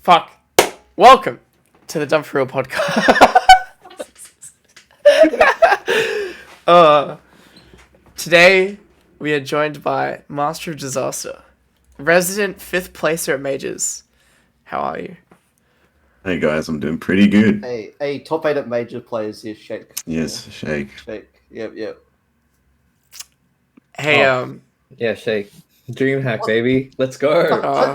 Fuck. Welcome to the Dumb4Real podcast. Today, we are joined by Master of Disaster, resident 5th placer at Majors. How are you? Hey guys, I'm doing pretty good. Hey, top 8 at major players here, Shake. Yes, Shake. Shake. Yep. Hey, Yeah, Shake. DreamHack, baby. Let's go.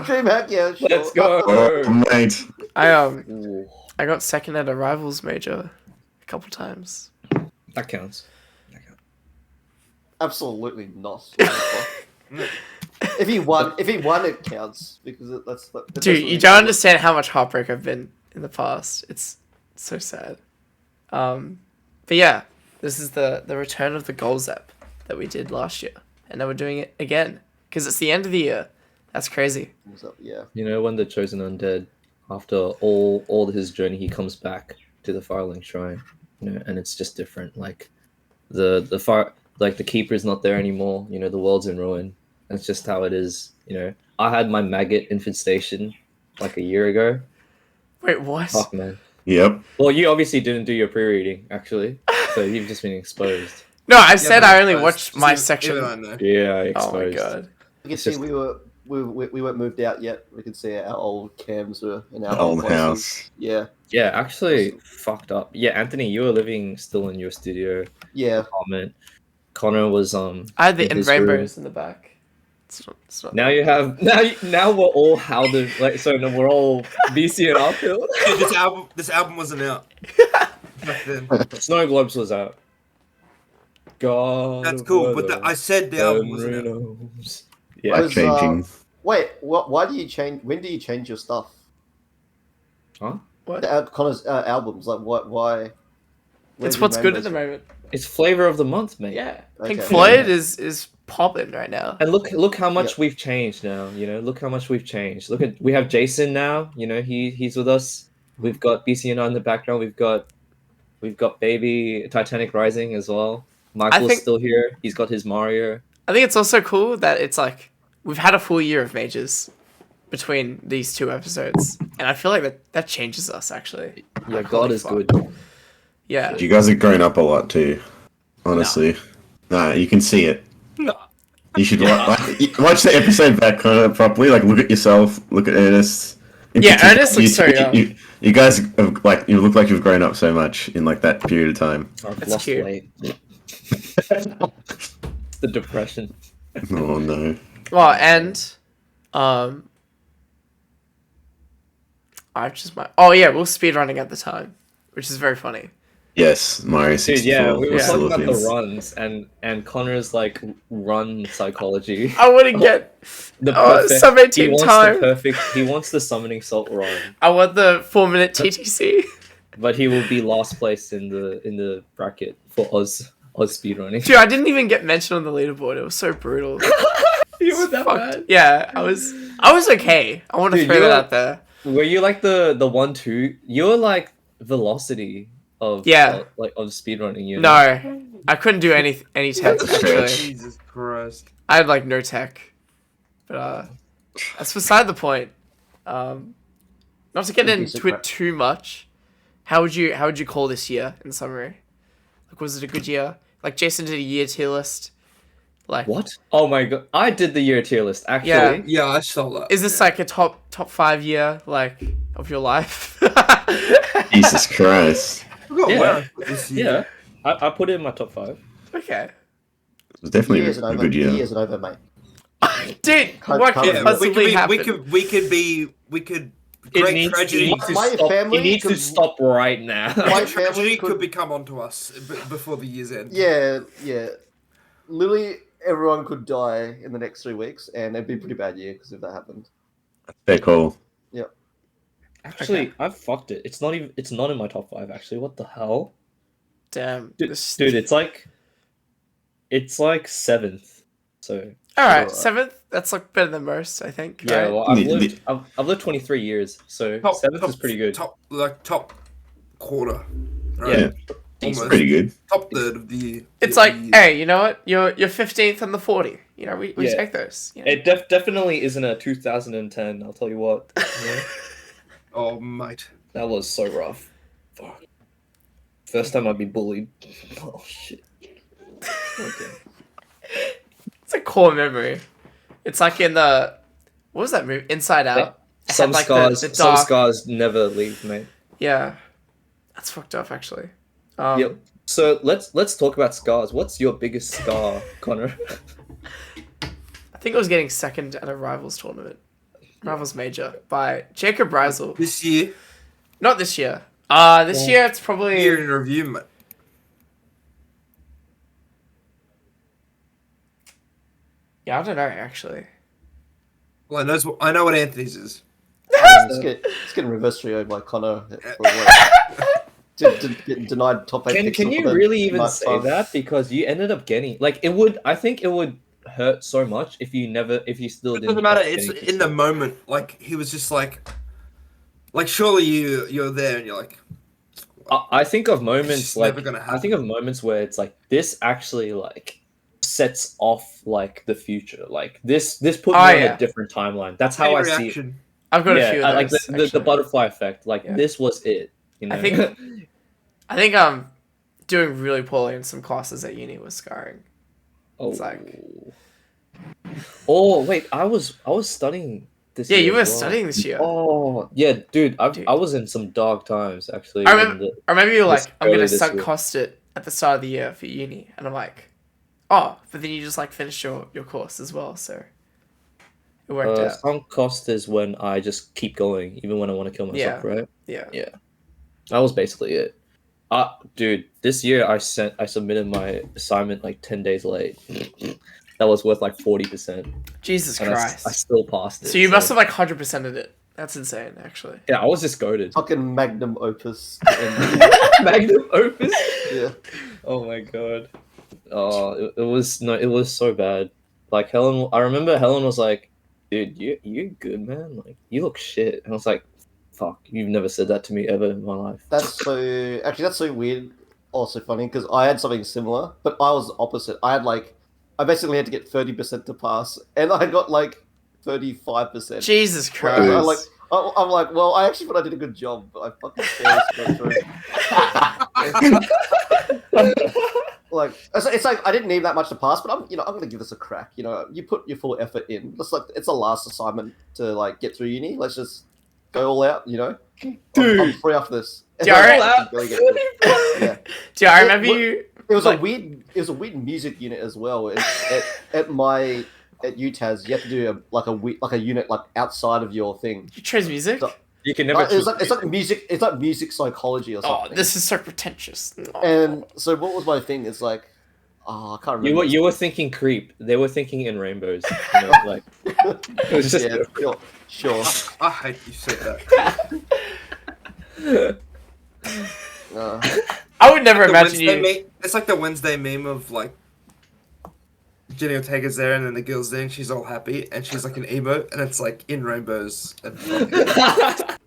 DreamHack, yeah, sure. Let's go. Oh, mate. I got second at a rivals major a couple times. That counts. Absolutely not. If he won, it counts because that's. Dude, you don't understand how much heartbreak I've been in the past. It's so sad. But yeah, this is the return of the goals app that we did last year, and now we're doing it again because it's the end of the year. That's crazy. Yeah. You know, when the chosen undead, after all his journey, he comes back to the Firelink Shrine, you know, and it's just different. Like the fire, like the keeper's not there anymore. You know, the world's in ruin. That's just how it is. You know, I had my maggot infestation like a year ago. Wait, what? Fuck, man. Yep. Well, you obviously didn't do your pre-reading, actually, so you've just been exposed. No, I said I only watched my section. Yeah, Oh my exposed. god. You can see we weren't moved out yet. We can see our old cams were in our Old places. house. Yeah. Yeah, actually, fucked up. Yeah, Anthony, you were living still in your studio Yeah. apartment. Connor was I had the in his rainbows in the back. It's not Now you have now we're all howled like so. Now we're all BC and uphill. Dude, this album wasn't out. Back then. Snow Globes was out. God, That's cool, but I said the album wasn't out. Yeah, Was, Changing. Wait, why do you change? When do you change your stuff? huh? what? Connor's albums, like what? Why? It's what's good at the moment. It's flavor of the month, mate. Yeah, Okay. Pink Floyd is popping right now. And look how much we've changed now. You know, look how much we've changed. We have Jason now. You know, he's with us. We've got BCNR in the background. We've got Baby Titanic Rising as well. Michael's think- still here. He's got his Mario. I think it's also cool that it's like we've had a full year of majors between these two episodes, and I feel like that changes us actually. Yeah, Like, God holy is fuck. good. Yeah. You guys have grown up a lot too. Honestly. Nah, you can see it. No. You should watch the episode back properly. Like, look at yourself. Look at Ernest. In Yeah, particular, Ernest looks so young. You guys have, you look like you've grown up so much in like that period of time. I've That's lost cute. weight. The depression. Oh no. Well, and oh yeah, we were speedrunning at the time, which is very funny. Yes, Mario Dude, 64. yeah, we were Yeah. talking about the Philippines. runs and Connor's like run psychology. I wouldn't get. The sub 18 he wants time. the perfect. He wants the summoning salt run, I want the 4-minute TTC. but he will be last place in the bracket for Oz speedrunning. Dude, I didn't even get mentioned on the leaderboard. It was so brutal. You were that Fuck. bad. Yeah, I was okay. I want to Dude, throw you that were- out there. Were you like the 1-2? You're like velocity of Yeah. of speedrunning. You know? No, I couldn't do any tech That's a stretch. actually. Jesus Christ. I had like no tech, but that's beside the point. Not to get into it too much. How would you call this year in summary? Like, was it a good year? Like, Jason did a year tier list. Like, What? Oh my god! I did the year tier list actually. Yeah. Yeah, I saw that. is this like a top 5 year like of your life? Jesus Christ. I forgot Yeah. where I put this year. Yeah, I put it in my top 5. Okay, It was definitely Years and a over. good year. Years and over, mate. dude, Can't- what can't- could Yeah, possibly happen? we could. Great tragedy. My family It needs to could- stop right now. My Tragedy family could could. become onto us before the year's end. Yeah. Literally, everyone could die in the next 3 weeks, and it'd be a pretty bad year because if that happened. Fair call. Actually, I've fucked it. It's not in my top 5 actually. What the hell? Damn, Dude, this- it's like 7th. So all right, 7th. That's like better than most, I think. yeah, right? well, I've lived 23 years, so 7th is pretty good. Top quarter. Yeah. Right? It's Almost. pretty good. Top third of the year. It's the like, year. hey, you know what? You're 15th on the 40. You know, we Yeah. take those. You know? It definitely isn't a 2010. I'll tell you what. Yeah. Oh, mate. That was so rough. Fuck. First time I'd be bullied. Oh shit. Okay. It's a core memory. It's like in the what was that movie? Inside Out. It Some had, like, scars, the some dark- scars never leave, mate. Yeah, that's fucked up actually. Yep. So let's talk about scars. What's your biggest scar, Connor? I think I was getting second at a Rivals tournament, Rivals Major by Jacob Reisel. This year, Not this year. This year it's probably year in review, mate. yeah. I don't know actually. Well, I know what Anthony's is. It's getting reverse trio by Connor. Getting denied top 8 Can you really even say that? Because you ended up getting like it would. I think it would hurt so much if you still It didn't. doesn't matter. end up It's getting in the moment. Like he was just like surely you're there and you're like. I think of It's moments just like never gonna I think of moments where it's like this actually like sets off like the future. Like this put me on a different timeline. That's how I see it. reaction. I've got a Yeah, few I of like those. the actually. butterfly effect. Like Yeah. this was it. You know? I think I'm doing really poorly in some classes at uni with scarring. Oh. It's like- Oh wait, I was studying this Yeah, year you were as well. studying this year. Oh yeah, dude, Dude. I was in some dark times actually. I remember, or maybe you're this like, I'm gonna early this sunk year. cost it at the start of the year for uni, and I'm like, oh, but then you just like finished your course as well, so it worked out. Sunk cost is when I just keep going, even when I want to kill myself, Yeah. right? Yeah. Yeah. That was basically it. Dude, this year I submitted my assignment like 10 days late. That was worth like 40%. Jesus And I Christ. still passed it. So you must have like 100%ed it. That's insane, actually. Yeah, I was just goaded. Fucking magnum opus. Magnum opus? Yeah. Oh my god. Oh, it was so bad. Like Helen, I remember Helen was like, "Dude, you good, man? Like you look shit." And I was like, "Fuck, you've never said that to me ever in my life." That's so weird. Also funny because I had something similar, but I was the opposite. I basically had to get 30% to pass, and I got like 35%. Jesus Like, Christ. I'm like, well, I actually thought I did a good job, but I fucking failed to go through. Like, it's like I didn't need that much to pass, but I'm gonna give this a crack. You put your full effort in. It's the last assignment to like get through uni. Let's just go all out. I'm free after this. Do you alright? Yeah. Do I remember you? It was like- a weird music unit as well. At UTAS, you have to do a unit like outside of your thing. You chose music? So- You can never. It's like music. It's like music psychology or Oh, something. this is so pretentious. Oh. And so what was my thing? It's like, I can't remember. You were thinking creep. They were thinking in rainbows. Like it was just. Yeah, sure. I hate you said that. I would never The imagine Wednesday you. meme- it's like the Wednesday meme of like Jenny Ortega's there and then the girl's there and she's all happy and she's like an emo and it's like in rainbows and I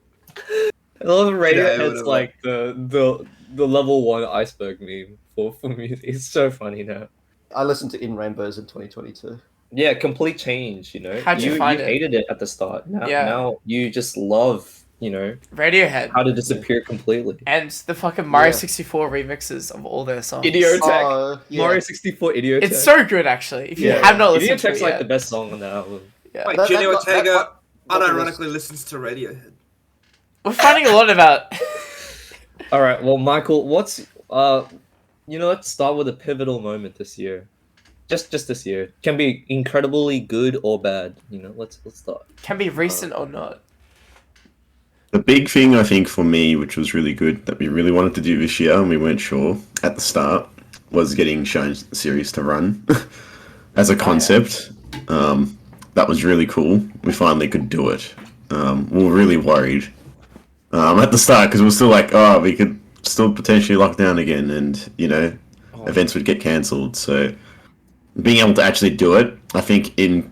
love Radiohead's whatever. like the level 1 iceberg meme for music. It's so funny now. I listened to In Rainbows in 2022. Yeah, complete change. How'd you find it? hated it at the start. Yeah. Now you just love Radiohead. how to disappear completely. And the fucking Mario Yeah. 64 remixes of all their songs. Idiotech. Yeah. Mario 64 Idiotech. It's so good, actually. If you Yeah. have not listened to Idiotech's it like yet. the best song on the album. Yeah. Wait, That- Jenny that- that- Ortega that- unironically listens to Radiohead. We're finding a lot about... All right, well, Michael, what's let's start with a pivotal moment this year. Just this year. Can be incredibly good or bad. Let's start. Can be recent or not. The big thing I think for me, which was really good, that we really wanted to do this year and we weren't sure at the start, was getting Shine Series to run as a concept. That was really cool. We finally could do it. We were really worried at the start because we were still like, oh, we could still potentially lock down again and, events would get cancelled. So being able to actually do it, I think in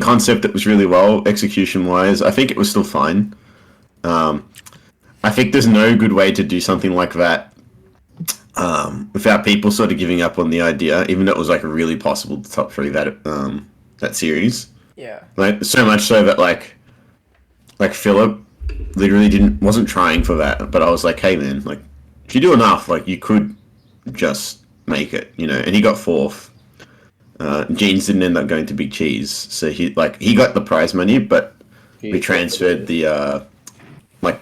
concept it was really well. Execution-wise, I think it was still fine. I think there's no good way to do something like that without people sort of giving up on the idea, even though it was like really possible to top 3 that series. Yeah. Like so much so that like Philip literally wasn't trying for that, but I was like, hey man, like if you do enough, like you could just make it, you know. And he got fourth. Jeans didn't end up going to Big Cheese, so he got the prize money, but we transferred the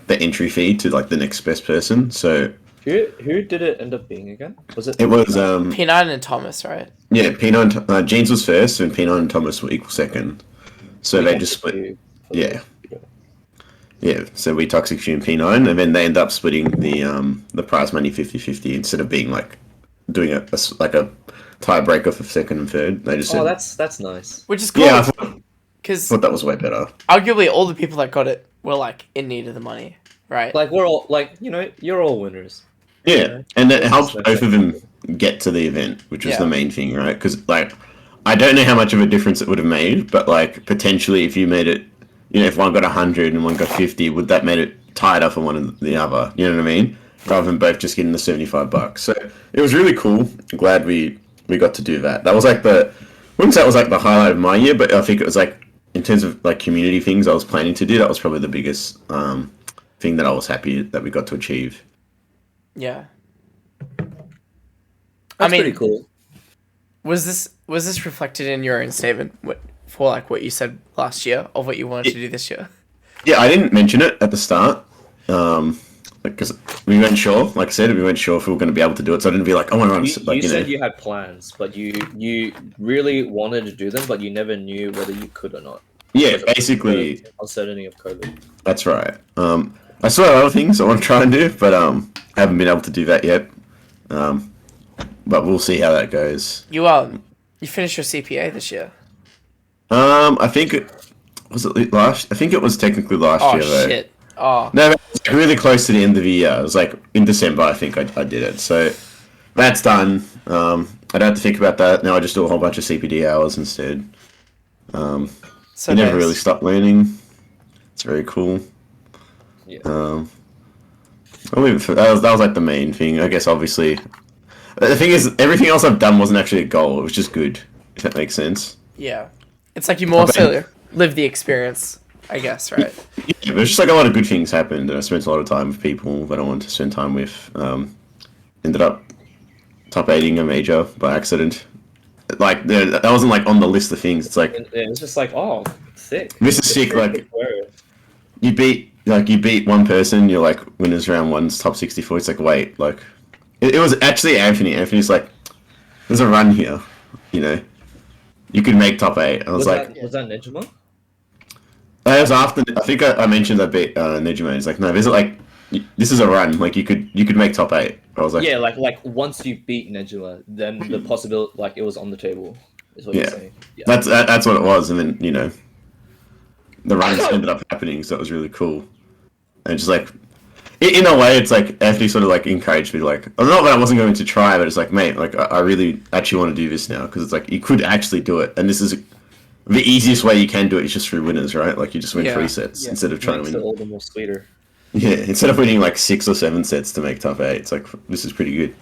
the entry fee to like the next best person. So who did it end up being again? Was it? it was P9 and Thomas, right? yeah, P9 Jeans was first, and P9 and Thomas were equal second. So they just split. Yeah. Yeah, so we Toxic Few and P9, and then they end up splitting the prize money 50-50 instead of being like doing a tiebreaker for second and third. They just Oh, said, that's nice. Which is cool. yeah, I Because thought that was way better. arguably all the people that got it were like in need of the money, right? Like we're all like, you're all winners. Yeah, and it helps That's both of them get to the event, which was Yeah. the main thing, right? Because like, I don't know how much of a difference it would have made, but like potentially if you made it, you know, if one got 100 and one got 50, would that made it tighter for one and the other? You know what I mean? Rather than both just getting the $75. So it was really cool. I'm glad we got to do that. That was like I wouldn't say it was like the highlight of my year, but I think it was like in terms of like community things I was planning to do. That was probably the biggest thing that I was happy that we got to achieve. Yeah. That's pretty cool. Was this reflected in your own statement for like what you said last year of what you wanted to do this year? Yeah, I didn't mention it at the start, because we weren't sure. Like I said, we weren't sure if we were going to be able to do it. So I didn't be like, oh my god, You said you had plans, but you really wanted to do them, but you never knew whether you could or not. Yeah, Because of basically, the uncertainty of COVID. that's right. I still have other things I want to try and do, but I haven't been able to do that yet. But we'll see how that goes. You finished your CPA this year. I think was it last. I think it was technically last Oh year though. shit. Oh. No, it was really close to the end of the year. It was like in December, I think I did it. So that's done. I don't have to think about that now. I just do a whole bunch of CPD hours instead. So I never nice. really stopped learning. It's very cool. Yeah. I'll leave it for that was like the main thing. I guess obviously, the thing is everything else I've done wasn't actually a goal. It was just good. If that makes sense. Yeah. It's like you more so live the experience, I guess, right? Yeah, but it's just like a lot of good things happened, and I spent a lot of time with people that I wanted to spend time with. Ended up top 8ing a major by accident. Like that wasn't like on the list of things. It's like It's just like, oh, sick. this is sick. Like you beat one person. You're like winners round one's top 64. It's like wait, like it was actually Anthony. Anthony's like, there's a run here, you know. You could make top 8. I was like, was that Nejima? it was after. I think I mentioned I beat Nejima. He's like, no, there's like, this is a run. Like you could make top 8. I was like, Yeah, like once you beat Nejima, then the possibility, like it was on the table, is what you're Yeah. saying. Yeah. that's what it was. And then you know, the runs ended up happening, so it was really cool. And just like, in a way, it's like Anthony sort of like encouraged me, like, not that I wasn't going to try, but it's like, mate, like I really actually want to do this now because it's like you could actually do it, and this is the easiest way you can do it is just through winners, right? Like you just win 3 sets instead of trying Makes to win. it all the more sweeter. Yeah, instead of winning like 6 or 7 sets to make top 8, it's like this is pretty good.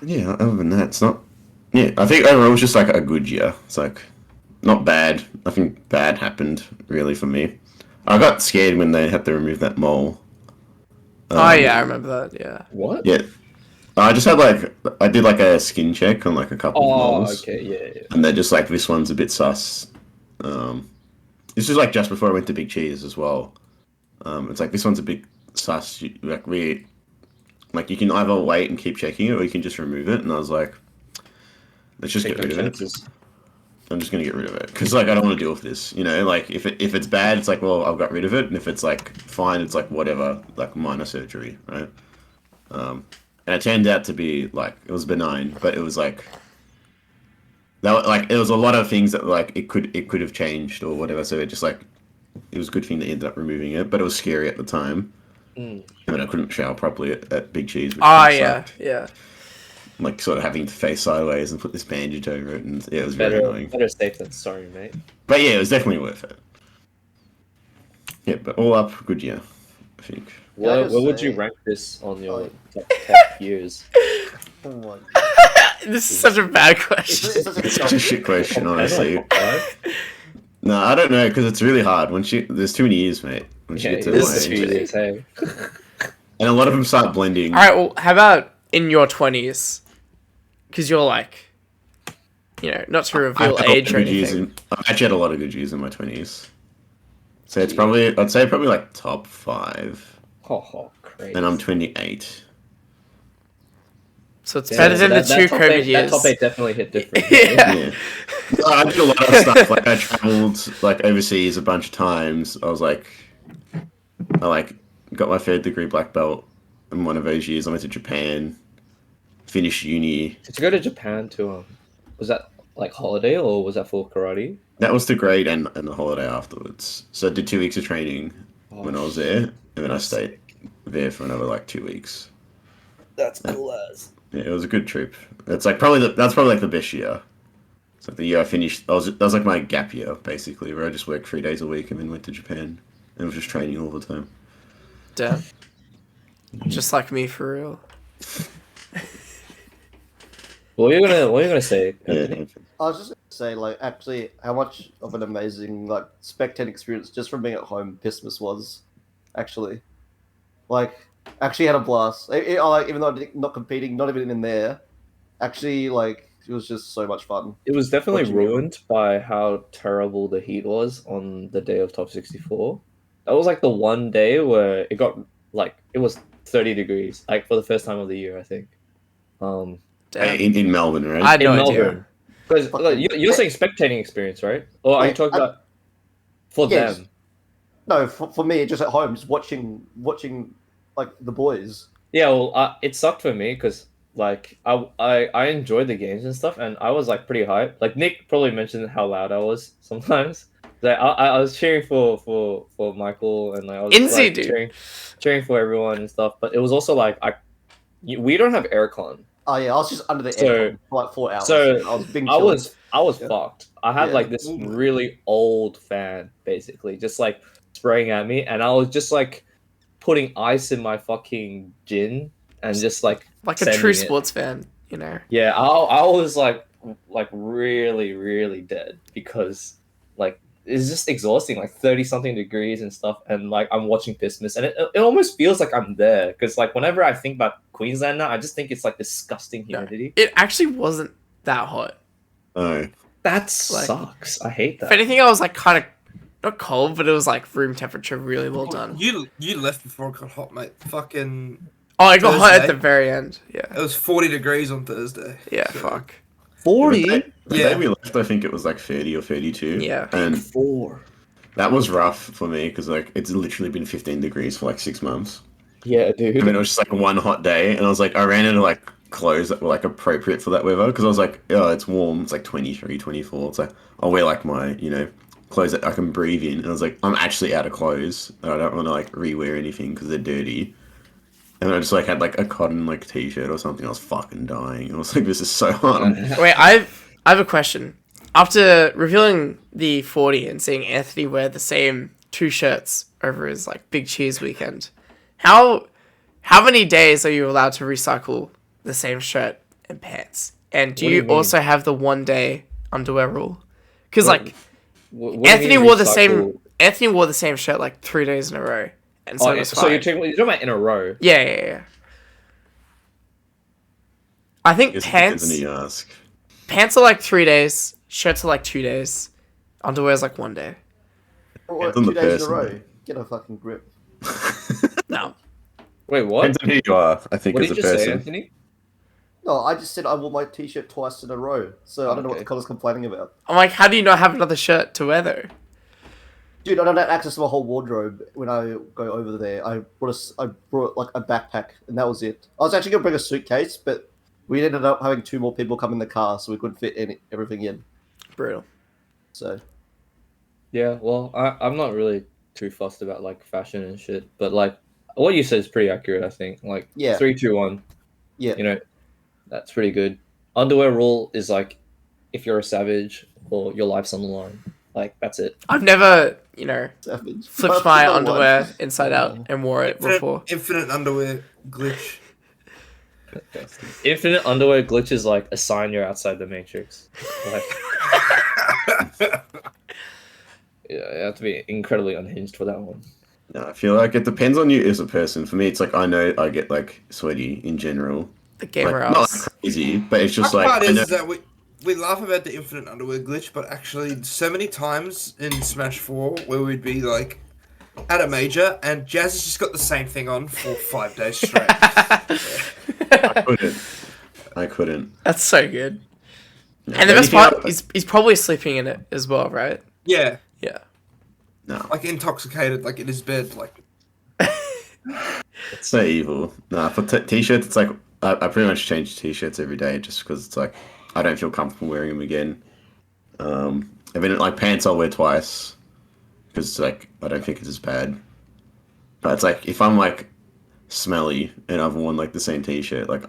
Yeah, other than that, it's not. Yeah, I think overall it was just like a good year. It's like not bad. Nothing bad happened really for me. I got scared when they had to remove that mole. Oh yeah, I remember that. Yeah. What? Yeah, I just had I did like a skin check on like a couple of Oh, moles, okay, yeah. and they're just like this one's a bit sus. This was like just before I went to Big Cheese as well. It's like this one's a bit sus. You can either wait and keep checking it, or you can just remove it. And I was like, let's just Take get rid no of it. chances. I'm just gonna get rid of it because like I don't want to deal with this. You know, like if it's bad, it's like well I've got rid of it, and if it's like fine, it's like whatever, like minor surgery, right? And it turned out to be like it was benign, but it was like that like it was a lot of things that like it could have changed or whatever. So it just like it was a good thing that ended up removing it, but it was scary at the time. I mean, I couldn't shower properly at Big Cheese. Which Oh kinda yeah, sucked. yeah. Like sort of having to face sideways and put this bandage over it, and yeah, it was very annoying. Better safe than sorry, mate. But yeah, it was definitely worth it. Yeah, but all up, good year, I think. Can I Where just would you say- rank this on your Oh. top years? Oh my This is such a bad question. It's such a It's such a shit question, honestly. No, I don't know because it's really hard. There's too many years, mate. Once you Yeah, get to this my is age. 2 years, hey. And a lot of them start blending. All right. Well, how about in your 20s? Because you're like, not to reveal age or anything. I've actually had a lot of good years in my 20s. So I'd say probably like top 5. Oh, crazy. And I'm 28. So it's better than the two COVID years. That top 8 definitely hit different. Yeah. Yeah. I did a lot of stuff. Like I traveled like overseas a bunch of times. I got my 3rd degree black belt in one of those years. I went to Japan, finished uni. Did you go to Japan to was that like holiday or was that for karate? That was the grade and the holiday afterwards. So I did 2 weeks of training when I was there, and then I stayed there for another like 2 weeks. That's cool as. Yeah, it was a good trip. That's probably like the best year. It's like the year I finished. That was like my gap year basically, where I just worked 3 days a week and then went to Japan and was just training all the time. Damn. Just like me, for real. What are you gonna say? Yeah. I was just gonna say, like, actually, how much of an amazing, like, spectating experience just from being at home Christmas was, actually. Like, actually had a blast. Like, even though I'm not competing, not even in there, actually, like, it was just so much fun. It was definitely Watching it. ruined by how terrible the heat was on the day of Top 64. That was like the one day where it got like it was 30 degrees, like for the first time of the year, I think. Damn. In Melbourne, right? I had no in idea. Melbourne. Because you're saying spectating experience, right? Or are you talking about for Yes. them? No, for me, just at home, just watching, like, the boys. Yeah, well, it sucked for me because like I enjoyed the games and stuff, and I was like pretty hyped. Like Nick probably mentioned how loud I was sometimes. Like I was cheering for Michael, and like, I was Inzy, like, dude. cheering for everyone and stuff. But it was also like we don't have aircon. Oh yeah, I was just under the So- aircon for like 4 hours. So I was being I chilled. was Yeah. fucked. I had Yeah. like this really old fan basically just like spraying at me, and I was just like putting ice in my fucking gin and just like Like a sending true it. sports fan, Yeah, I was like really dead because like it's just exhausting, like 30 something degrees and stuff, and like I'm watching Christmas, and it almost feels like I'm there because like whenever I think about Queensland now, I just think it's like disgusting No. humidity. It actually wasn't that hot. Oh. That Like- sucks. I hate If that. anything, I was like kind of not cold, but it was like room temperature, really well done. You left before it got hot, mate. Fucking. Oh, it got hot at Thursday? the very end. It Yeah, was 40 degrees on Thursday. yeah, So- fuck. 40? The Yeah. day we left, I think it was like 30 or 32. Yeah. And 4. that was rough for me because like it's literally been 15 degrees for like 6 months. Yeah, dude. And then it was just like one hot day, and I was like, I ran into like clothes that were like appropriate for that weather because I was like, oh, it's warm. It's like 23, 24. It's like I'll wear like my clothes that I can breathe in. And I was like, I'm actually out of clothes. And I don't want to like rewear anything because they're dirty. And I just like had like a cotton like t-shirt or something. I was fucking dying. I was like, this is so hot. Wait, I have a question. After revealing the 40 and seeing Anthony wear the same 2 shirts over his like big cheese weekend, how many days are you allowed to recycle the same shirt and pants? And do What do you you mean? also have the 1 day underwear rule? Because like What do you Anthony mean wore the recycle? same shirt like 3 days in a row, and so Oh, it was so fine. you're talking about in a row. Yeah. I think Guess it depends on pants who you ask. are like 3 days, shirts are like 2 days, underwear is like 1 day. Or Depends on 2 the days in a person. row. Get a fucking grip. No. Wait, what? Depends on who you are, I think, What as did a you say, person. Anthony? No, I just said I wore my t-shirt twice in a row, so I don't know what Okay. the color's complaining about. I'm like, how do you not have another shirt to wear though? Dude, I don't have access to my whole wardrobe when I go over there. I brought like a backpack, and that was it. I was actually gonna bring a suitcase, but we ended up having 2 more people come in the car, so we couldn't fit everything in. Brutal. So Yeah, well, I'm not really too fussed about like fashion and shit, but like what you said is pretty accurate, I think. Like Yeah. 3, 2, 1. yeah, You know, that's pretty good. Underwear rule is like if you're a savage or your life's on the line. Like that's it. I've never, savage. flipped But my no one. underwear inside out and wore it before. Infinite underwear glitch. Infinite underwear glitch is like a sign you're outside the matrix. Like, Yeah, you have to be incredibly unhinged for that one. No, I feel like it depends on you as a person. For me, it's like I know I get like sweaty in general. The gamer Like, not ass. like crazy, but it's just The like part I know. is that we laugh about the infinite underwear glitch, but actually, so many times in Smash 4 where we'd be like at a major and Jazz has just got the same thing on for 5 days straight. I couldn't. I couldn't. That's so good. No, And the best anything part, else- he's probably sleeping in it as well, right? Yeah, Yeah. no, like intoxicated, like in his bed, like. it's so evil. No, for t-shirts, it's like I pretty much change t-shirts every day just because it's like I don't feel comfortable wearing them again. I mean, like pants, I'll wear twice because like I don't think it's as bad. But it's like if I'm like smelly and I've worn like the same t-shirt, like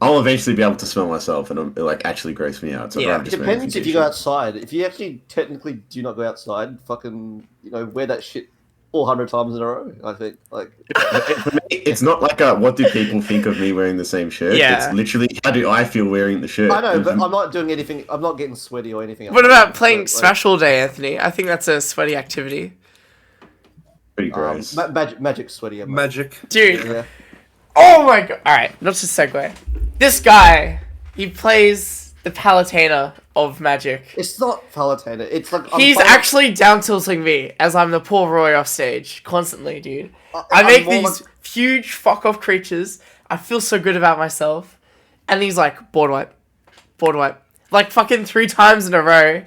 I'll eventually be able to smell myself, and it like actually gross me out. So I'd Yeah. rather just wear a Depends if different you go t-shirt. outside. If you actually technically do not go outside, fucking, wear that shit 400 times in a row. I think, like, For me, it's not like what do people think of me wearing the same shirt? Yeah. It's literally how do I feel wearing the shirt? I know, but And I'm not doing anything. I'm not getting sweaty or anything. What about playing Like, Smash all day, Anthony? I think that's a sweaty activity. pretty gross. Magic sweaty. mate. Magic. Dude. Yeah. Oh my god. Alright, not to segue. This guy, he plays the Palutena of Magic. It's not Palutena. It's like He's actually down tilting me as I'm the poor Roy off stage constantly, dude. I make these huge fuck off creatures. I feel so good about myself. And he's like, board wipe. Board wipe. Like fucking 3 times in a row.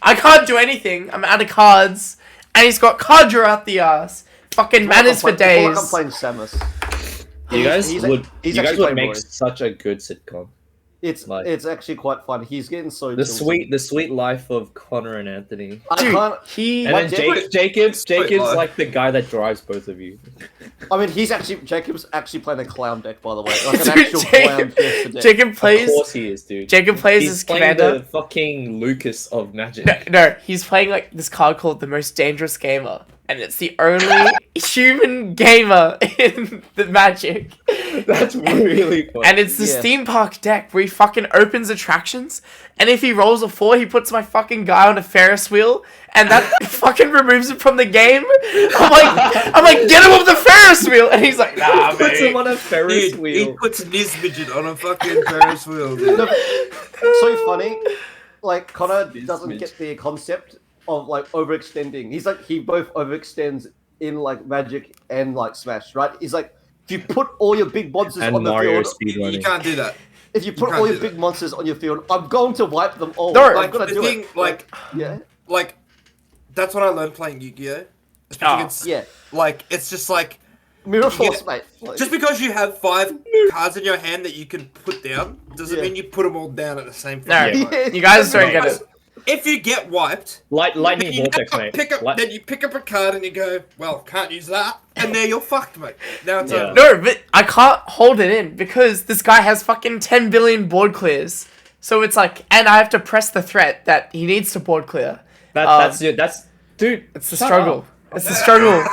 I can't do anything. I'm out of cards. And he's got card draw out the ass. Fucking manners for days. I'm playing Samus. You guys He's would actually playing make Roy. such a good sitcom. It's actually quite fun. He's getting so The tilted. sweet life of Connor and Anthony. I Dude, can't. he... And then Jacob's Sweet life. like the guy that drives both of you. I mean, Jacob's actually playing a clown deck, by the way, like an Dude, actual clown fiesta deck. Jacob Of plays... course he is, dude. Jacob plays He's as playing commander. the fucking Lucas of Magic. No, he's playing like this card called the Most Dangerous Gamer, and it's the only human gamer in the Magic. That's really funny. And it's this Yeah. theme park deck where he fucking opens attractions, and if he rolls a 4, he puts my fucking guy on a Ferris wheel, and that fucking removes him from the game. I'm like, get him off the Ferris wheel, and he's like, nah, puts him mate. on a Ferris Dude, wheel. he puts Nismidget on a fucking Ferris wheel, dude. No, it's so funny. Like Connor This doesn't bitch. get the concept of like overextending. He both overextends in like Magic and like Smash, right? He's like, if you put all your big monsters And on the Mario field, You speedrunning. can't do that. if you put can't all do your that. big monsters on your field, I'm going to wipe them all. No, I'm Like, gonna the do thing, it. like, yeah, like, that's what I learned playing Yu-Gi-Oh! Especially Oh. against- yeah, Like, it's just like, Mirror You Force, get- mate. Like, just because you have 5 cards in your hand that you can put down, doesn't Yeah. mean you put them all down at the same No, time. Yeah. you guys don't get it. If you get wiped, Lightning then you vortex, have to mate. then you pick up a card and you go, well, can't use that, and there you're fucked, mate. Now it's Yeah. over. No, but I can't hold it in because this guy has fucking 10 billion board clears. So it's like, and I have to press the threat that he needs to board clear. That's dude. It's the shut struggle. up. It's the struggle.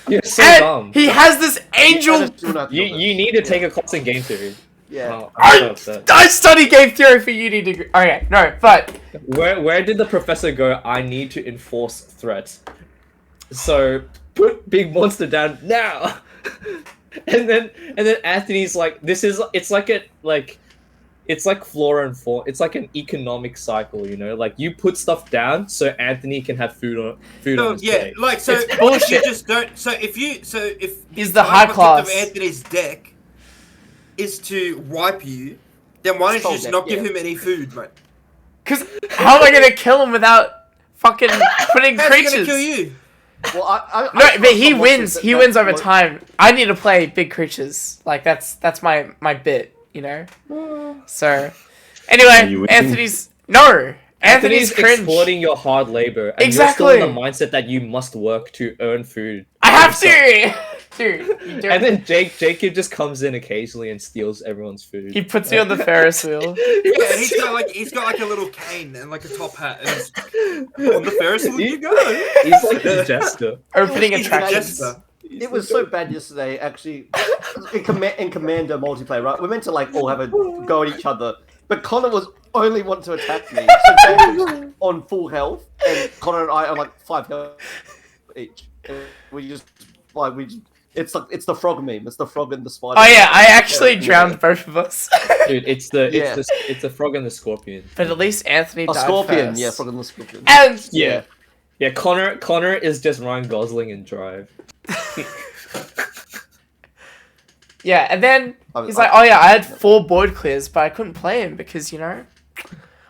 You're so And dumb. he has this angel. You need to take a class in game theory. Yeah. Oh, I'm so upset. I study game theory for uni degree. Okay, no, but Where did the professor go? I need to enforce threats. So put big monster down now. and then Anthony's like, it's like flora and fauna. It's like an economic cycle, you know. Like you put stuff down so Anthony can have food on No, his yeah, plate. like so. It's If you bullshit. just don't. So if He's the the high objective class. of Anthony's deck is to wipe you, then why don't you Skull just deck, not give yeah. him any food, mate? because how am I gonna kill him without fucking putting How's he gonna creatures? kill you? Well, I No, but he some monsters wins. that- He that wins over won't- time. I need to play big creatures. Like that's my bit, you know. So, Are you anyway, winning? Anthony's no. Anthony's cringe. exploiting your hard labor. And Exactly. You're still in the mindset that you must work to earn food. I have to, dude. You do. And then Jacob just comes in occasionally and steals everyone's food. He puts you on the Ferris wheel. Yeah, he's got like a little cane and like a top hat, and he's, on the Ferris wheel you go. He's like the jester. Opening He's the attractions. jester. It was so bad yesterday, actually. In Commander multiplayer, right? We're meant to like all have a go at each other, but Connor was only wanting to attack me. So James was on full health, and Connor and I are like 5 health each. And we just it's the frog meme. It's the frog and the spider. Oh yeah, I actually drowned both of us. Dude, it's the frog and the scorpion. But at least Anthony died scorpion. first. Yeah, frog and the scorpion. And Yeah. Yeah, Connor is just Ryan Gosling in Drive. yeah, and then he's like, oh yeah, I had 4 board clears, but I couldn't play him because, you know,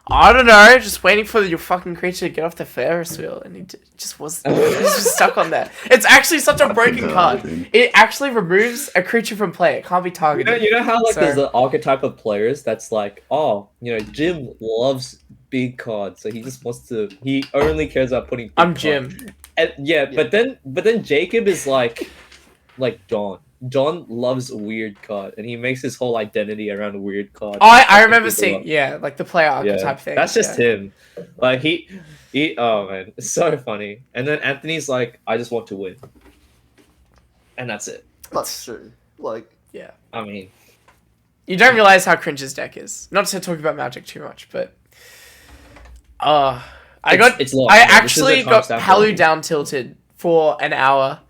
I don't know, just waiting for your fucking creature to get off the Ferris wheel, and he just was just stuck on there. It's actually such a broken card. It actually removes a creature from play. It can't be targeted. You know how like So- there's an archetype of players that's like, oh, you know, Jim loves big cards, so he just wants to. He only cares about putting. Big I'm cards. Jim. And, yeah, but then Jacob is like John. John loves a weird card, and he makes his whole identity around a weird card. I remember seeing, yeah, like the player archetype thing. That's just yeah. him. Like he, oh man, it's so funny. And then Anthony's like, I just want to win, and that's it. That's true. Like, Yeah. I mean, You don't realize how cringe his deck is. Not to talk about Magic too much, but it's lost, I man. This is actually the got timestamp Palu already. down tilted for an hour.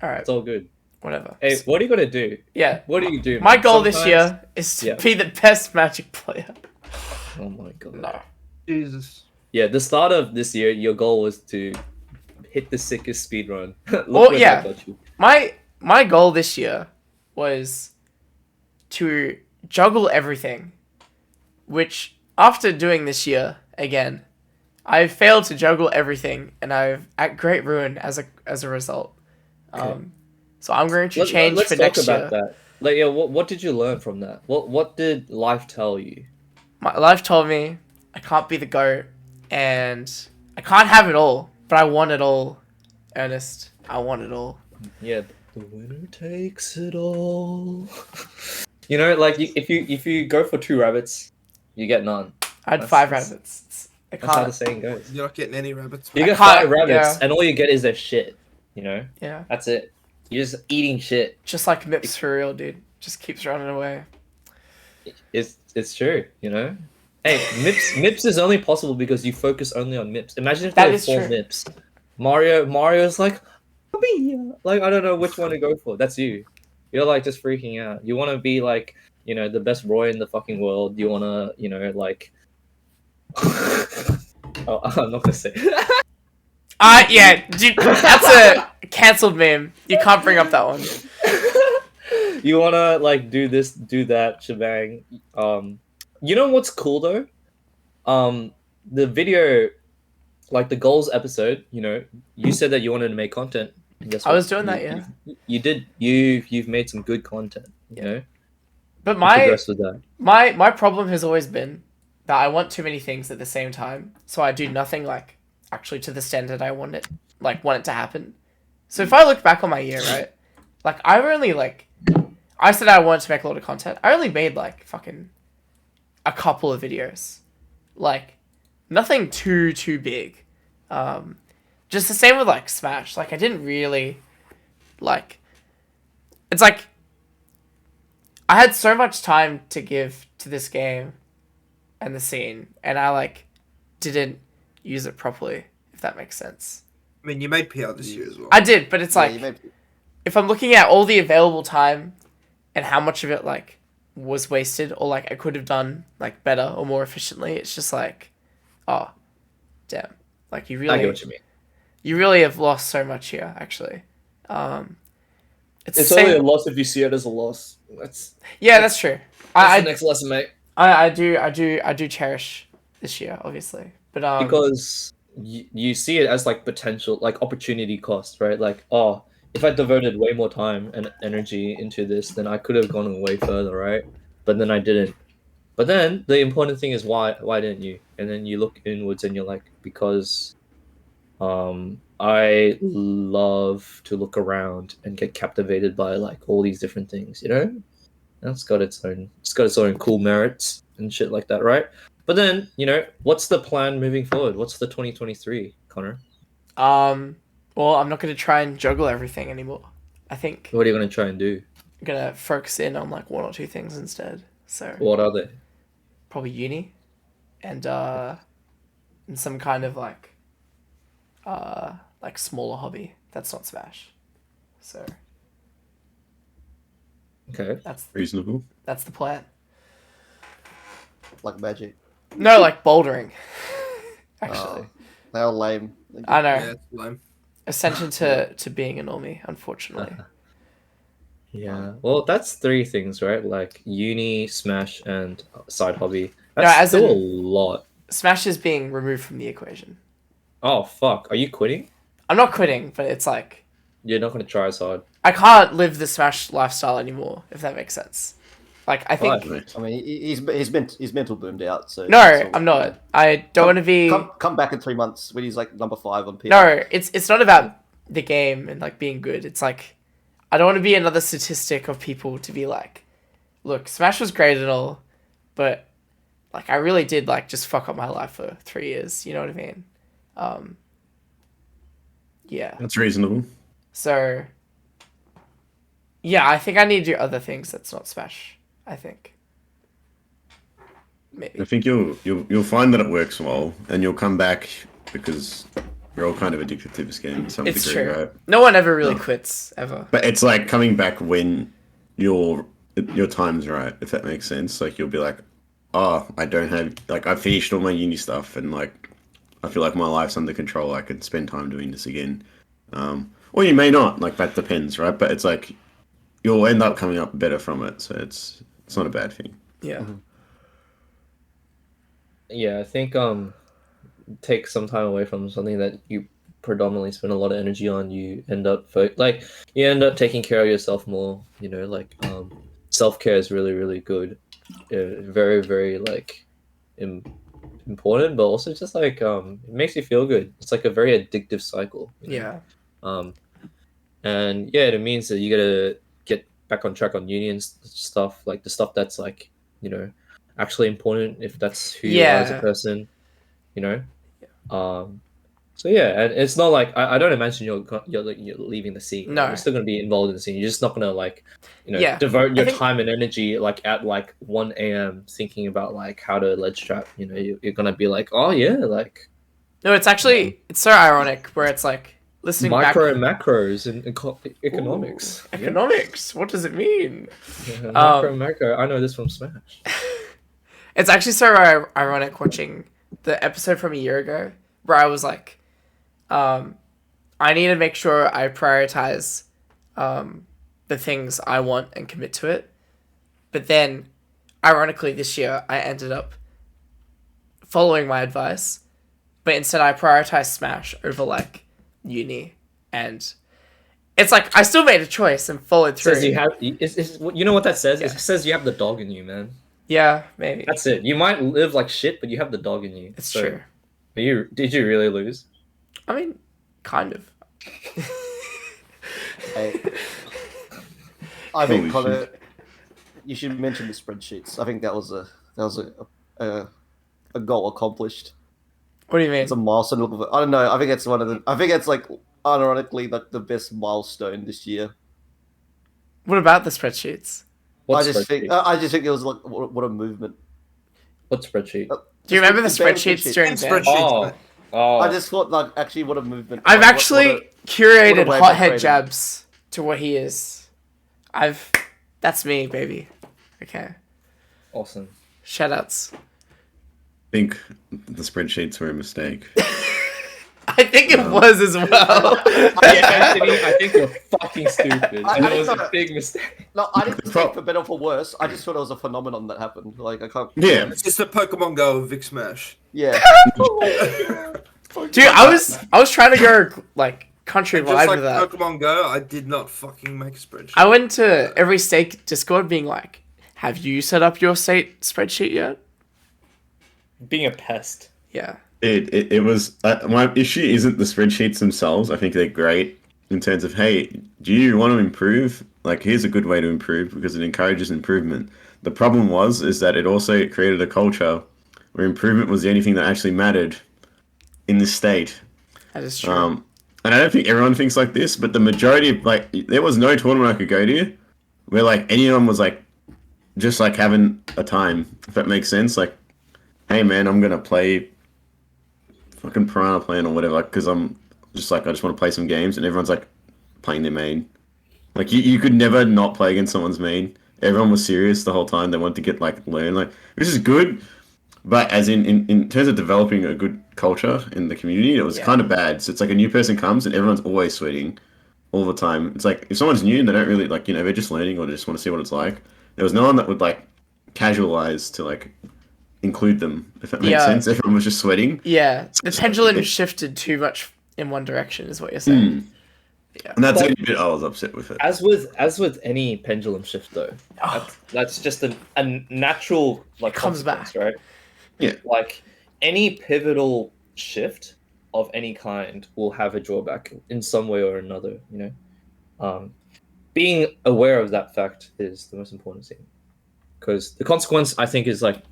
Alright, It's all good. whatever. Hey, what are you gonna do? Yeah. What do you do? My man? goal this Sometimes- year is to Yeah. be the best Magic player. Oh my god. No. Jesus. Yeah, the start of this year, your goal was to hit the sickest speed run. Look Oh, where yeah. that got you. My goal this year was to juggle everything, which after doing this year again, I've failed to juggle everything, and I've at great ruin as a result. So I'm going to change Let's for talk next about year. that. Like, yeah, what did you learn from that? What did life tell you? My life told me I can't be the GOAT, and I can't have it all, but I want it all. Ernest, I want it all. Yeah, the winner takes it all. You know, like if you go for 2 rabbits, you get none. I had That's- 5 that's- rabbits. I That's how the can't. saying goes. You're not getting any rabbits. You I get can't- 5 rabbits, yeah. and all you get is their shit. You know, Yeah, that's it. You're just eating shit. just like Mips for real, dude. Just keeps running away. It's true. You know. Hey, Mips is only possible because you focus only on Mips. Imagine if That there were is 4 true. Mips. Mario's like, like I don't know which one to go for. That's you. You're like just freaking out. You want to be like, you know, the best Roy in the fucking world. You want to, you know, like. Oh, I'm not gonna say. Yeah, dude, that's a cancelled meme. You can't bring up that one. You wanna like do this, do that, shebang. You know what's cool though? The video, like the goals episode. You know, you said that you wanted to make content. And guess I what? was doing that, yeah. You did. You've made some good content. You know, But You my progressed with that. my problem has always been that I want too many things at the same time, so I do nothing like actually to the standard I want it to happen. So if I look back on my year, right, like I've only I said I wanted to make a lot of content. I only made like fucking a couple of videos, like nothing too big. Just the same with like Smash. Like I didn't really like. It's like I had so much time to give to this game and the scene, and I like didn't use it properly, if that makes sense. I mean, you made PR this year as well. I did, but it's yeah, like you made- if I'm looking at all the available time and how much of it like was wasted or like I could have done like better or more efficiently, it's just like, oh, damn, like you I get really what you mean. you really have lost so much here actually. It's It's the only a same. loss if you see it as a loss. That's Yeah, that's true. the I next lesson, mate. I do cherish this year, obviously, but Because you see it as like potential, like opportunity cost, right? Like, oh, if I devoted way more time and energy into this, then I could have gone way further, right? But then I didn't. But then the important thing is why didn't you? And then you look inwards and you're like, because I love to look around and get captivated by like all these different things, you know? That's got its own cool merits and shit like that, right? But then, you know, what's the plan moving forward? What's the 2023, Connor? well, I'm not going to try and juggle everything anymore. I think What are you gonna try and do? gonna focus in on like one or two things instead. So What are they? probably uni, and some kind of like smaller hobby that's not Smash. So Okay. Reasonable. that's the plan. Like Magic. No, like bouldering. Actually, They are lame. I know. Yeah, it's lame. Ascension to being a normie, unfortunately. Yeah. Well, that's three things, right? Like uni, Smash, and side hobby. No, That's as still in- a lot. Smash is being removed from the equation. Oh fuck! Are you quitting? I'm not quitting, but it's like You're not gonna try as hard. I can't live the Smash lifestyle anymore, if that makes sense. Like I think Why? I mean, he's mental boomed out. So no, so- I'm not. I don't want to be. Come back in 3 months when he's like number 5 on PS. No, it's not about the game and like being good. It's like I don't want to be another statistic of people to be like, look, Smash was great and all, but like I really did like just fuck up my life for 3 years. You know what I mean? Yeah. That's reasonable. So yeah, I think I need to do other things that's not Smash. I think. Maybe. I think you'll find that it works well, and you'll come back because we're all kind of addicted to this game to some It's degree, true. right? No one ever really quits ever. But it's like coming back when your time's right, if that makes sense. Like you'll be like, oh, I don't have like I finished all my uni stuff, and like I feel like my life's under control. I can spend time doing this again. Or you may not. Like that depends, right? But it's like you'll end up coming up better from it. So it's not a bad thing. Yeah. Yeah, I think take some time away from something that you predominantly spend a lot of energy on. You end up you end up taking care of yourself more. You know, like self-care is really really good. Very very like important, but also just like it makes you feel good. It's like a very addictive cycle. You know? Yeah. And yeah, it means that you gotta get back on track on uni and stuff, like the stuff that's like, you know, actually important if that's who you are as a Yeah. person, you know. So yeah, and it's not like I don't imagine you're leaving the scene. No. You're still gonna be involved in the scene. You're just not gonna like, you know, Yeah. devote I your think- time and energy like at like 1 a.m. thinking about like how to ledge trap. You know, you're gonna be like, oh yeah, like No, it's actually it's so ironic where it's like listening micro back. and macros and economics. Ooh, economics. What does it mean? Yeah, macro. I know this from Smash. It's actually so ironic watching the episode from a year ago where I was like, I need to make sure I prioritize the things I want and commit to it. But then, ironically, this year I ended up following my advice, but instead I prioritized Smash over like uni, and it's like I still made a choice and followed through. Says you have. You know what that says? Yeah. It says you have the dog in you, man. Yeah, maybe. That's it. You might live like shit, but you have the dog in you. It's So, true. Did you really lose? I mean, kind of. Hey, I think Holy Connor, you should mention the spreadsheets. I think that was a goal accomplished. What do you mean? It's a milestone. I don't know. I think it's one of the. I think it's like unironically like the best milestone this year. What about the spreadsheets? What I just spreadsheet? think it was like what a movement. What spreadsheet? Do you remember the band spreadsheets during And band? spreadsheets. Oh, I just thought like actually what a movement. I've Like, actually what curated what a way of hothead operating. jabs to what he is. That's me, baby. Okay. awesome. I Shoutouts. think the spreadsheets were a mistake. I think it was as well. Yeah, Anthony, I think you're fucking stupid. I And it was thought- a big mistake. No, I didn't The say pro- for better or for worse. I just thought it was a phenomenon that happened. Like I can't. Yeah, It's just a Pokemon Go of Vic Smash. Yeah. Dude, I was trying to go like Just countrywide like with that. Pokemon Go, I did not fucking make a spreadsheet. I went to every state Discord being like, have you set up your state spreadsheet yet? Being a pest. Yeah. it was my issue isn't the spreadsheets themselves. I think they're great in terms of, hey, do you want to improve? Like, here's a good way to improve because it encourages improvement. The problem is that it also created a culture where improvement was the only thing that actually mattered in this state. That is true. And I don't think everyone thinks like this, but the majority of, like, there was no tournament I could go to where like anyone was like just like having a time, if that makes sense. Like, hey man, I'm gonna play fucking Piranha Plant or whatever, because I'm just like I just want to play some games, and everyone's like playing their main. Like you could never not play against someone's main. Everyone was serious the whole time. They wanted to get like learn like this is good, but as in terms of developing a good culture in the community, it was kind of bad. So it's like a new person comes and everyone's always sweating all the time. It's like if someone's new and they don't really like they're just learning or they just want to see what it's like. There was no one that would like casualize to like include them, if that makes sense. Everyone was just sweating. Yeah, the pendulum shifted too much in one direction, is what you're saying. Yeah. And that's the only bit I was upset with it. As with any pendulum shift, though, that's just a natural like comes back, right? Yeah. Like any pivotal shift of any kind will have a drawback in some way or another. You know, being aware of that fact is the most important thing, because the consequence I think is like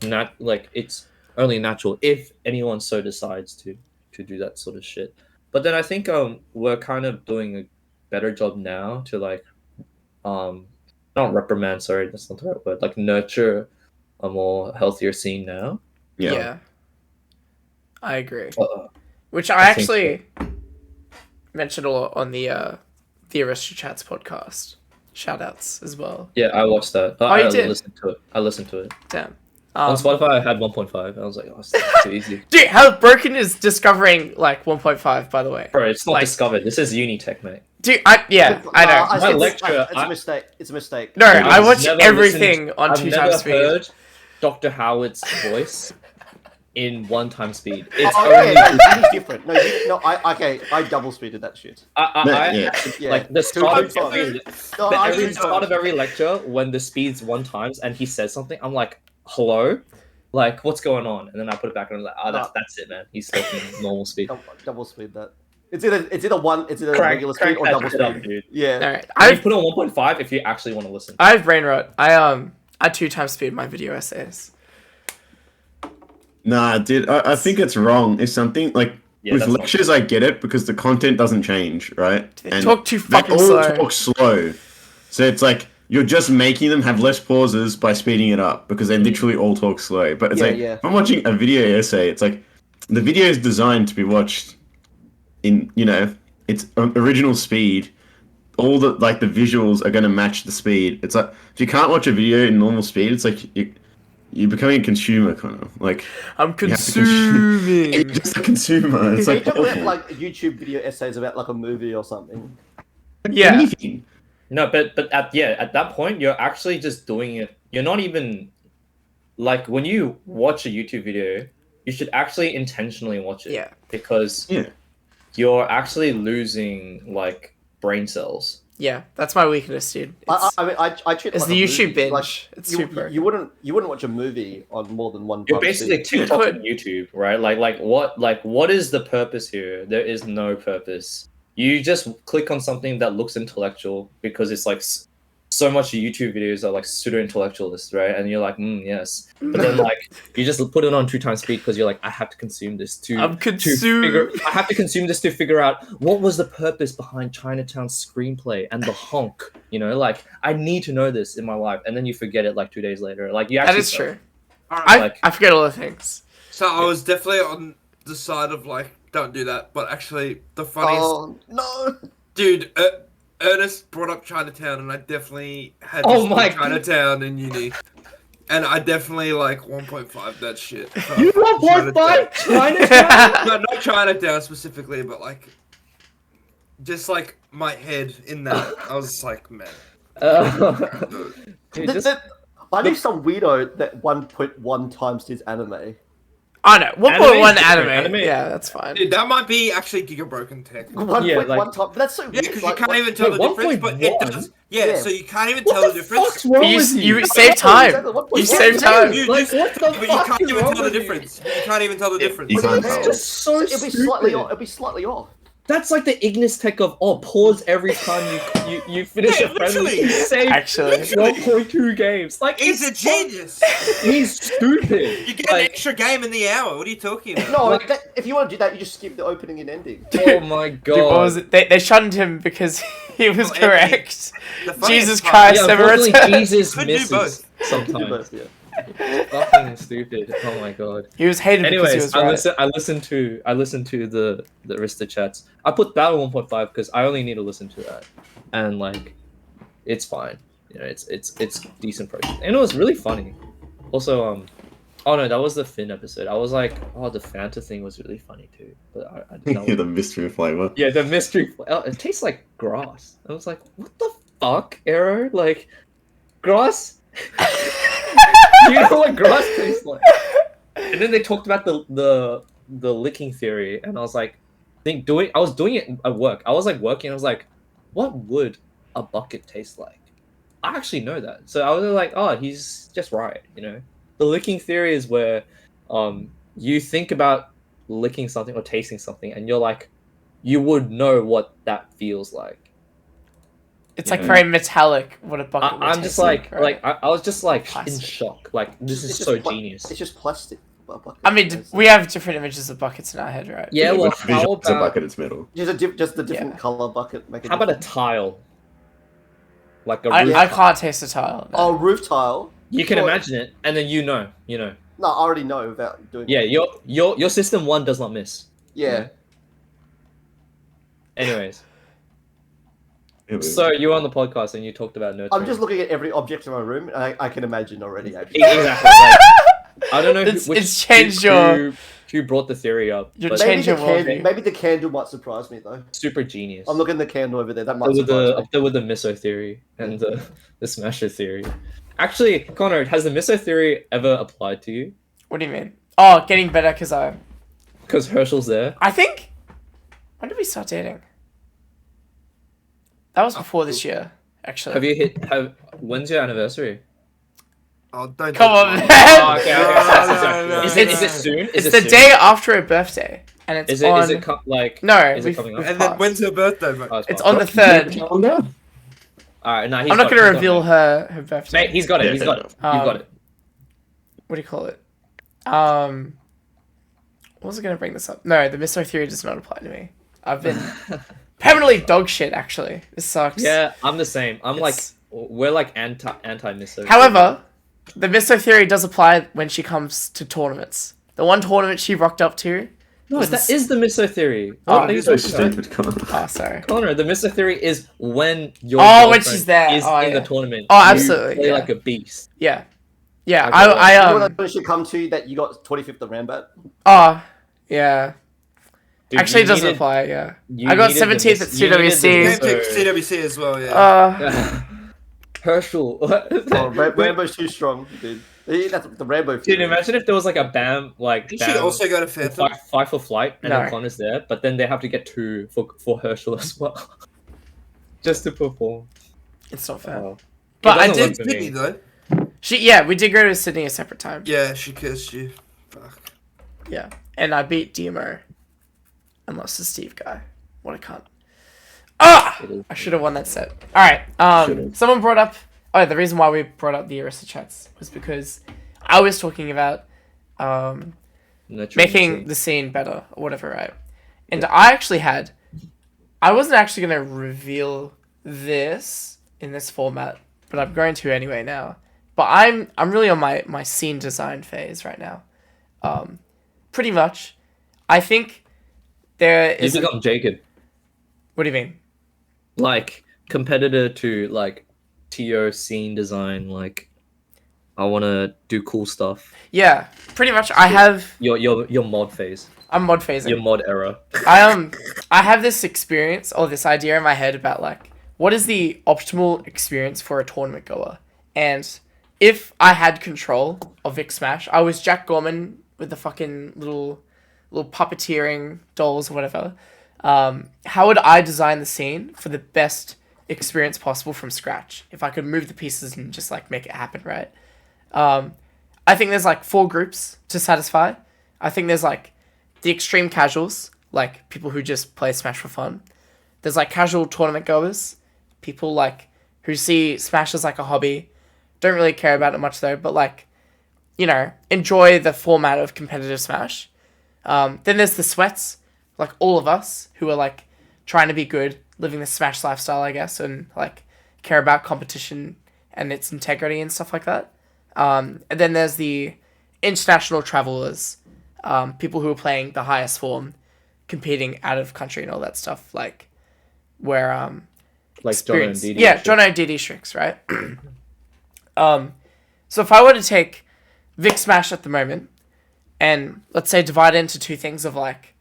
it's only natural if anyone so decides to do that sort of shit. But then I think we're kind of doing a better job now to like not reprimand, sorry, that's not the right word, like nurture a more healthier scene now. Yeah. I agree. Which I actually mentioned a lot on the Aristochats podcast. Shoutouts as well. Yeah, I watched that. Oh, you did? I listened to it. Damn. On Spotify, I had 1.5. I was like, oh, it's too easy. Dude, how broken is discovering like 1.5 by the way? Bro, it's not like, discovered. This is Unitech, mate. Dude, I know. It's a mistake. It's a mistake. No, I watch everything on 2 times speed. I've never heard Dr. Howard's voice in 1 time speed. It's it's different. I double speeded that shit. Like the start of every lecture when the speed's 1 times and he says something, I'm like, hello? Like, what's going on? And then I put it back and I'm like, that's it, man. He's talking normal speed. Double speed that. It's either regular speed or double speed. Dude. Yeah. All right. I put on 1.5 if you actually want to listen. I have brain rot. I 2 times speed my video essays. Nah, dude, I think it's wrong. It's something like with lectures, I get it because the content doesn't change, right? They talk too fucking slow. They all talk slow. So it's like you're just making them have less pauses by speeding it up because they literally all talk slow. But it's if I'm watching a video essay, it's like the video is designed to be watched in, its original speed. All the the visuals are going to match the speed. It's like if you can't watch a video in normal speed, it's like you're becoming a consumer, kind of like I'm consuming. You're just a consumer. It's like like YouTube video essays about like a movie or something. Yeah. Anything. No, but at that point, you're actually just doing it. You're not even like when you watch a YouTube video, you should actually intentionally watch it. Yeah. Because you're actually losing like brain cells. Yeah, that's my weakness, dude. I treat it it's like the a YouTube movie. binge. Like, it's super. You wouldn't watch a movie on more than 1 You're time basically speed. TikTok on YouTube, right? What is the purpose here? There is no purpose. You just click on something that looks intellectual because it's like so much YouTube videos are like pseudo intellectualists, right? And you're like, yes. But then like you just put it on 2 times speed because you're like, I have to consume this I have to consume this to figure out what was the purpose behind Chinatown's screenplay and the honk. Like I need to know this in my life, and then you forget it like 2 days later. Like you actually. That is true. I forget all the things. So I was definitely on the side of like, don't do that. But actually, the funniest. Oh no, dude. Ernest brought up Chinatown, and I definitely had to Chinatown in uni. And I definitely like 1.5 that shit. You 1.5 Chinatown? No, not Chinatown specifically, but like, just like my head in that. I was like, man. I knew some weirdo that 1.1 times his anime. I know. 1.1 anime. Yeah, that's fine. Dude, that might be actually Giga Broken Tech. 1.1 time. That's so weird. Yeah, because you can't even tell the difference, but it does. Yeah, so you can't even tell the difference. What's wrong with you save time. You save time. But you can't even tell the difference. You can't even tell the difference. You can't It's tell. just so it'll be slightly off. That's like the Ignis tech of pause every time you finish a friendly. literally. You save Actually. 1.2 games. Like He's a it's so- genius. He's stupid. You get an extra game in the hour. What are you talking about? No, Like- if you want to do that, you just skip the opening and ending. Oh my god. Dude, what was it? They shunned him because he was Oh, correct. The funniest Jesus part- Christ, Yeah, never unfortunately, returned. Jesus Could do misses both. sometimes. Yeah. Fucking stupid. Oh my god. He was hated because he Anyways, was right. I listened to the Arista chats. I put that at 1.5 because I only need to listen to that, and like, it's fine. You know, it's decent process, and it was really funny. Also, oh no, that was the Finn episode. I was like, oh, the Fanta thing was really funny too, but I didn't know. The mystery flavor. Yeah, the mystery. It tastes like grass. I was like, what the fuck, Arrow? Like, grass. You know what grass tastes like? And then they talked about the licking theory, and I was like, I was doing it at work. I was like working. I was like, what would a bucket taste like? I actually know that. So I was like, oh, he's just right. You know, the licking theory is where, you think about licking something or tasting something, and you're like, you would know what that feels like. It's Yeah. like very metallic. What a bucket. would I'm taste just like, right? I was just like in Plastic. shock. Like, this is It's so just genius. It's just plastic. I mean, we have different images of buckets in our head, right? Yeah, well, Which how visual is a about bucket? It's metal. Just the different Yeah. color bucket. Make how about a difference. tile? Like a roof. I can't taste a tile. no. Oh, roof tile. You can Well, imagine it, and then you know. No, I already know without doing. Yeah, your system 1 does not miss. Yeah. Anyways, It was- so you were on the podcast and you talked about nurturing. I'm just looking at every object in my room, and I can imagine already. Actually. Exactly. Like, I don't know It's changed your- who brought the theory up, Your but change your candle, worldview. maybe the candle might surprise me though. super genius. I'm looking at the candle over there. That might Up surprise me. there with the miso theory and the smasher theory. Actually, Connor, has the miso theory ever applied to you? What do you mean? Oh, getting better because Because Herschel's there. I think. When did we start dating? That was before this year, actually. Have you when's your anniversary? Oh, don't. Come do on, it. man. Oh, okay, No, Is no, it no. soon? It's the day after her birthday, and it's Is it? on. Is it like? No, Is it we've- coming up? we've And then passed. when's her birthday, mate? Oh, It's fine. on the 3rd. Calm down. All right, no, I'm not going to reveal her birthday. Mate, he's got it. Yeah, He's fair got it. enough. You've got it. What do you call it? What was I going to bring this up? No, the miso theory does not apply to me. I've been permanently dog shit. Actually, this sucks. Yeah, I'm the same. I'm It's- like, we're like anti miso. However, the miso theory does apply when she comes to tournaments. The one tournament she rocked up to. no, was that this- is the miso theory. Oh, What are you So talking about? stupid. Come on. Oh, sorry. Connor, the miso theory is when your Oh, when girlfriend she's there. is Oh, in yeah. the tournament. Oh, you absolutely, play yeah. like a beast. Yeah, yeah. Okay, I You know um. that should come to that you got 25th of Rambat. Oh, yeah. Dude, Actually, you it doesn't needed- apply. Yeah. you I got needed the 17th at mis- you needed the CWC. Yeah, miso- pick CWC as well, yeah. Herschel. Oh, Rambo's too strong, dude. That's the Rambo. Dude, imagine if there was like a BAM, like Did she BAM also go to Phantom? fight for flight, and No. then Connor's there, but then they have to get 2 for Herschel as well, just to perform. It's not fair. Oh. But It I doesn't did. work for me. Sydney though. We did go to Sydney a separate time. Yeah, she kissed you. Fuck. Yeah, and I beat Demo, and lost to Steve guy. What a cunt. Ah! It is. I should have won that set. All right. Should've. Someone brought up. Oh, the reason why we brought up the Arista chats was because I was talking about Nurturing making scene. the scene better or whatever, right? And I wasn't actually going to reveal this in this format, but I'm going to anyway now. But I'm really on my scene design phase right now. Pretty much, I think there You is. become Jacob, What do you mean? like competitor to like TO scene design. Like, I want to do cool stuff. Yeah, pretty much. I have. Your mod phase, I'm mod phasing. your mod era. I have this experience or this idea in my head about like what is the optimal experience for a tournament goer, and if I had control of Vic Smash, I was Jack Gorman with the fucking little puppeteering dolls or whatever. How would I design the scene for the best experience possible from scratch? If I could move the pieces and just like make it happen, right? I think there's like 4 groups to satisfy. I think there's like the extreme casuals, like people who just play Smash for fun. There's like casual tournament goers, people like who see Smash as like a hobby, don't really care about it much though, but like, you know, enjoy the format of competitive Smash. Then there's the sweats, like all of us who are like trying to be good, living the Smash lifestyle, I guess, and like care about competition and its integrity and stuff like that. And then there's the international travelers, people who are playing the highest form, competing out of country and all that stuff, like where Like John and DD. yeah, John and DD Strix, right? So if I were to take Vic Smash at the moment and let's say divide it into two things of like,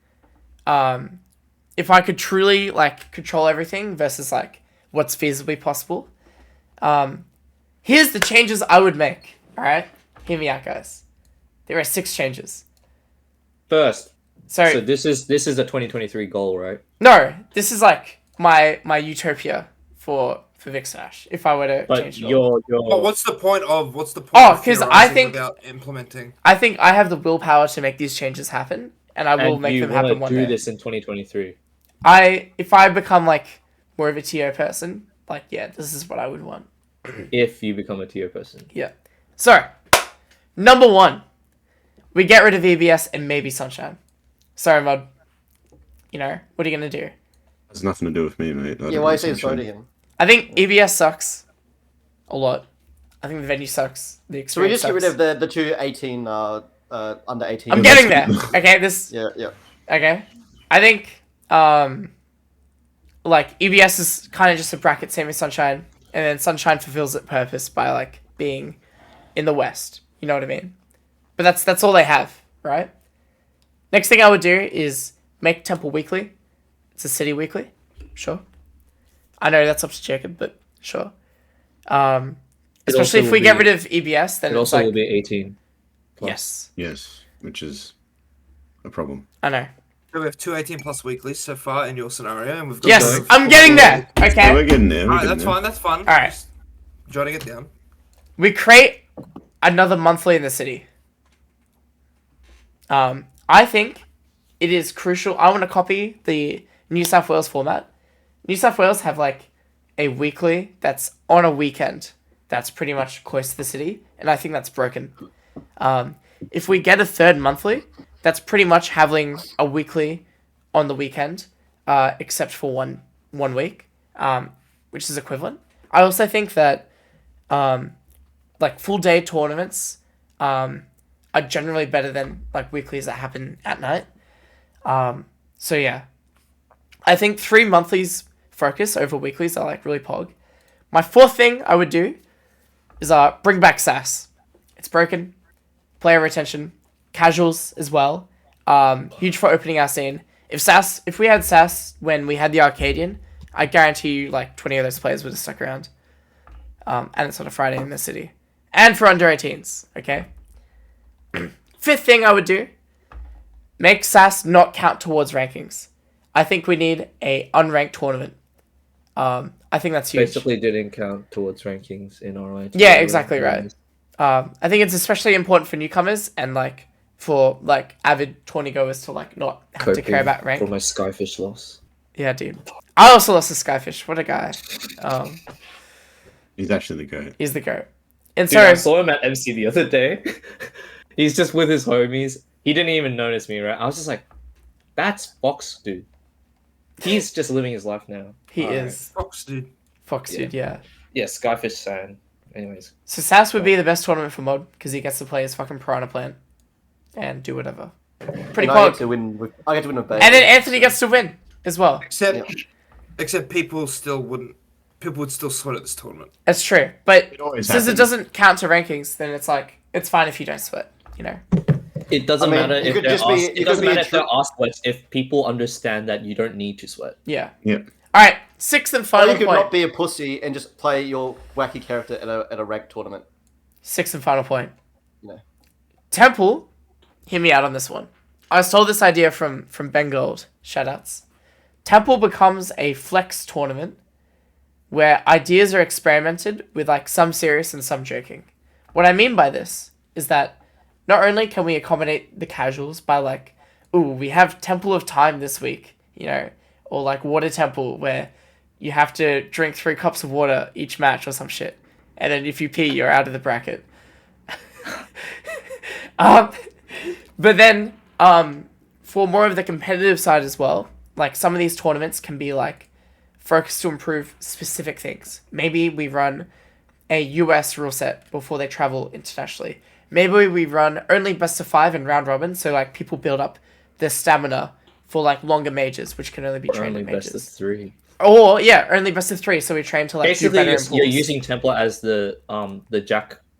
if I could truly like control everything versus like what's feasibly possible, here's the changes I would make. All right, hear me out, guys. There are 6 changes. First, So so this is a 2023 goal, right? no, this is like my utopia for Vic Smash. If I were to But change it all. But what's the point of Oh, of 'cause I theorizing think- without implementing? I think I have the willpower to make these changes happen, and I will and make you them want happen to one do day. this in 2023. If I become like more of a TO person, like yeah, this is what I would want. If you become a TO person. Yeah. So, number 1, we get rid of EBS and maybe Sunshine. Sorry, Mod. You know, what are you gonna do? Has nothing to do with me, mate. I Yeah, don't why know you say it's Sunshine. voting him? I think EBS sucks a lot. I think the venue sucks. The So we experience just get rid sucks. of the two 18 under 18. I'm getting there. Okay, this. Yeah. Okay, I think like EBS is kind of just a bracket, same as Sunshine, and then Sunshine fulfills its purpose by like being in the West. You know what I mean? But that's all they have, right? Next thing I would do is make Temple weekly. It's a city weekly, sure. I know that's up to Jacob, but sure. Especially also if we will get be- rid of EBS, then It it's also like will be 18. plus. yes, Yes, which is a problem. I know. So we have 2 18+ weeklies so far in your scenario, and we've got Yes, both. I'm getting there. Yeah, Okay, we're getting there. We're Alright, getting that's there. fine. That's fun. all right. Just jotting it down. We create another monthly in the city. I think it is crucial. I want to copy the New South Wales format. New South Wales have like a weekly that's on a weekend that's pretty much close to the city, and I think that's broken. If we get a third monthly, that's pretty much having a weekly on the weekend, except for one week, which is equivalent. I also think that like full day tournaments are generally better than like weeklies that happen at night. So yeah, I think 3 monthlies focus over weeklies are like really pog. My 4th thing I would do is bring back SAS. It's broken. Player retention, casuals as well. Huge for opening our scene. If we had SAS when we had the Arcadian, I guarantee you like 20 of those players would have stuck around. And it's on a Friday in the city. And for under 18s, okay? 5th thing I would do, make SAS not count towards rankings. I think we need a unranked tournament. I think that's huge. Basically didn't count towards rankings in RI. Yeah, exactly right. I think it's especially important for newcomers and like for like avid tourney goers to like not have to care about rank. For my Skyfish loss. Yeah, dude. I also lost to Skyfish. What a guy. He's actually the goat. He's the GOAT. And Dude, I so saw him at MC the other day. He's just with his homies. He didn't even notice me, right? I was just like, that's Fox, dude. He's just living his life now. he Alright. is Fox, dude. Fox, Yeah. dude, yeah. Yeah, Skyfish San. Anyways. So SAS would be the best tournament for Mod because he gets to play his fucking Piranha Plant and do whatever. Pretty And I get pog. to win. I get to win with And then Anthony gets to win as well. Except people would still sweat at this tournament. That's true. But It always since it happens. doesn't count to rankings, then it's like it's fine if you don't sweat, you know. It doesn't I mean, matter it if could they're just be- asked. it It could doesn't be a matter if they're true- asked sweats if people understand that you don't need to sweat. Yeah. Yeah. All right. 6th and Or final you could point. not be a pussy and just play your wacky character at a ranked tournament. 6th and final point. No. Temple, hear me out on this one. I was told this idea from Ben Gold. Shoutouts. Temple becomes a flex tournament where ideas are experimented with like some serious and some joking. What I mean by this is that not only can we accommodate the casuals by like ooh, we have Temple of Time this week, you know, or like Water Temple where you have to drink 3 cups of water each match or some shit, and then if you pee, you're out of the bracket. But then for more of the competitive side as well, like some of these tournaments can be like focused to improve specific things. Maybe we run a US rule set before they travel internationally. Maybe we run only best of 5 and round robin, so like people build up their stamina for like longer majors, which can only be trained Only in best of majors. 3. Or yeah, only best of 3, so we train to like Basically, do better in you're pools. using Templar as the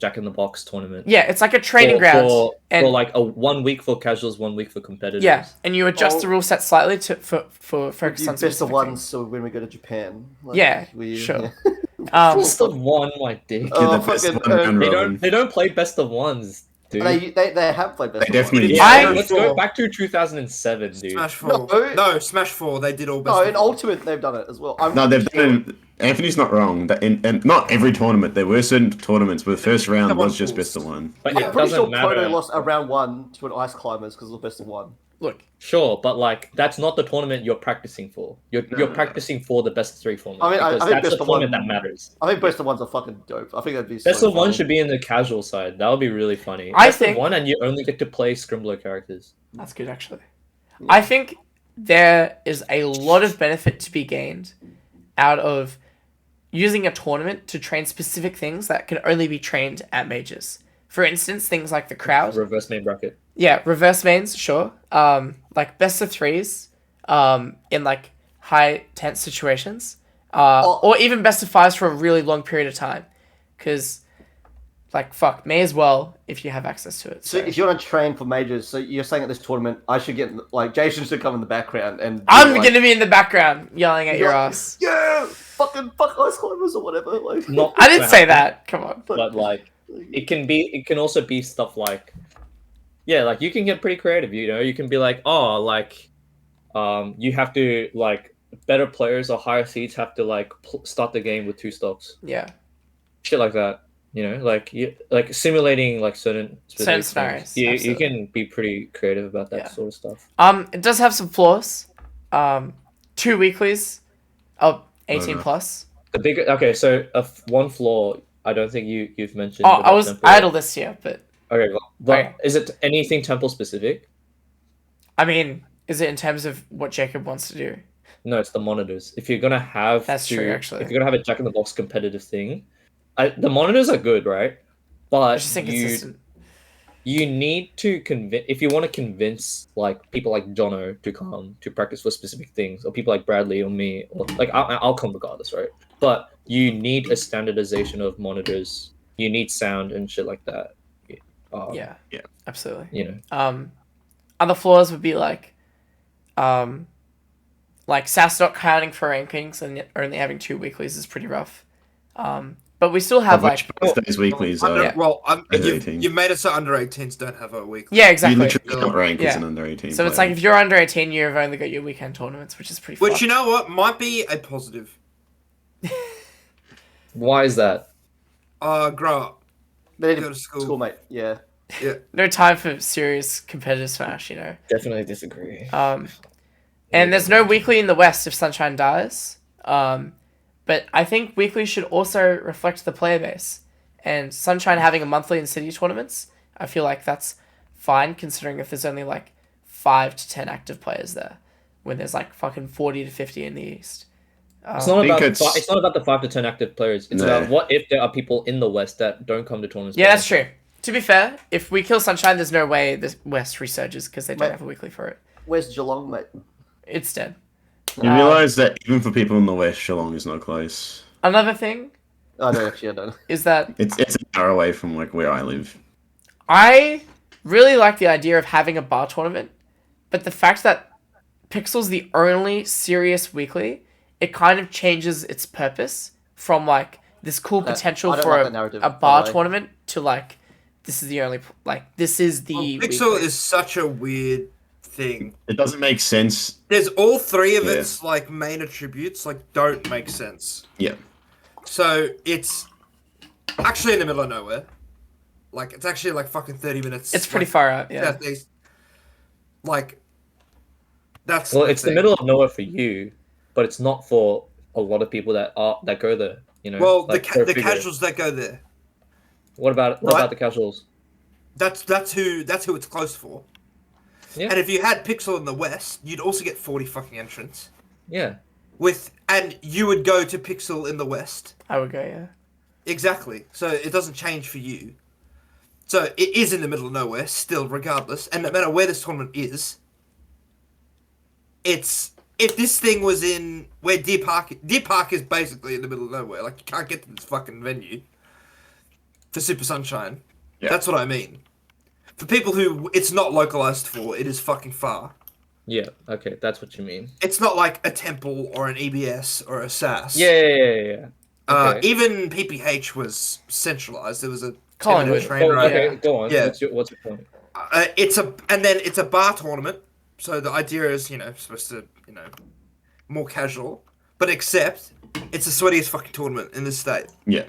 Jack in the Box tournament. Yeah, it's like a training ground. For like a 1 week for casuals, 1 week for competitors. Yeah, and you adjust the rule set slightly for focus You on best of specific ones, things. so when we go to Japan. Like, Yeah, we, sure. yeah. Best of 1, my dick. Oh, Yeah, the best fucking, one round They robin. don't play best of 1s, dude. They have played best They of definitely ones. do. Yeah, I- let's go back to 2007, dude. Smash 4. No. No, Smash 4. They did all best No, of in one. Ultimate they've done it as well. No, they've done it. Anthony's not wrong. That in not every tournament. There were certain tournaments where the first round Someone was just pulls. best of 1. But Yeah. it I'm pretty doesn't sure Kodo matter. lost a round 1 to an Ice Climbers because it was best of 1. Look, Sure, but like that's not the tournament you're practicing for. You're No. practicing for the best of 3 format. I mean, I because think that's best the of 1 tournament that matters. I think best of 1s are fucking dope. I think that'd be Best so of 1 funny. should be in the casual side. That would be really funny. I Best think- of 1 and you only get to play Scrimbler characters. that's good actually. I think there is a lot of benefit to be gained out of using a tournament to train specific things that can only be trained at majors. For instance, things like the crowd. Reverse main bracket. Yeah, reverse mains, sure. Like best of 3s, in like high tense situations, or even best of 5s for a really long period of time, because, like, fuck, may as well if you have access to it. So if you want to train for majors, so you're saying at this tournament, I should get like Jason should come in the background and I'm like, gonna be in the background yelling at your like, ass. Yeah, fuck Ice Climbers or whatever. Like, Not I didn't gonna say happen, that. Come on. But like it can also be stuff like like you can get pretty creative, you know. You can be like, oh, like you have to like better players or higher seeds have to like start the game with 2 stocks. Yeah. Shit like that. You know, like simulating like certain specific scenarios, things. You absolutely. can be pretty creative about that Yeah. sort of stuff. It does have some flaws. 2 weeklies of 18 no. plus. The big so one flaw I don't think you've mentioned. Oh, I about was Temple. idle this year, but Okay, but Okay. is it anything Temple specific? I mean, is it in terms of what Jacob wants to do? No, it's the monitors. If you're gonna have That's true, actually. If you're gonna have a Jack in the Box competitive thing, the monitors are good, right? But It's just inconsistent. you need to convince if you want to convince like people like Jono to come to practice for specific things, or people like Bradley or me, or like I'll come regardless, right? But you need a standardization of monitors. You need sound and shit like that. Yeah. Yeah. Absolutely. You know. Other flaws would be like SAS not counting for rankings and only having 2 weeklies is pretty rough. But we still have like Thursdays weeklies are. Yeah. Well, Under you've 18. made it so under 18s don't have a week. yeah, You exactly. literally can't rank as Yeah. an under 18. So it's player. like if you're under 18, you've only got your weekend tournaments, which is pretty. Which fucked. you know what might be a positive. Why is that? Grow up. they need Go to to school. schoolmate. Yeah. Yeah. No time for serious competitive Smash, you know. Definitely disagree. And there's no weekly in the West if Sunshine dies. But I think weekly should also reflect the player base. And Sunshine having a monthly in city tournaments, I feel like that's fine considering if there's only like 5 to 10 active players there, when there's like fucking 40 to 50 in the East. It's not about it's- it's not about the 5 to 10 active players. It's No. about what if there are people in the West that don't come to tournaments. Yeah, that's true. To be fair, if we kill Sunshine, there's no way the West resurges because they don't Mate. have a weekly for it. Where's Geelong, mate? It's dead. You realise that even for people in the West, Shillong is not close. Another thing I don't actually. I don't. is that It's an hour away from like where I live. I really like the idea of having a bar tournament, but the fact that Pixel's the only serious weekly, it kind of changes its purpose from like this cool potential I don't for like that narrative, a by bar the way. tournament to like this is the only this is the Pixel weekly. is such a weird thing. It doesn't make sense. There's all 3 of Yeah. its like main attributes like don't make sense. Yeah. So it's actually in the middle of nowhere. Like it's actually like fucking 30 minutes. It's pretty like, far out, yeah. southeast. Like That's Well, the it's the thing. middle of nowhere for you, but it's not for a lot of people that go there. You know, Well, like go the figure. casuals that go there. What about Right. the casuals? That's who it's close for. Yeah, And if you had Pixel in the West, you'd also get 40 fucking entrants. yeah. And you would go to Pixel in the West. I would go, yeah. Exactly. So it doesn't change for you. So it is in the middle of nowhere still, regardless. And no matter where this tournament is, it's if this thing was in where Deer Park is basically in the middle of nowhere. Like you can't get to this fucking venue for Super Sunshine. Yeah. That's what I mean. For people who it's not localized for, it is fucking far. Yeah, okay, that's what you mean. It's not like a Temple or an EBS or a SAS. Yeah. Okay. Even PPH was centralized. There was a 10-minute Collingwood. train Oh, ride. okay, go on. Yeah. What's your point? It's a bar tournament. So the idea is, supposed to, more casual. But except, it's the sweatiest fucking tournament in this state. Yeah.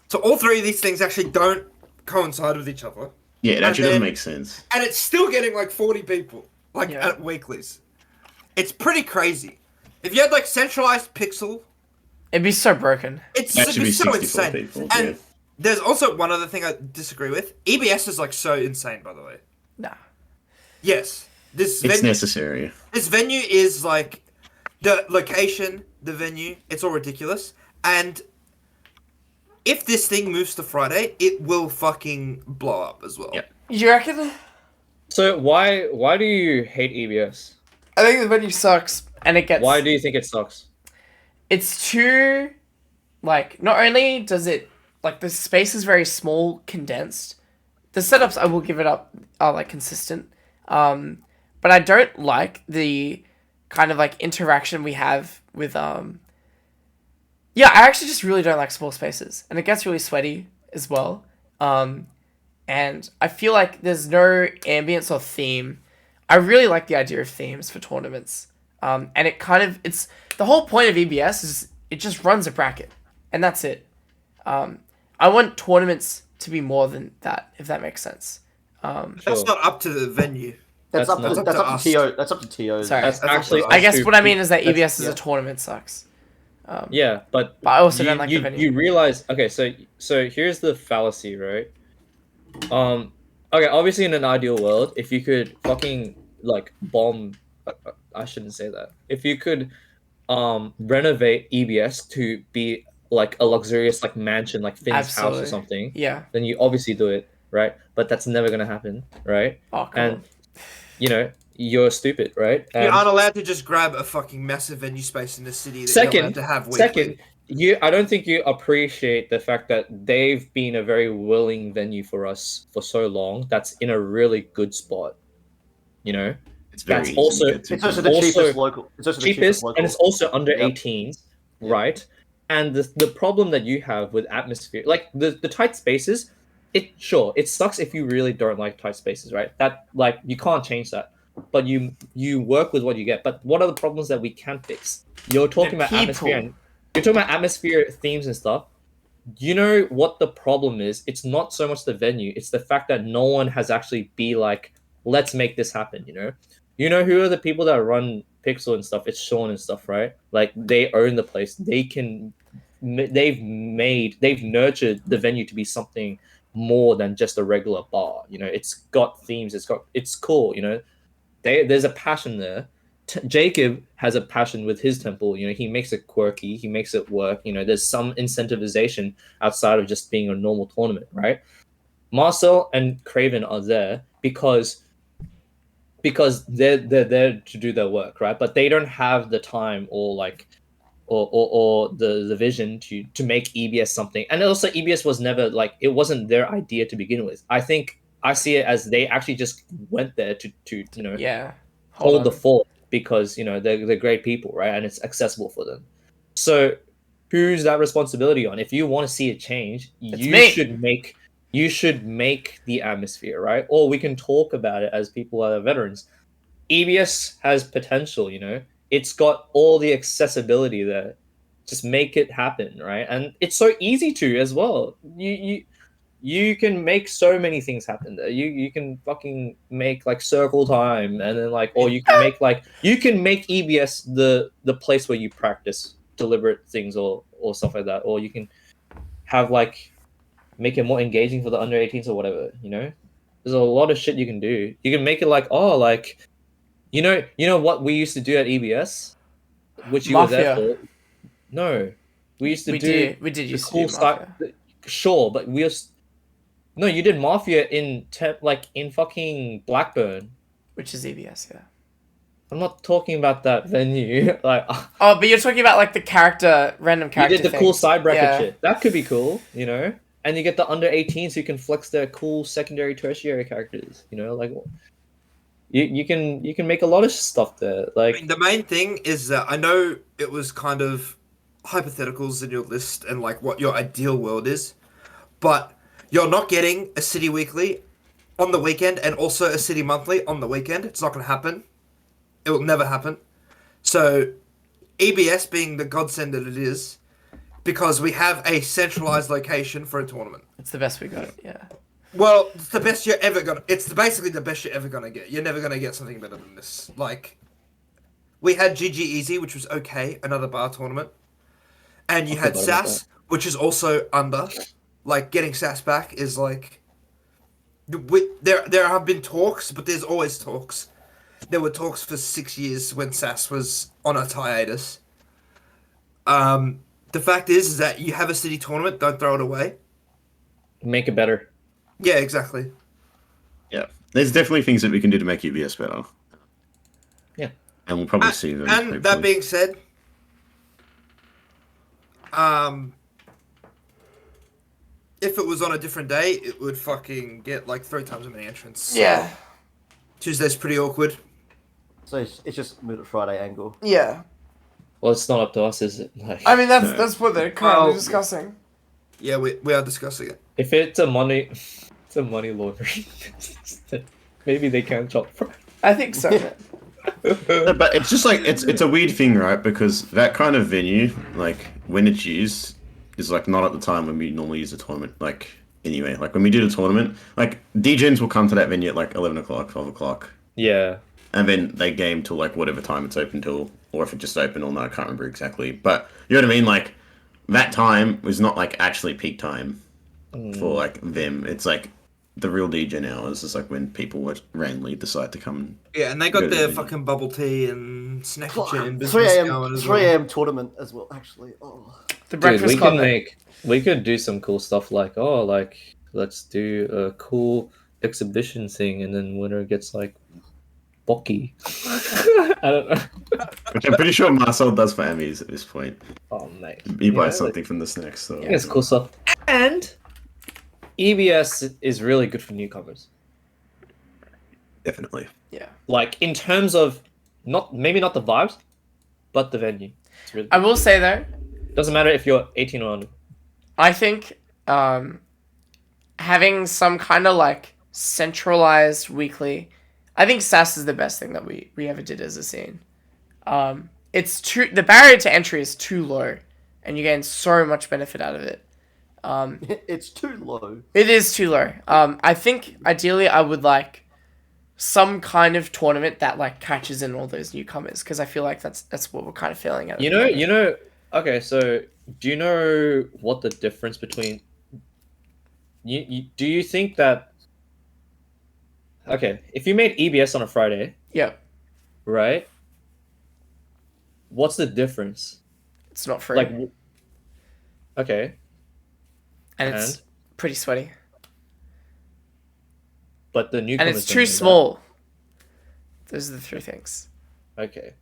So all three of these things actually don't coincide with each other. Yeah, it actually then- doesn't make sense. And it's still getting like 40 people, Yeah. at weeklies. It's pretty crazy. If you had like centralized Pixel, It'd be so broken. it'd That should be be so 64 insane. people. And Yeah. there's also one other thing I disagree with. EBS is like so insane, by the way. Nah. Yes, this It's venue, necessary. this venue is like the location, the venue. It's all ridiculous. And if this thing moves to Friday, it will fucking blow up as well. Yeah. You reckon? So why do you hate EBS? I think the venue sucks, and it gets. Why do you think it sucks? It's too, like, not only does it, like, the space is very small, condensed. The setups, I will give it up, are, like, consistent. But I don't like the kind of, like, interaction we have with, yeah, I actually just really don't like small spaces. And it gets really sweaty as well. And I feel like there's no ambience or theme. I really like the idea of themes for tournaments. And it kind of, it's, the whole point of EBS is it just runs a bracket. And that's it. I want tournaments to be more than that, if that makes sense. That's Sure. not up to the venue. That's up not- to us. TO. That's up to TO. Sorry. That's That's actually. also- I guess what I mean is that that's- EBS as yeah. a tournament sucks. Yeah, but But I also you, don't like the you, venue. you realize, okay, so here's the fallacy, right? Okay, obviously in an ideal world, if you could fucking like bomb, I shouldn't say that. If you could renovate EBS to be like a luxurious like mansion, like Finn's house Absolutely. or something, Yeah. then you obviously do it, right? But that's never gonna happen, right? Oh, come And on. you know, you're stupid, right? You And- aren't allowed to just grab a fucking massive venue space in the city that you're allowed Second, to have weekly. second, I don't think you appreciate the fact that they've been a very willing venue for us for so long. That's in a really good spot. You know, It's very That's easy also- to get to. It's also the Also cheapest local. It's also the cheapest, cheapest local. and it's also under Yep. 18s, Yep. right? And the problem that you have with atmosphere, like the tight spaces, it sucks if you really don't like tight spaces, right? That like you can't change that, but you work with what you get. But what are the problems that we can fix? You're talking The about atmosphere, people. and you're talking about atmosphere themes and stuff. You know what the problem is? It's not so much the venue; it's the fact that no one has actually be like, let's make this happen. You know who are the people that run Pixel and stuff? It's Sean and stuff, right? Like they own the place. They've nurtured the venue to be something more than just a regular bar. It's got themes. It's cool. There's a passion there. Jacob has a passion with his temple. He makes it quirky. He makes it work. There's some incentivization outside of just being a normal tournament, right? Marcel and Craven are there because they're there to do their work, right? But they don't have the time or the vision to make EBS something. And also EBS was never it wasn't their idea to begin with. I think I see it as they actually just went there to Yeah. hold the on. fort because they're great people, right? And it's accessible for them. So who's that responsibility on? If you want to see a change, It's me. you should make the atmosphere, right? Or we can talk about it as people that are veterans. EBS has potential, it's got all the accessibility there. Just make it happen, right? And it's so easy to as well. you can make so many things happen there. You can fucking make like circle time, and then like, or you can make EBS the place where you practice deliberate things or stuff like that, or you can have like make it more engaging for the under 18s or whatever. There's a lot of shit you can do. You can make it like, oh, like you know what we used to do at EBS, which you were there Mafia. for. No, we used to We do did the used to cool do Mafia. side. Sure, but no, you did Mafia in fucking Blackburn. Which is EBS, yeah. I'm not talking about that venue. Like, Oh, but you're talking about like the random you character did the things. cool side bracket Yeah. shit. That could be cool, And you get the under 18s who can flex their cool secondary, tertiary characters. Like you can make a lot of stuff there. Like, I mean, the main thing is that I know it was kind of hypotheticals in your list and like what your ideal world is, but you're not getting a city weekly on the weekend and also a city monthly on the weekend. It's not going to happen. It will never happen. So EBS being the godsend that it is, because we have a centralized location for a tournament. It's the best we got, yeah. Well, it's the best you're ever gonna. It's basically the best you're ever gonna get. You're never gonna get something better than this. Like, we had GG Easy, which was okay, another bar tournament, and you had SAS, which is also under. Like, getting SAS back is like, there have been talks, but there's always talks. There were talks for 6 years when SAS was on a hiatus. The fact is that you have a city tournament. Don't throw it away. make it better. Yeah, exactly. Yeah, there's definitely things that we can do to make EBS better. Yeah, and we'll probably see them. And hopefully. that being said, if it was on a different day, it would fucking get like 3 times as many entrants. Yeah. Tuesday's pretty awkward. So it's just move it Friday angle. Yeah. well, it's not up to us, is it? Like, I mean, No. that's what they're currently Well, discussing. Yeah, we are discussing it. if it's a money laundering, then maybe they can chop price. I think so. No, but it's just like it's a weird thing, right? Because that kind of venue, like when it's used, is like not at the time when we normally use a tournament. Like anyway, like when we do the tournament, like DJs will come to that venue at like 11 o'clock, 12 o'clock, Yeah. and then they game till like whatever time it's open till, or if it just open all night, I can't remember exactly. But you know what I mean? Like that time was not like actually peak time for like them. It's like the real DJ now is just like when people would randomly decide to come. Yeah, and they Go got to the their venue. fucking bubble tea and snack and 3 business a.m. going as 3 well. a.m. tournament as well. Actually, oh. The Dude, breakfast club. we could do some cool stuff like, let's do a cool exhibition thing, and then winner gets like Bocky. I don't know. Which I'm pretty sure Marcel does for Emmys at this point. Oh mate, He buys like, something from the snacks. So. I think it's cool stuff. And EBS is really good for newcomers. Definitely. Yeah. Like in terms of maybe not the vibes, but the venue. It's really I will say though, doesn't matter if you're 18 or under. I think having some kind of like centralized weekly, I think SAS is the best thing that we ever did as a scene. The barrier to entry is too low, and you gain so much benefit out of it. It's too low. It is too low. I think ideally I would like some kind of tournament that like catches in all those newcomers, because I feel like that's what we're kind of feeling at. Okay, so do you know what the difference between do you think that if you made EBS on a Friday, Yeah, right? What's the difference? it's not free, Like, okay, and it's pretty sweaty, but the and newcomers it's don't too know that. small. Those are the 3 things. Okay.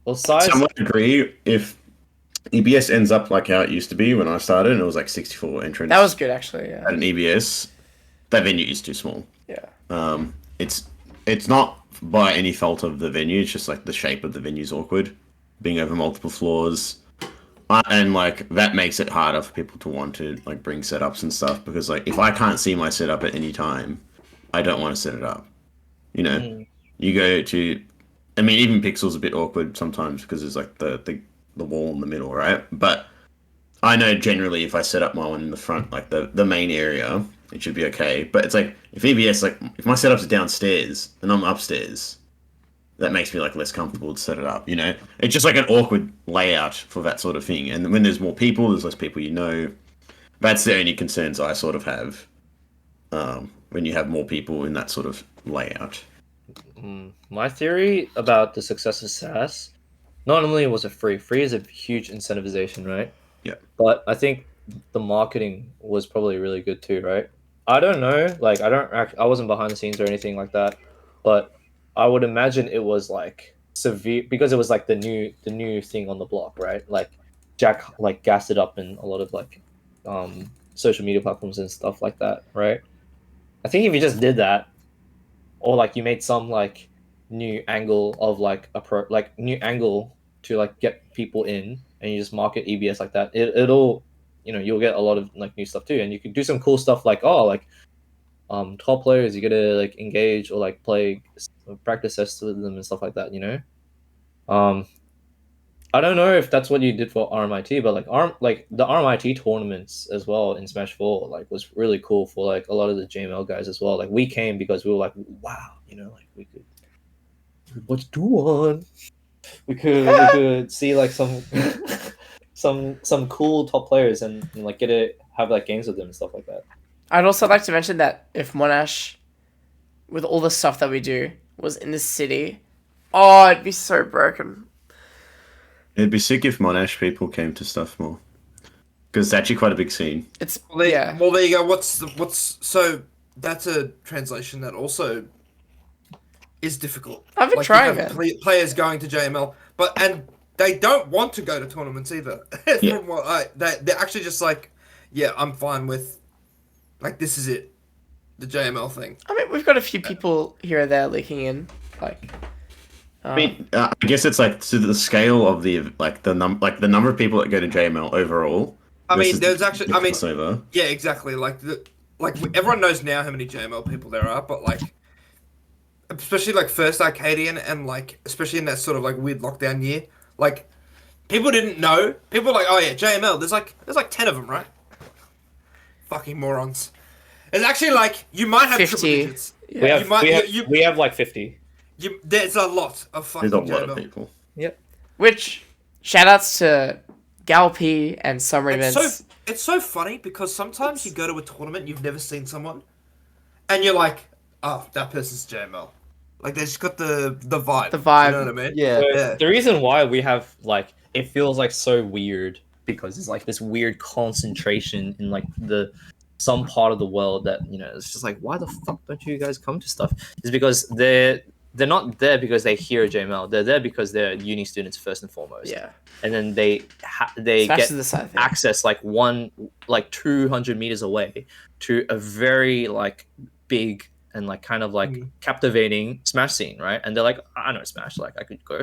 Well, size. So I would agree if EBS ends up like how it used to be when I started, and it was like 64 entrants. That was good, actually. Yeah. at an EBS. That venue is too small. Yeah. It's not by any fault of the venue. It's just like the shape of the venue's awkward, being over multiple floors, and like that makes it harder for people to want to like bring setups and stuff, because like if I can't see my setup at any time, I don't want to set it up. You know, you go to, I mean, even Pixel's a bit awkward sometimes because there's like the wall in the middle, right? But I know generally if I set up my one in the front, like the main area, it should be okay. But it's like if EBS, like if my setup's downstairs and I'm upstairs, that makes me like less comfortable to set it up. You know, it's just like an awkward layout for that sort of thing. And when there's more people, there's less people. You know, that's the only concerns I sort of have when you have more people in that sort of layout. My theory about the success of SaaS, not only was it free. Free is a huge incentivization, right? Yeah. But I think the marketing was probably really good too, right? I don't know, like I wasn't behind the scenes or anything like that, but I would imagine it was like severe because it was like the new thing on the block, right? Like Jack like gassed it up in a lot of like social media platforms and stuff like that, right? I think if you just did that, or like you made some like new angle of like new angle to like get people in, and you just market EBS like that, it'll you'll get a lot of like new stuff too, and you could do some cool stuff like top players you gotta like engage or like play practice tests with them and stuff like that. um I don't know if that's what you did for RMIT, but like the RMIT tournaments as well in Smash 4 like was really cool for like a lot of the JML guys as well. Like we came because we were like, wow, like we could what's do on. We could see like some some cool top players and like have like games with them and stuff like that. I'd also like to mention that if Monash, with all the stuff that we do, was in the city, oh, it'd be so broken. It'd be sick if Monash people came to stuff more, because it's actually quite a big scene. It's Well, there you go. So that's a translation that also is difficult. I've been Like, trying, you have man. players going to JML, and they don't want to go to tournaments either. Yeah. From what they're actually just like, yeah, I'm fine with, like, this is it, the JML thing. I mean, we've got a few people here and there leaking in, like. I mean, I guess it's like to the scale of the the number of people that go to JML overall. I mean, versus there's actually, the I mean, crossover. yeah, exactly. Like everyone knows now how many JML people there are, but like, especially like first Arcadian and like especially in that sort of like weird lockdown year, like people didn't know. People were like, oh yeah, JML. There's like 10 of them, right? Fucking morons. It's actually like you might have 50. triple digits. Yeah. We have like 50. There's a lot of fucking There's a lot JML. of people. Yep. Which, shoutouts to Galp and summer events. It's so funny because sometimes you go to a tournament, you've never seen someone, and you're like, oh, that person's JML. Like they just got the vibe. The vibe. You know what I mean? Yeah. Yeah. The reason why we have like it feels like so weird because it's like this weird concentration in like some part of the world that it's just like, why the fuck don't you guys come to stuff? Is because they're not there because they hear JML. They're there because they're uni students first and foremost. Yeah. And then they Smash get to the side thing. access like 200 meters away to a very like big and like kind of like captivating Smash scene, right? And they're like, I know Smash, like I could go.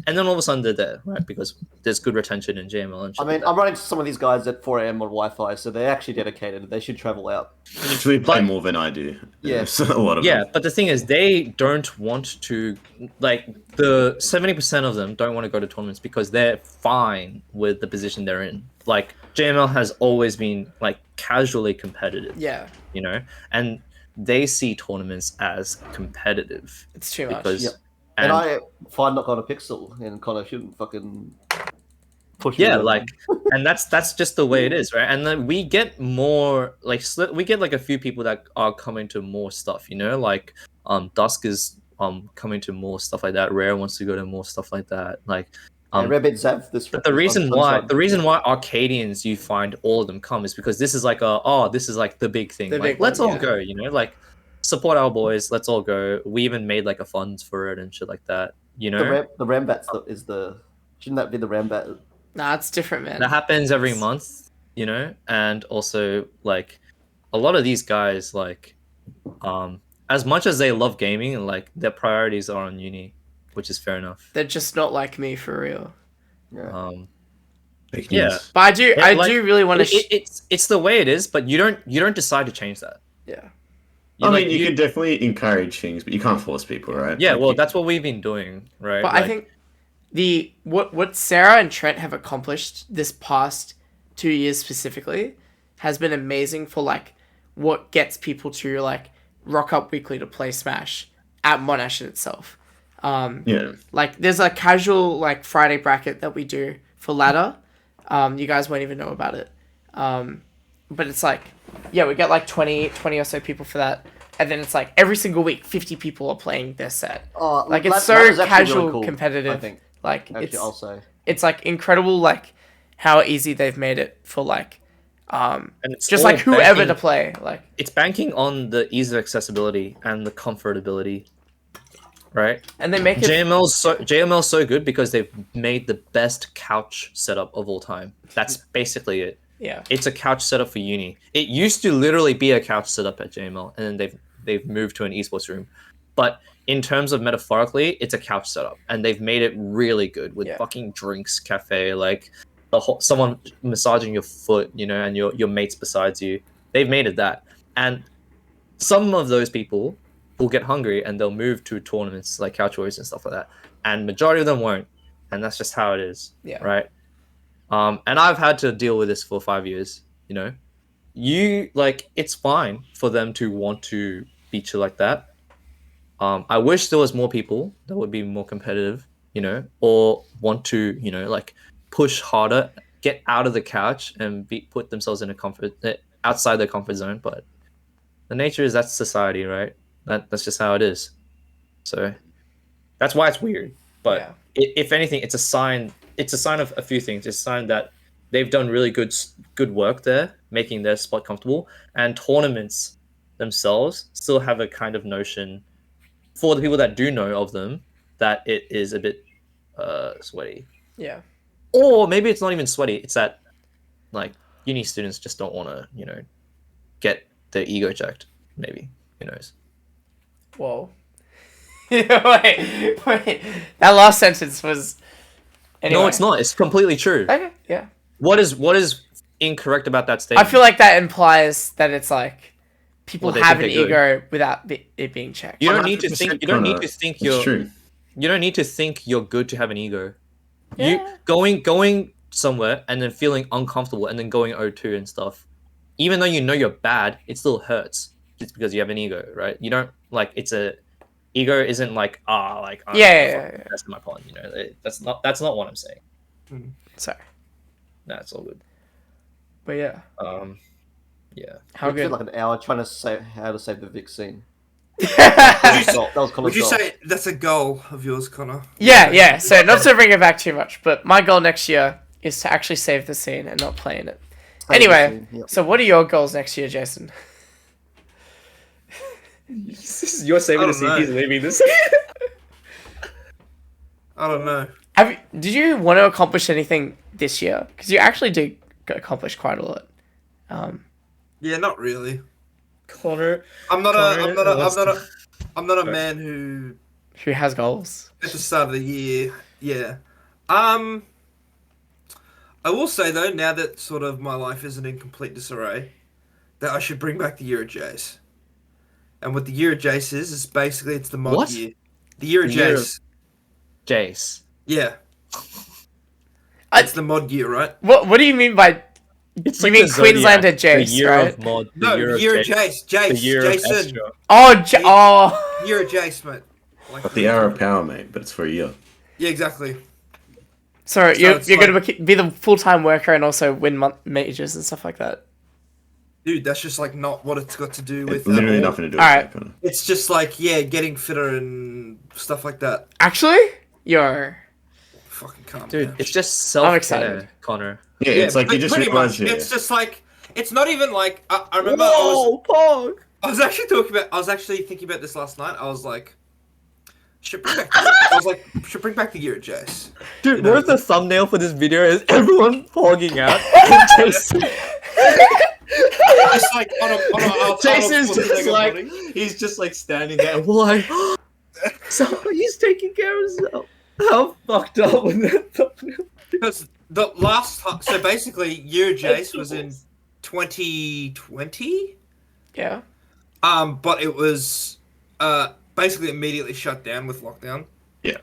And then all of a sudden they're there, right? Because there's good retention in JML and shit. I mean, I'm running into some of these guys at 4 a.m. on Wi-Fi, so they're actually dedicated. They should travel out. They literally play more than I do. Yeah. So a lot of Yeah, them. but the thing is, they don't want to, like, the 70% of them don't want to go to tournaments because they're fine with the position they're in. Like, JML has always been, like, casually competitive. Yeah. And they see tournaments as competitive. It's too much. Yep. And I find not on a pixel and kind of shouldn't fucking push. Yeah, like, and that's just the way it is, right? And then we get more like we get like a few people that are coming to more stuff, like Dusk is coming to more stuff like that. Rare wants to go to more stuff like that, like. Rabbit Zav, this. But the reason why Arcadians you find all of them come is because this is like this is like the big thing. Like, let's all go, like support our boys. Let's all go. We even made like a fund for it and shit like that. The Rambat is the. Shouldn't that be the Rambat? Nah, it's different, man. That happens every month, and also like a lot of these guys like as much as they love gaming and like their priorities are on uni, which is fair enough. They're just not like me for real. Yeah. Yeah. But I do really want to. It's the way it is, but you don't decide to change that. Yeah. I mean, you can definitely encourage things, but you can't force people, right? Yeah, Like, well, that's what we've been doing, right? But I think what Sarah and Trent have accomplished this past 2 years specifically has been amazing for like what gets people to like rock up weekly to play Smash at Monash in itself. Yeah. Like there's a casual like Friday bracket that we do for ladder. You guys won't even know about it. But it's like, yeah, we get like 20 or so people for that. And then it's like every single week, 50 people are playing their set. Oh, Like it's ladder's so actually casual, really cool, competitive. I think. Like Actually, I'll say. it's like incredible, like how easy they've made it for like, And it's just all like whoever banking- to play. Like It's banking on the ease of accessibility and the comfortability, right? and they make it. JML's so good because they've made the best couch setup of all time. That's basically it. Yeah. It's a couch setup for uni. It used to literally be a couch setup at JML, and then they've moved to an esports room. But in terms of metaphorically, it's a couch setup, and they've made it really good with fucking drinks, cafe, like someone massaging your foot, you know, and your mates besides you. They've made it that, and some of those people will get hungry and they'll move to tournaments like Couch Warriors and stuff like that, and majority of them won't, and that's just how it is. Yeah. Right. And I've had to deal with this for 5 years. You know, it's fine for them to want to beat you like that. I wish there was more people that would be more competitive, you know, or want to, you know, like push harder, get out of the couch and put themselves in outside their comfort zone. But the nature is that's society, right? That's just how it is. So that's why it's weird. But if anything, it's a sign. It's a sign of a few things. It's a sign that they've done really good work there, making their spot comfortable, and tournaments themselves still have a kind of notion for the people that do know of them that it is a bit sweaty. Yeah. Or maybe it's not even sweaty. It's that like uni students just don't want to, you know, get their ego checked. Maybe, who knows? Whoa. wait. That last sentence was. Anyway. No, it's not. It's completely true. Okay. Yeah. What is incorrect about that statement? I feel like that implies that it's like people Well, they have an think they're ego without it being checked. You don't need to think. You don't need to think you're. true. You don't need to think you're good to have an ego. Yeah. You going somewhere and then feeling uncomfortable and then going O2 and stuff. Even though you know you're bad, it still hurts. Just because you have an ego, right? You don't like ego isn't like Yeah. that's my point. You know, that's not what I'm saying. Sorry. That's all good. But yeah. Yeah. How We spent good? like an hour trying to say how to save the Vic scene. That was Would you say that's a goal of yours, Connor? Yeah. So not to bring it back too much, but my goal next year is to actually save the scene and not play in it. Anyway, so what are your goals next year, Jason? You're saving the scene, he's leaving this. I don't know. Did you want to accomplish anything this year? Because you actually did accomplish quite a lot. Yeah, not really. Connor. I'm not a man who Who has goals? at the start of the year. Yeah. I will say though, now that sort of my life isn't in complete disarray, that I should bring back the year of Jace. And what the year of Jace is basically it's the mod What? year. The year of Jace. Jace. Yeah. It's the mod year, right? What do you mean by? It's You mean the Zodiac, Queenslander Jace, the year right? of mod. No, year of Jace. Jace. The year of Jason. Astra. Oh. Year of Jace, mate. Like But the hour of power, mate. But it's for a year. Yeah, exactly. So So you're it's going to be the full-time worker and also win majors and stuff like that. Dude, that's just like not what it's got to do with. It's literally at all. nothing to do with Alright. that, Connor. It's just like getting fitter and stuff like that. Actually, you're. Fucking calm Dude, down. it's just self-care, excited. Connor. Yeah, it's like you pretty just much. realized here. It's just like it's not even like I remember Pog! I was actually thinking about this last night. I was like, should bring back the year of Jace. Dude, You know- what if the thumbnail for this video is everyone pogging out and Jason? Just like on a Jason's just Schwarzenegger like body. he's just like standing there. Why? So he's taking care of himself. How fucked up was that thumbnail? Because the last time, so basically, year of Jace was in 2020. Yeah. But it was basically immediately shut down with lockdown. Yeah.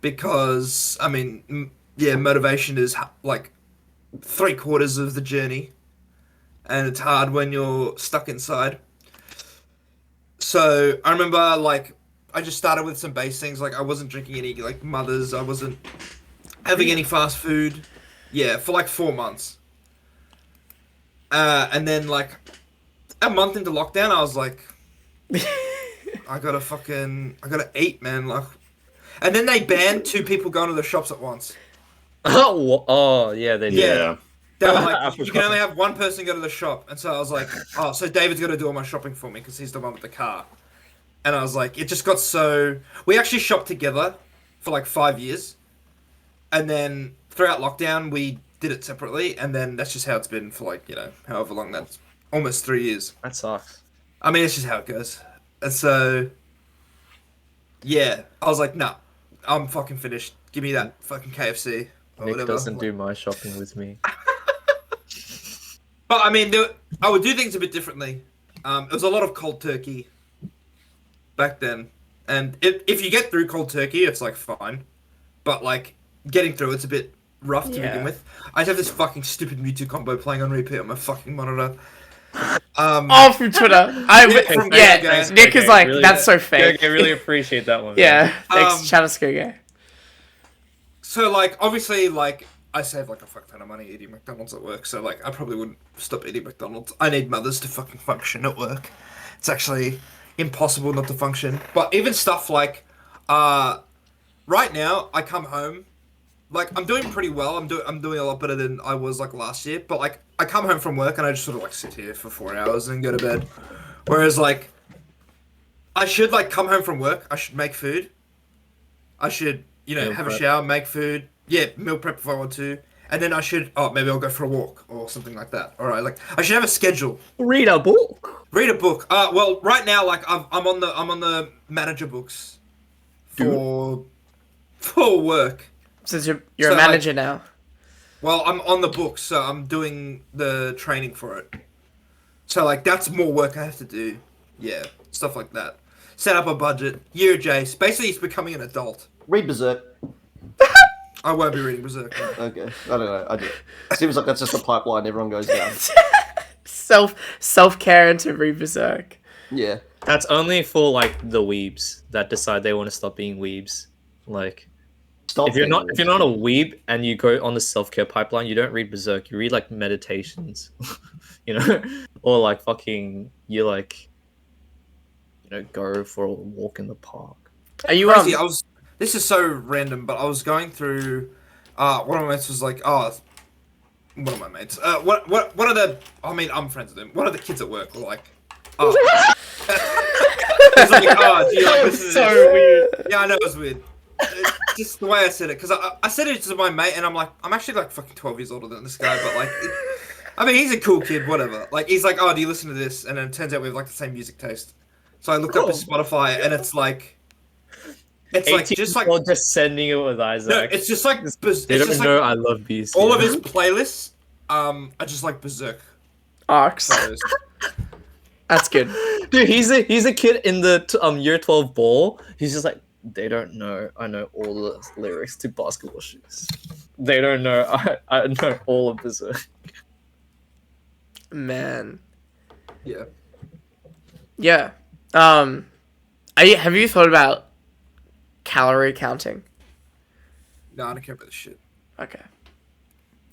Because I mean, motivation is like 3/4 of the journey, and it's hard when you're stuck inside. So I remember like I just started with some base things. Like I wasn't drinking any like mothers. I wasn't having any fast food. Yeah, for like 4 months. And then like a month into lockdown, I was like, I gotta eat, man. Like, and then they banned 2 people going to the shops at once. Oh, yeah, they did. Yeah. They were I like, you can forgot. only have one person go to the shop. And so I was like, oh, so David's got to do all my shopping for me because he's the one with the car. And I was like, it just got so... We actually shopped together for like 5 years. And then throughout lockdown, we did it separately. And then that's just how it's been for like, you know, however long that's... Almost 3 years. That sucks. I mean, it's just how it goes. And so... Yeah. I was like, nah, I'm fucking finished. Give me that fucking KFC. Or Nick whatever. doesn't do my shopping with me. But I mean, I would do things a bit differently. It was a lot of cold turkey back then, and if you get through cold turkey, it's like fine. But like getting through it's a bit rough to begin with. I just have this fucking stupid Mewtwo combo playing on repeat on my fucking monitor. Oh, from Twitter. From Yeah, Gogo. Nick is like, Really- that's so fake. I really appreciate that one. Yeah, Um, thanks, Chalice Gogo. So like obviously like I save like a fuck ton of money eating McDonald's at work, so like I probably wouldn't stop eating McDonald's. I need mothers to fucking function at work. It's actually impossible not to function. But even stuff like right now I come home, like I'm doing pretty well. I'm doing a lot better than I was like last year. But like I come home from work and I just sort of like sit here for 4 hours and go to bed. Whereas like I should like come home from work, I should make food. I should, you know, Meal have prep. a shower, make food. Yeah, meal prep if I want to. And then I should, maybe I'll go for a walk or something like that. All right, like I should have a schedule. Read a book. Read a book. Well, right now, like I'm on the manager books for work. Since you're So, a like- manager now. Well, I'm on the books, so I'm doing the training for it. So like that's more work I have to do. Yeah, stuff like that. Set up a budget. Year Jace. Basically, he's becoming an adult. Read Berserk. I won't be reading Berserk. Okay, I don't know. I do. It seems like that's just a pipeline everyone goes down. Self care into read Berserk. Yeah. That's only for like the weebs that decide they want to stop being weebs. Like Stop if you're not being a weeb and you go on the self-care pipeline, you don't read Berserk. You read like meditations, you know, or like fucking you like, you know, go for a walk in the park. Are you Crazy. This is so random, but I was going through. One of my mates was like, one of my mates. What are the? I mean, I'm friends with them. One of the kids at work were like, he's like, do you like listen to so this? weird. Yeah, I know it was weird. It's just the way I said it, because I said it to my mate, and I'm like, I'm actually like fucking 12 years older than this guy, but like, I mean, he's a cool kid, whatever. Like, he's like, do you listen to this? And then it turns out we have like the same music taste. So I looked up his Spotify, and it's like. It's like just like or just sending it with Isaac. no, it's just like They don't know I love bees. all of his playlists are just like Berserk Arcs. photos. That's good. Dude, he's a kid in the year 12 ball. He's just like, they don't know I know all the lyrics to Basketball Shoes. They don't know I know all of Berserk. Man. Yeah. Yeah. Have you thought about calorie counting? No, I don't care about this shit. Okay.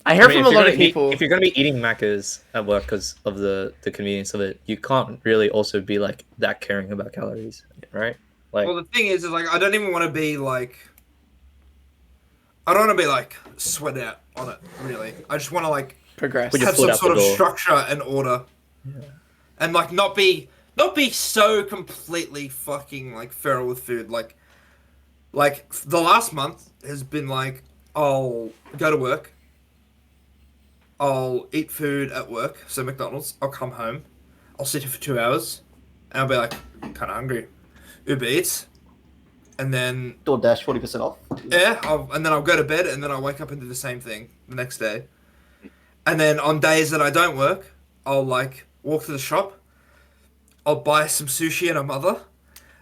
I hear from if a you're lot gonna of people. if you're gonna be eating macas at work because of the convenience of it, you can't really also be like that caring about calories, right? Like, Well, the thing is like I don't even want to be like. I don't want to be like sweat out on it. Really, I just want to like Progress. Put your have foot some out sort the of door. structure and order, and like not be so completely fucking like feral with food. Like the last month has been like I'll go to work, I'll eat food at work, so McDonald's. I'll come home, I'll sit here for 2 hours, and I'll be like kind of hungry. Uber Eats, and then DoorDash 40% off. and then I'll go to bed, and then I'll wake up and do the same thing the next day. And then on days that I don't work, I'll like walk to the shop, I'll buy some sushi and a mother,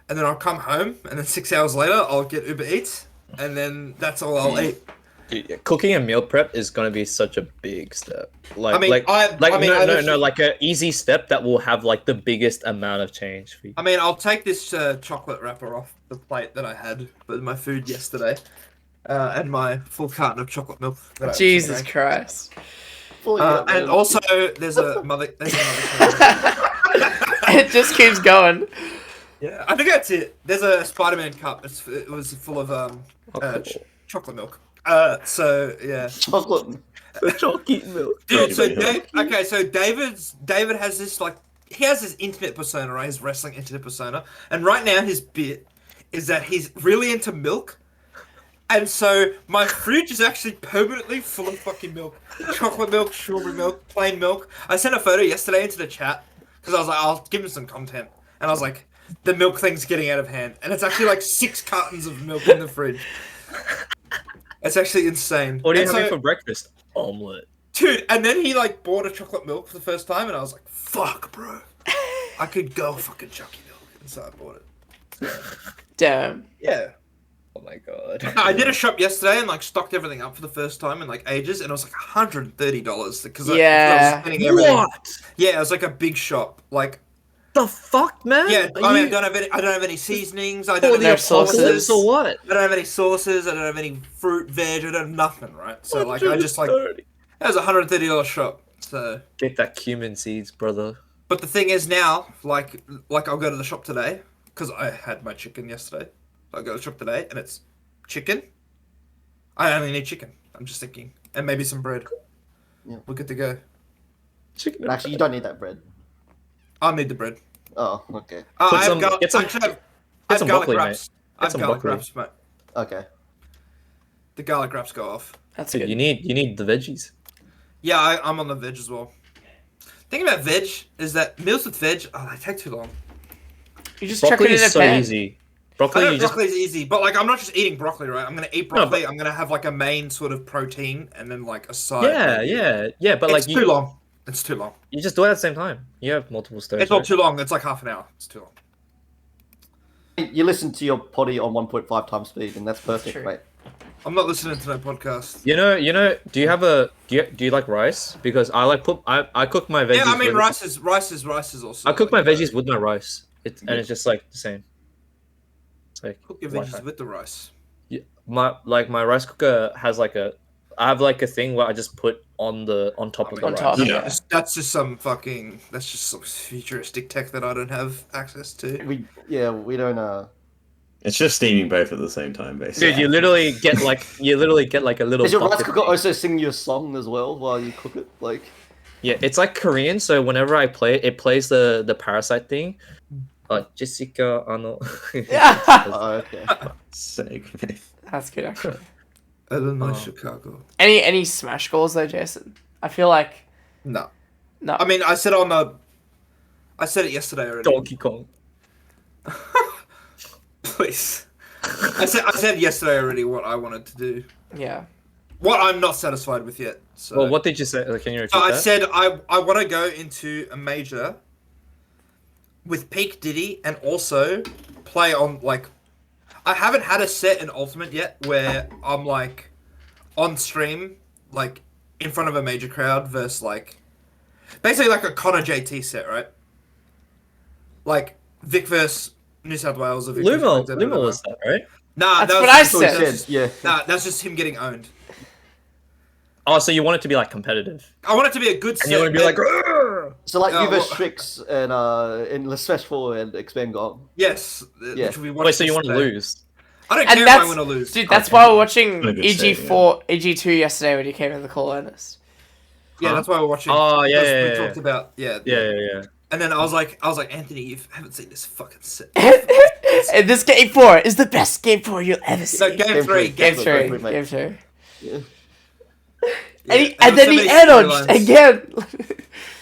and then I'll come home, and then 6 hours later I'll get Uber Eats, and then that's all I'll eat. Dude, cooking and meal prep is gonna be such a big step. Like, I mean, like, I like, mean, I no, literally- like an easy step that will have like the biggest amount of change for you. I mean, I'll take this chocolate wrapper off the plate that I had with my food yesterday, and my full carton of chocolate milk. That I also Jesus drank. Christ. Fully up, man. And also, there's another. It just keeps going. Yeah, I think that's it. There's a Spider-Man cup. It was full of cool. chocolate milk. So yeah. chocolate. Chocolate milk. Dude, so Really? David has this like he has his internet persona, right? His wrestling internet persona, and right now his bit is that he's really into milk, and so my fridge is actually permanently full of fucking milk, chocolate milk, strawberry milk, plain milk. I sent a photo yesterday into the chat because I was like, I'll give him some content, and I was like, the milk thing's getting out of hand, and it's actually like 6 cartons of milk in the fridge. It's actually insane. What are you And having so- for breakfast? Omelette. Dude, and then he like bought a chocolate milk for the first time, and I was like, "Fuck, bro, I could go fucking chucky milk," and so I bought it. Damn. Yeah, Oh my god. I did a shop yesterday and like stocked everything up for the first time in like ages, and it was like $130 because I Yeah. was spending everything. What Yeah, it was like a big shop. Like, the fuck, man? yeah, Are I mean, you- I don't have any seasonings. I all don't the have any sauces. apocalypse or what? I don't have any sauces. I don't have any fruit, veg. I don't have nothing, right? So like, I just like it was a $130 shop. So. Get that cumin seeds, brother. But the thing is now, like I'll go to the shop today because I had my chicken yesterday. I'll go to the shop today and it's chicken. I only need chicken. I'm just thinking, and maybe some bread. Yeah. We're good to go. Chicken. But actually, you don't need that bread. I'll need the bread. Oh, okay. Put I have some- get some- actually, I get have some garlic broccoli, mate. wraps. I Get have some garlic broccoli. wraps, mate. Okay. The garlic wraps go off. That's Dude, good. you need the veggies. Yeah, I'm on the veg as well. Thing about veg is that meals with veg, they take too long. You just chuck Broccoli it in a is so pan. easy. I Broccoli, know you just broccoli is easy, but like I'm not just eating broccoli, right? I'm gonna eat No, broccoli. I'm gonna have like a main sort of protein and then like a side. yeah. But It's like too long. It's too long. you just do it at the same time. You have multiple stoves. It's not right? too long. It's like half an hour. It's too long. You listen to your poddy on 1.5 times speed, and that's perfect, True. mate. I'm not listening to no podcast. You know. Do you like rice? Because I cook my veggies. Yeah, I mean with- rice is also. I cook my like, veggies with my rice. And it's just like the same. It's like Cook your Wi-Fi. veggies with the rice. my rice cooker has like a. I have like a thing where I just put on top of the On rice. top. Yeah. That's just some futuristic tech that I don't have access to. We don't. It's just steaming both at the same time, basically. Dude, you literally get like a little. Does your rice bucket cooker thing. also sing you a song as well while you cook it? Like, Yeah, it's like Korean, so whenever I play it, it plays the Parasite thing. Jessica, Ano. Yeah. okay. Sake, mate. That's good, actually. Illinois, Oh. Chicago. Any smash goals though, Jason? I feel like No. no. I mean, I said it yesterday already. Donkey Kong. Please. I said yesterday already what I wanted to do. Yeah. What I'm not satisfied with yet. So. Well, what did you say? Can you repeat So I that? said I want to go into a major with peak Diddy and also play on like I haven't had a set in Ultimate yet where I'm like on stream like in front of a major crowd versus like basically like a Connor JT set, right? Like Vic versus New South Wales or Vic versus Luma Queensland, whatever. was that, right? Nah, That's that what was I just- said. That's what he that's just- said, yeah. Nah, that's just him getting owned. Oh, so you want it to be like competitive, I want it to be a good set. and you want to be like, and- So like Oh, you versus well- Strix and in the Smash 4 and Expand Gong. yes. Yeah. Which we wait, watched so you want to yesterday. lose? I don't And care if I that's win or lose. dude. That's why we're watching What a good EG4, EG2 yesterday when you came in the call, Ernest. Yeah, that's why we're watching. Oh, yeah, because yeah, We yeah. talked about Yeah. And then I was like, Anthony, you haven't seen this fucking set. And this game 4 is the best game 4 you'll ever see. No, game three. Game Game 3. three, mate. Game 2. Yeah. And then he air dodged again.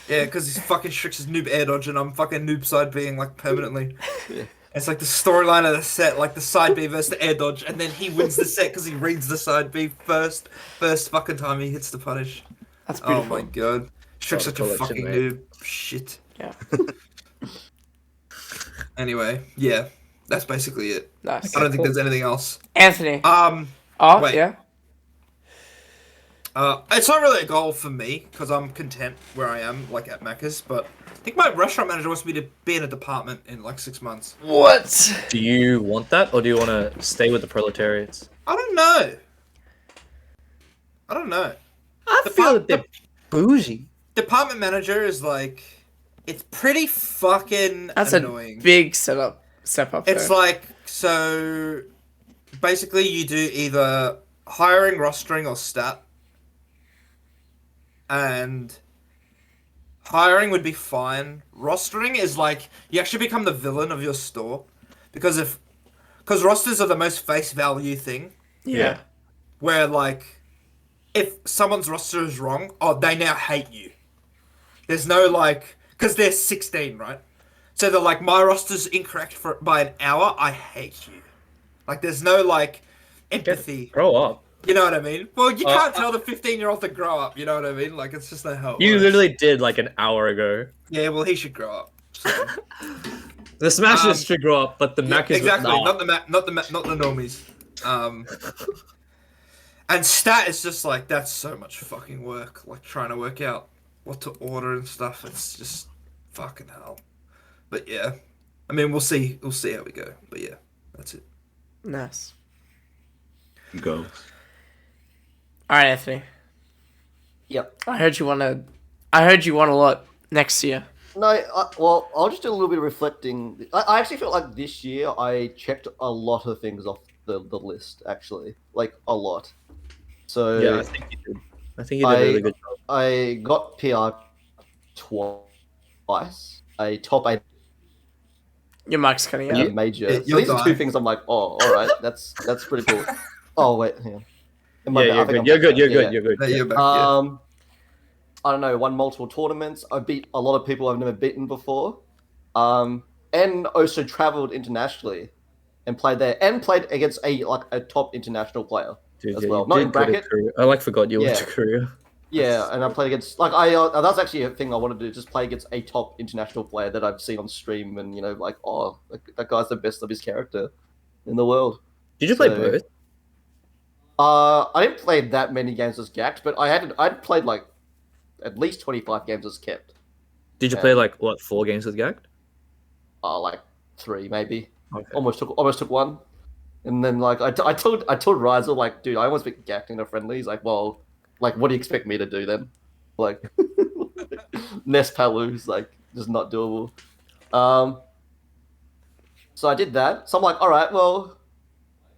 Yeah, because he's fucking Strix is noob air dodge, and I'm fucking noob side being like permanently. Yeah. It's like the storyline of the set, like the side B versus the air dodge, and then he wins the set because he reads the side B first fucking time he hits the punish. That's Oh beautiful. my god, Strix What a such a collection, fucking mate. noob. Shit. Yeah. Anyway, yeah, that's basically it. Nice. I don't think cool. there's anything else. Anthony. Oh, Oh, wait. yeah. It's not really a goal for me because I'm content where I am, like at Macca's. But I think my restaurant manager wants me to be in a department in like 6 months. What? Do you want that, or do you want to stay with the proletariats? I don't know. I don't know. I The feel part- that they're bougie. Department manager is like, it's pretty fucking That's annoying. a big step up. It's There. like, so basically you do either hiring, rostering, or stat. And hiring would be fine. Rostering is like, you actually become the villain of your store. Because rosters are the most face value thing. Yeah. Where like, if someone's roster is wrong, oh, they now hate you. There's no like, because they're 16, right? So they're like, my roster's incorrect by an hour, I hate you. Like, there's no like empathy. Grow up. You know what I mean? Well, you can't tell the 15-year-old to grow up, you know what I mean? Like, it's just not how it You works. literally did like an hour ago. Yeah, well, he should grow up. So. The Smashers should grow up, but the Mac is Exactly, nah. not the normies. And stat is just like, that's so much fucking work. Like, trying to work out what to order and stuff. It's just fucking hell. But yeah, I mean, we'll see how we go. But yeah, that's it. Nice. Go. All right, Anthony. Yep. I heard you want a lot next year. No, well, I'll just do a little bit of reflecting. I actually felt like this year I checked a lot of things off the list, actually. Like, a lot. So, Yeah, I think you did. I think you did a really good job. I got PR twice. A top 8 Your mic's cutting out. major. So you'll these are die. two things I'm like, oh, all right, that's pretty cool. Oh, wait, hang on. Yeah, you're good. You're good. You're good. No, you're back. I don't know, won multiple tournaments. I beat a lot of people I've never beaten before. And also traveled internationally and played there and played against a top international player Dude, as yeah, well. you Not did in good at bracket. Korea. I forgot you went Yeah. to Korea. Yeah, and I played against that's actually a thing I wanted to do, just play against a top international player that I've seen on stream and like, oh, that guy's the best of his character in the world. Did you play So- both? I didn't play that many games as Gacked, but I'd played like at least 25 games as Kept. Did you play 4 games with Gagged? Like 3 maybe. Okay. Almost took one. And then like I told Riser, like, dude, I almost beat Gacked in a friendly. He's like, well, like, what do you expect me to do then? Like, Nest Palu's like just not doable. So I did that. So I'm like, all right, well,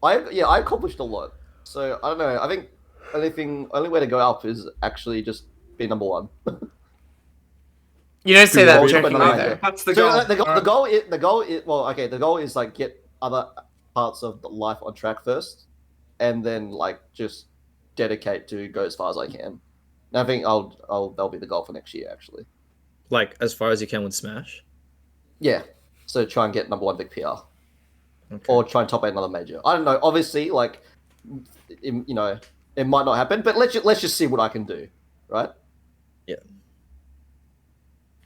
I accomplished a lot. So I don't know. I think only way to go up is actually just be number 1. You don't say that Well, joking but either. That's the So goal. the goal is well, okay. The goal is like get other parts of the life on track first, and then like just dedicate to go as far as I can. And I think that'll be the goal for next year actually. Like as far as you can with Smash. Yeah. So try and get number 1 big PR, Okay. or try and top 8 another major. I don't know. Obviously, like, it might not happen, but let's just see what I can do, right?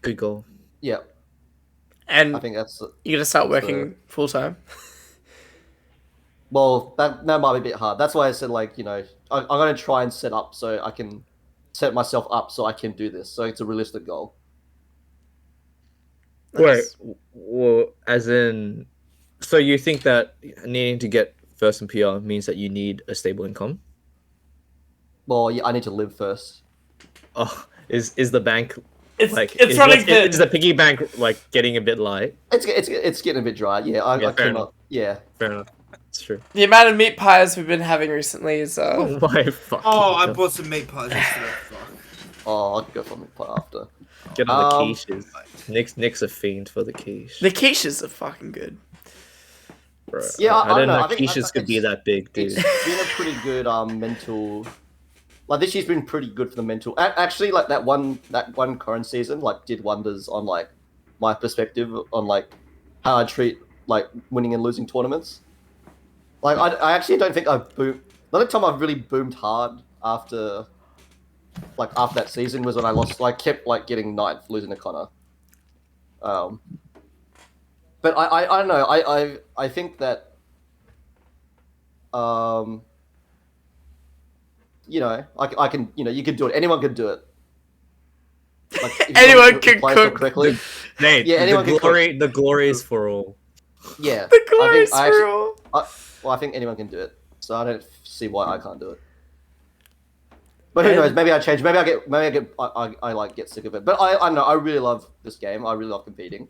Good goal. Yeah. And I think that's you're gonna start working full time. well. That might be a bit hard. That's why I said like I'm going to try and set up so I can set myself up so I can do this. So it's a realistic goal. Nice. Wait, well, as in, so you think that needing to get first in PR means that you need a stable income? Well, yeah, I need to live first. Oh, is the bank It's is running thin. is the piggy bank getting a bit light? It's getting a bit dry. Yeah, I fair cannot. enough. Yeah. Fair enough. It's true. The amount of meat pies we've been having recently is Oh my fucking Oh, I God. bought some meat pies yesterday. Fuck. Oh, I could go for me after. Get on the Um, quiches. Nick's a fiend for the quiche. the quiches are fucking good. Bro. Yeah, I I didn't know. know I think quiches could be that big, dude. It's been a pretty good mental. Like this year's been pretty good for the mental. Actually, like that one current season, like did wonders on like my perspective on like how I treat like winning and losing tournaments. Like I actually don't think I've boomed. The only time I've really boomed hard after that season was when I lost. Like kept like getting 9th, losing to Connor. But I don't know. I think that you know, I can, you know, you can do it. Anyone can do it. Like, if you Anyone can play stuff cook. correctly. Nate, Yeah, anyone can the glory is for all. Yeah, The glorious I actually- rule. well, I think anyone can do it, so I don't see why I can't do it. But who knows? Maybe I change. Maybe I like get sick of it. But I don't know. I really love this game. I really love competing.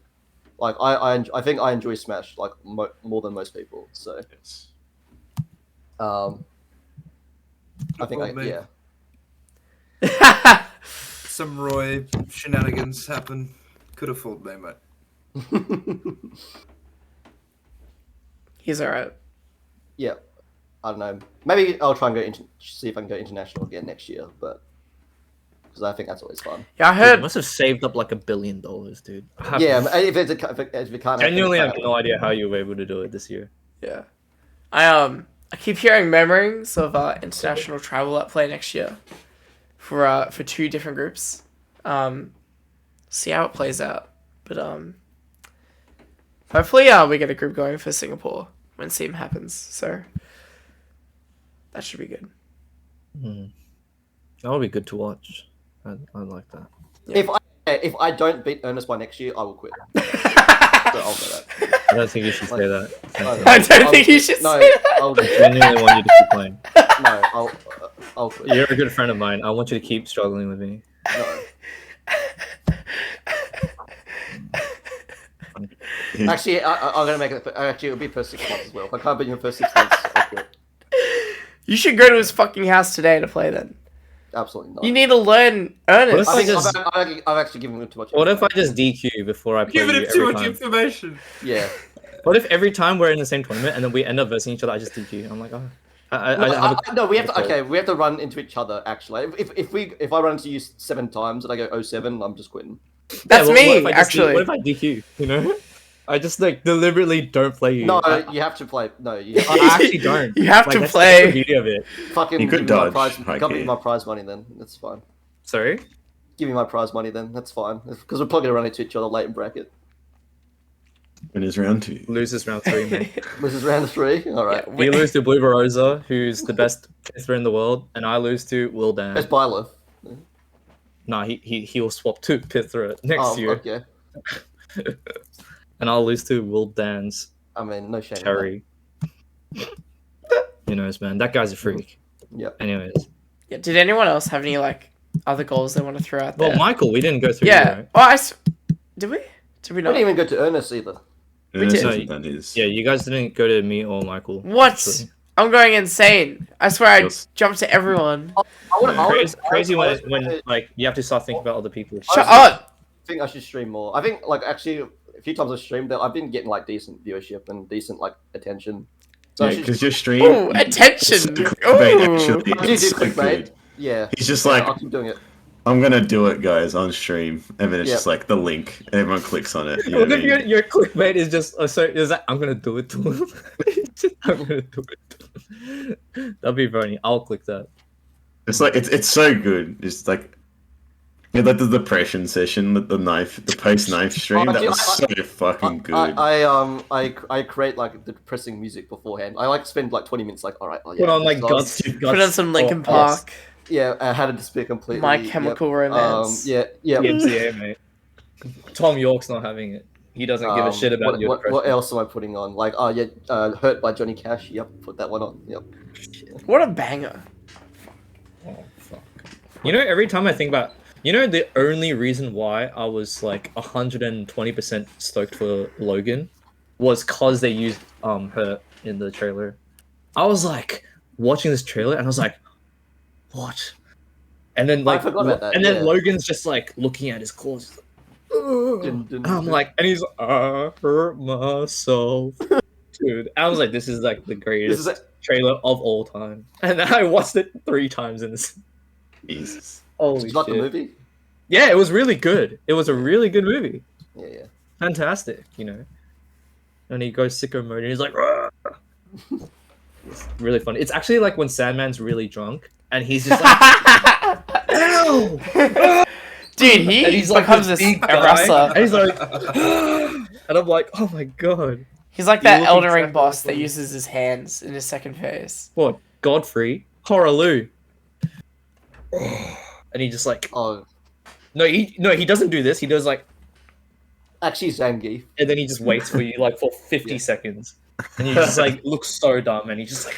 Like I think I enjoy Smash like more than most people. So I think Well, mate. yeah. Some Roy shenanigans happen. Could have fooled me, mate. He's alright. Yeah, I don't know. Maybe I'll try and see if I can go international again next year, but because I think that's always fun. Yeah, I Dude, heard. you must have saved up like $1 billion, dude. Yeah, if it can't. Genuinely, I happen, have no idea how you were able to do it this year. Yeah, I keep hearing murmurings of international travel at play next year for 2 different groups. See how it plays out, but hopefully we get a group going for Singapore when SEAM happens. So that should be good. That would be good to watch. I like that. Yeah. If I don't beat Ernest by next year, I will quit. So I'll say that. I don't think you should say that. I don't think you should No, say that. I'll, I genuinely want you to keep playing. no, I'll quit. You're a good friend of mine. I want you to keep struggling with me. No. Actually, I'm gonna make it. Actually, it'll be per 6 months as well. If I can't beat you in the first 6 months, I'll quit. You should go to his fucking house today to play then. Absolutely not. You need to learn Ernest. What I if think I've actually given him too much. What if I just DQ before I play Giving you him too every much time? information. Yeah. What if every time we're in the same tournament and then we end up versing each other, I just DQ? I'm like, oh. No, we have to. Okay, we have to run into each other. Actually, if I run into you 7 times and I go 07, I'm just quitting. That's what me, if I just actually. What if I DQ? You know, I just like deliberately don't play you. No, I you have to play. No, you I actually don't. You have to that's play. the beauty of it. fucking You could give me my dodge, prize. high Give me key. my prize money then. That's fine. Sorry. Give me my prize money then. That's fine. Because we're probably gonna run into each other late in bracket. When is round 2? Loses round 3, man. This is round 3. All right. You lose to Blue Barossa, who's the best pither in the world, and I lose to Will Dan. Best Byler. Nah, he will swap to Pithra next year, Okay. and I'll lose to Will Dan's I mean, no shame. in that. Terry. You know, man, that guy's a freak. Yep. Anyways, Yeah, did anyone else have any like other goals they want to throw out there? well, Michael, we didn't go through. yeah. Right? Well, did we? Did we We not? didn't even go to Ernest either. We did. Hasn't done his. Yeah, you guys didn't go to me or Michael. What? actually. I'm going insane. I swear I Yes. jumped to everyone. Crazy when like you have to start thinking about other people. Shut I up. think I should stream more. I think like actually a few times I've streamed that I've been getting like decent viewership and decent like attention. So I Yeah, should, because your stream. Ooh, attention. Clickbait, Ooh. actually, I do it's do so clickbait. good. Yeah. He's just Yeah, like, I'll keep doing it. I'm gonna do it, guys, on stream, and then it's Yeah. just like the link, and everyone clicks on it. You know What what I if mean? your clickbait is just is that I'm gonna do it to him? I'm gonna do it to him. That'd be funny. I'll click that. It's like it's so good. It's like like the depression session, the post knife stream. That Actually, was so fucking good. I create like the depressing music beforehand. I like spend like 20 minutes like all right. Oh, yeah, Put on like so- guts. Put on some Linkin Park. Yeah, how to despair completely. My yep. Chemical Romance. Yeah. PMCA, mate. Tom York's not having it. He doesn't give a shit about your what depression. else am I putting on? Like, oh yeah, Hurt by Johnny Cash. Yep, put that one on. Yep. What a banger. Oh, fuck. You know, every time I think about, the only reason why I was like 120% stoked for Logan was cause they used her in the trailer. I was like watching this trailer and I was like, what? And then like, forgot about that, and then yeah. Logan's just like looking at his claws. He's like, "Ugh." And I'm like, and he's I hurt myself, dude. I was like, this is like the This greatest is trailer of all time, and I watched it 3 times in this. Jesus. Holy Did you like the shit. movie? Yeah, it was really good. It was a really good movie. Yeah. Fantastic, And he goes sicko mode and he's like, "Rah!" It's really funny. It's actually like when Sandman's really drunk and he's just like, ow! Dude, he And he's like becomes this this big a guy, wrestler. and he's like, and I'm like, oh my god. He's like You that look Elden Ring exactly boss like that him. uses his hands in his second phase. What? Godfrey? Horaloo. and he just like Oh, he doesn't do this. He does like, actually, Zangief. and then he just waits for you like for 50 Yeah. seconds, and you just like look so dumb, and he just like.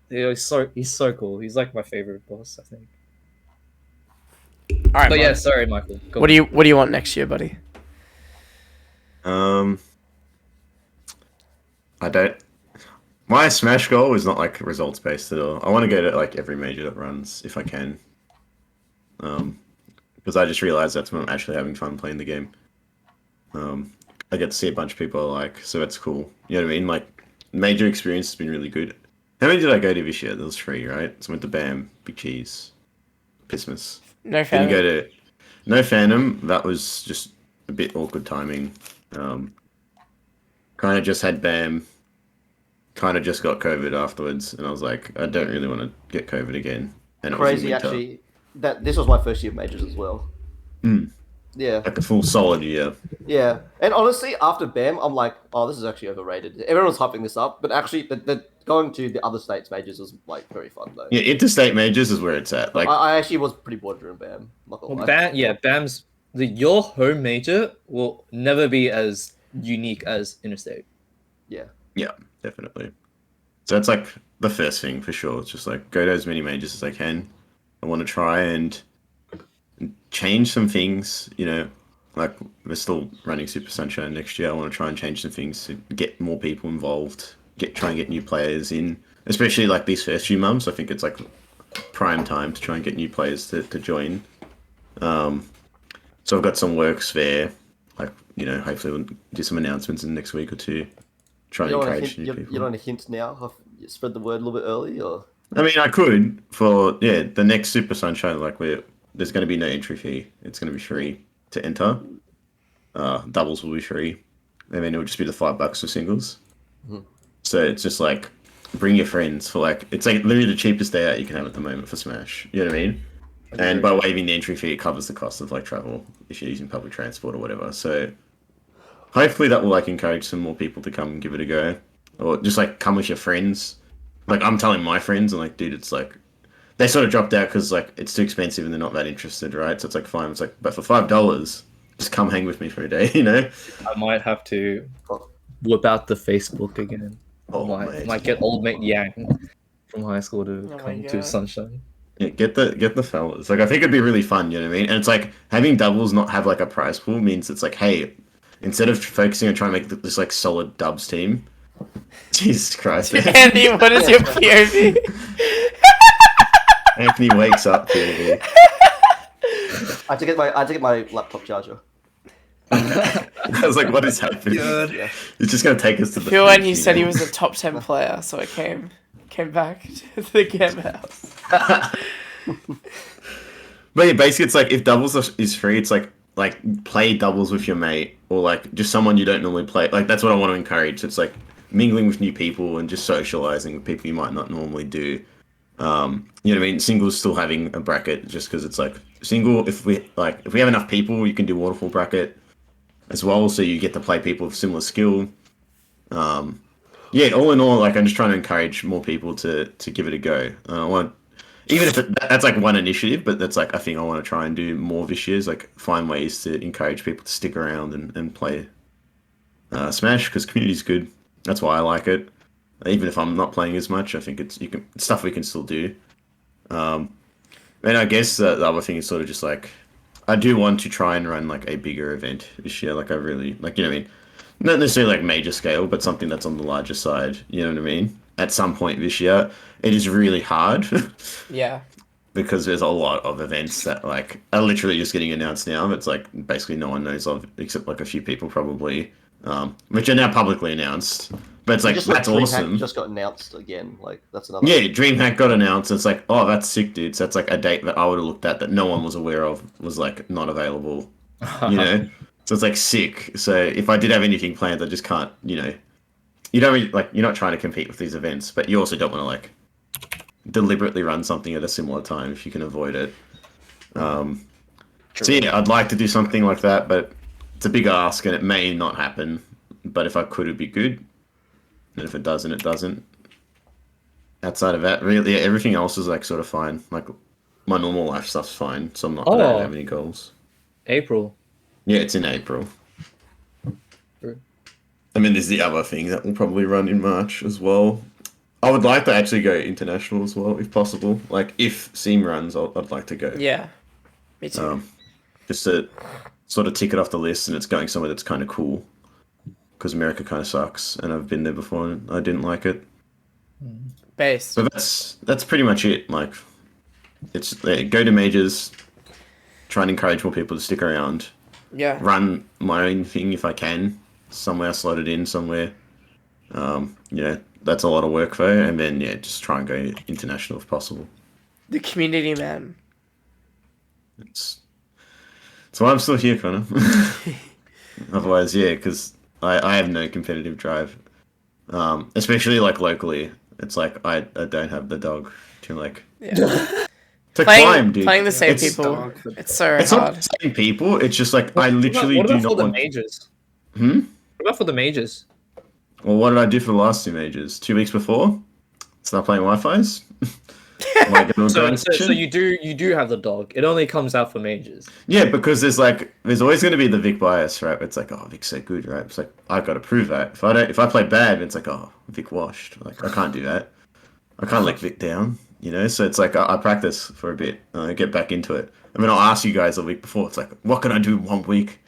Yeah, he's so cool. He's like my favorite boss, I think. All right, But yeah, Mark. sorry, Michael. Go What on. do you want next year, buddy? I don't. My Smash goal is not like results based at all. I want to go to like every major that runs if I can. Because I just realized that's when I'm actually having fun playing the game. I get to see a bunch of people I like, so that's cool. You know what I mean? Like, major experience has been really good. How many did I go to this year? There was 3, right? So I went to BAM, Big Cheese, Christmas. No Didn't fan. go to no Phantom. That was just a bit awkward timing. Kind of just had BAM. Kind of just got COVID afterwards, and I was like, I don't really want to get COVID again. And it was in Crazy, winter. actually. That this was my first year of majors as well. Mm. Yeah, Like a full solid year. yeah. And honestly, after BAM, I'm like, oh, this is actually overrated. Everyone was hyping this up, but actually, the going to the other states majors was like very fun though. Yeah, interstate majors is where it's at. Like, I actually was pretty bored during BAM. Not gonna Well, lie. BAM's your home major will never be as unique as interstate. Yeah. yeah, definitely. So it's like the first thing for sure. It's just like go to as many majors as I can. I want to try and change some things, you know, like we're still running Super Sunshine next year. I want to try and change some things to get more people involved, try and get new players in, especially like these first few months. I think it's like prime time to try and get new players to join. So I've got some works there, like, you know, hopefully we'll do some announcements in the next week or two. Try and encourage new people. You don't want a hint now? Have spread the word a little bit early, or I mean, I could for the next Super Sunshine. Like, there's going to be no entry fee. It's going to be free to enter. Doubles will be free, and then it'll just be the $5 for singles. Mhm. So it's just like bring your friends for like it's like literally the cheapest day out you can have at the moment for Smash. You know what I mean? And by waiving the entry fee, it covers the cost of like travel if you're using public transport or whatever. So hopefully that will like encourage some more people to come and give it a go, or just like come with your friends. Like I'm telling my friends, and like, dude, it's like they sort of dropped out because like it's too expensive and they're not that interested, right? So it's like fine. It's like, but for $5, just come hang with me for a day, you know? I might have to whip out the Facebook again. Oh, might mate. get old mate Yang from high school to Oh my come to God. Sunshine. Yeah, get the fellas. Like I think it'd be really fun, you know what I mean? And it's like having doubles not have like a prize pool means it's like, hey, instead of focusing on trying to make this like solid dubs team, Jesus Christ, man. Andy, what is your POV? Anthony wakes up, POV. I had to get my laptop charger. I was like, what is happening? Good. Yeah. It's just gonna take us to the Feel when finish, he said he know? was a top 10 player, so I came back to the game house. But yeah, basically it's like if doubles is free, it's like play doubles with your mate or like just someone you don't normally play. Like that's what I want to encourage. It's like mingling with new people and just socializing with people you might not normally do. You know what I mean? Singles still having a bracket just because it's like single. If we have enough people, you can do waterfall bracket as well, so you get to play people with similar skill. Yeah, all in all, like I'm just trying to encourage more people to give it a go. I want, even if that's like one initiative, but that's like I think I want to try and do more this year. Is like find ways to encourage people to stick around and play Smash because community's good. That's why I like it. Even if I'm not playing as much, I think it's stuff we can still do. And I guess the other thing is sort of just like I do want to try and run like a bigger event this year. Like I really like, you know what I mean? Not necessarily like major scale, but something that's on the larger side. You know what I mean? At some point this year, it is really hard Yeah. because there's a lot of events that like are literally just getting announced now. It's like basically no one knows of except like a few people probably, which are now publicly announced. But it's like Just that's DreamHack awesome. just got announced again. Like that's another. Yeah, DreamHack got announced. It's like, oh, that's sick, dude. So that's like a date that I would have looked at that no one was aware of was like not available. You know, so it's like sick. So if I did have anything planned, I just can't. You know, you don't really, like you're not trying to compete with these events, but you also don't want to like deliberately run something at a similar time if you can avoid it. So yeah, I'd like to do something like that, but it's a big ask and it may not happen. But if I could, it'd be good. And if it doesn't, it doesn't. outside of that, really, yeah, everything else is like sort of fine. Like my normal life stuff's fine, so I don't Oh. have any goals. April. Yeah, it's in April. True. I mean, there's the other thing that will probably run in March as well. I would like to actually go international as well, if possible. Like, if Seam runs, I'd like to go. Yeah, me too. Just to sort of tick it off the list, and it's going somewhere that's kind of cool. Because America kind of sucks, and I've been there before, and I didn't like it. Based. But that's pretty much it. Like, it's go to majors, try and encourage more people to stick around. Yeah. Run my own thing if I can, somewhere slotted in somewhere. That's a lot of work though, and then just try and go international if possible. The community, man. It's why I'm still here, Connor. Otherwise, because I have no competitive drive, especially like locally. It's like I don't have the dog to like to climb, dude. Playing the same It's people. It's so It's hard. not the same people. It's just like I literally what do about not for the want. majors? Hmm. What about for the majors? Well, what did I do for the last 2 majors? 2 weeks before, start playing Wi-Fi's. So you do have the dog. It only comes out for majors. Yeah, because there's always going to be the Vic bias, right? It's like, oh, Vic's so good, right? It's like I've got to prove that. If I play bad, it's like, oh, Vic washed. Like I can't do that. I can't let Vic down, So it's like I practice for a bit, and I get back into it. I mean, I'll ask you guys a week before. It's like, what can I do in 1 week?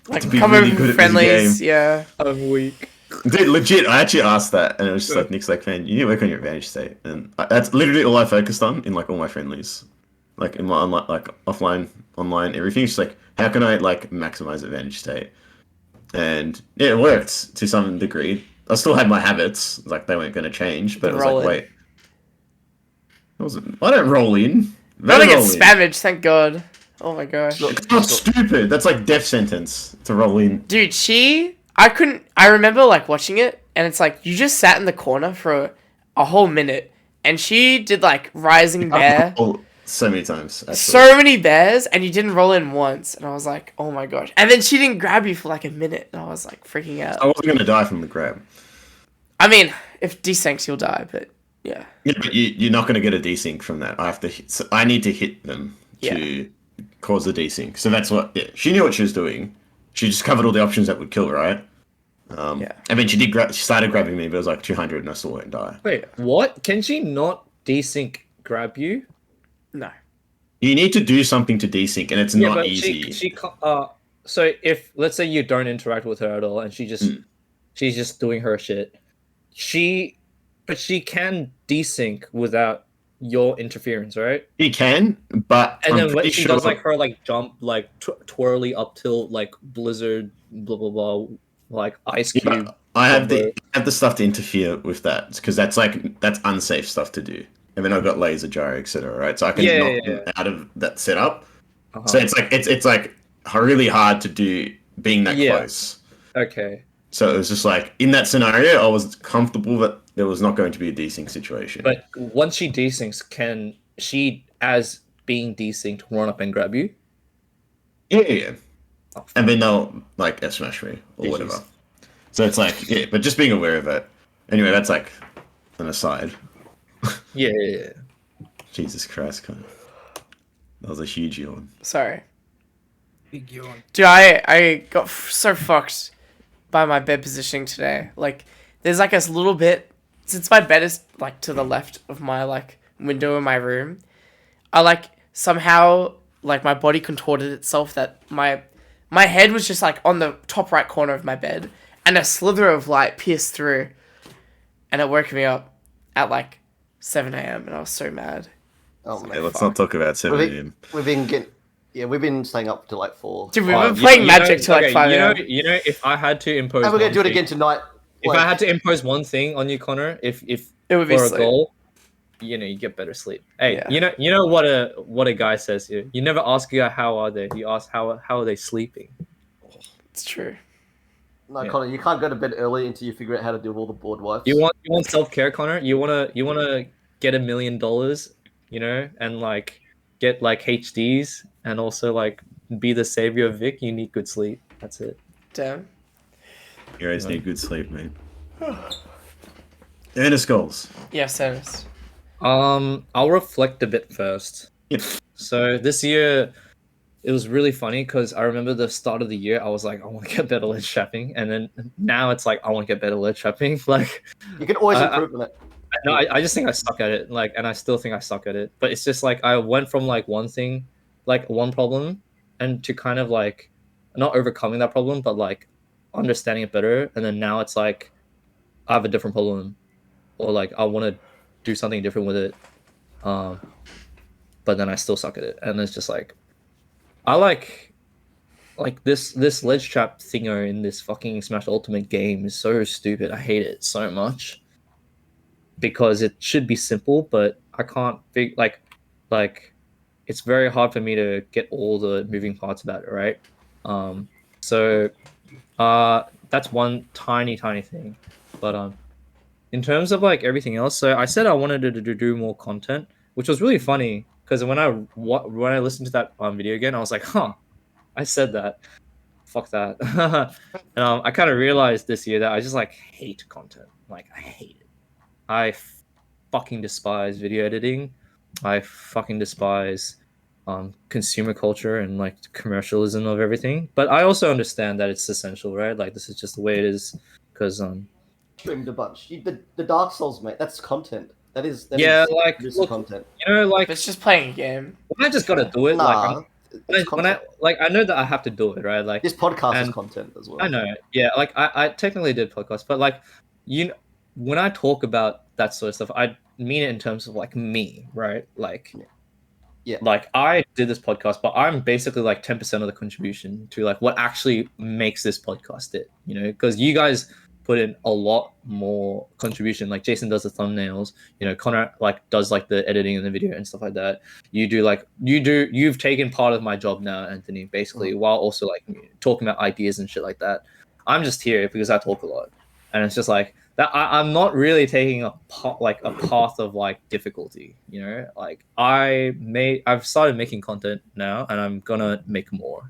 Like to be come really over good for at this friendlies, game. yeah. I'm weak. Dude, legit, I actually asked that, and it was just like, Nick's like, man, you need to work on your advantage state, and that's literally all I focused on in like all my friendlies, like in my online, like offline, online, everything. It's just like, how can I like maximize advantage state? And yeah, it worked to some degree. I still had my habits, like they weren't going to change, but it was Roll like, in. wait, I don't roll in. Not They against roll in. Spavage, thank God. Oh my gosh. It's not stupid. That's like death sentence to roll in. Dude, I remember like watching it, and it's like you just sat in the corner for a whole minute, and she did like Rising Bear, Oh, so many times. Actually. so many bears, and you didn't roll in once, and I was like, oh my gosh. And then she didn't grab you for like a minute, and I was like freaking out. I wasn't going to die from the grab. I mean, if desyncs, you'll die, but yeah. Yeah, but you're not going to get a desync from that. I need to hit them to cause the desync. So that's what. Yeah, she knew what she was doing. She just covered all the options that would kill, right? I mean, she started grabbing me, but it was like 200, and I still won't die. Wait, what? Can she not desync grab you? No. You need to do something to desync, and it's not easy. So if let's say you don't interact with her at all, and she's just doing her shit, but she can desync without your interference, right? You can, but And I'm then when pretty she sure does like her like jump like twirly up till like blizzard blah blah blah like ice cube. Yeah, I have the stuff to interfere with that because that's unsafe stuff to do. And then I've got laser gyro, etc. Right, so I can knock them out of that setup. So it's like really hard to do being that close. Okay. So it was just like in that scenario, I was comfortable that there was not going to be a desync situation. But once she desyncs, can she, as being desynced, run up and grab you? Yeah. And then they'll like F smash me or whatever. So it's like but just being aware of it. Anyway, that's like an aside. Yeah. Jesus Christ, kind of. That was a huge yawn. Sorry. Big yawn. Dude, I got so fucked by my bed positioning today. Like, there's like a little bit, since my bed is like to the left of my like window in my room, I like somehow like my body contorted itself that my head was just like on the top right corner of my bed, and a slither of light pierced through, and it woke me up at like 7 a.m. and I was so mad. Oh man. Yeah, let's not talk about 7 a.m. We've been staying up till like 4. Dude, we've been playing Magic till like 5 a.m. You know, if I had to impose, And we're gonna do it thing- again tonight. If I had to impose one thing on you, Connor, if It would be for a sleep. goal, you get better sleep. Hey, Yeah. you know what a guy says here. You never ask a guy how are they. You ask how are they sleeping. It's true. No, Connor, you can't go to bed early until you figure out how to deal with all the board wipes. You want self care, Connor. You wanna get $1 million, and like get like HDs, and also like be the savior of Vic. You need good sleep. That's it. Damn. You guys need good sleep, mate. Ernest goals. Yes, Ernest. I'll reflect a bit first. Yep. So this year, it was really funny because I remember the start of the year, I was like, I want to get better ledge trapping, and then now it's like I want to get better ledge trapping. Like, You can always improve on it. no, I just think I suck at it. Like, and I still think I suck at it. But it's just like I went from like one thing, like one problem, and to kind of like not overcoming that problem, but like understanding it better. And then now it's like I have a different problem, or like I want to do something different with it. But then I still suck at it, and it's just like I like this ledge trap thinger in this fucking Smash Ultimate game is so stupid. I hate it so much because it should be simple, but I can't like it's very hard for me to get all the moving parts about it, right? So that's one tiny thing, but in terms of like everything else, so I said I wanted to do more content, which was really funny because when I listened to that video again, I was like, huh, I said that. Fuck that. And I kind of realized this year that I just like hate content. Like I hate it. I fucking despise video editing. I fucking despise consumer culture and like commercialism of everything. But I also understand that it's essential, right? Like this is just the way it is. Because Streamed a bunch. The Dark Souls, mate. That's content. That is like look, content. you know, like It's just playing a game. when I just gotta do it. Nah, Like when I know that I have to do it, right? Like this podcast is and- content as well. I know, yeah. Like I technically did podcast, but like when I talk about that sort of stuff, I mean it in terms of like me, right? Like, Yeah. Like I did this podcast, but I'm basically like 10% of the contribution to like what actually makes this podcast it. You know, because you guys put in a lot more contribution. Like Jason does the thumbnails, you know, Connor like does like the editing and the video and stuff like that. You've taken part of my job now, Anthony, basically, while also like talking about ideas and shit like that. I'm just here because I talk a lot, and it's just like that. I'm not really taking a path of like difficulty, you know. Like I've started making content now, and I'm gonna make more,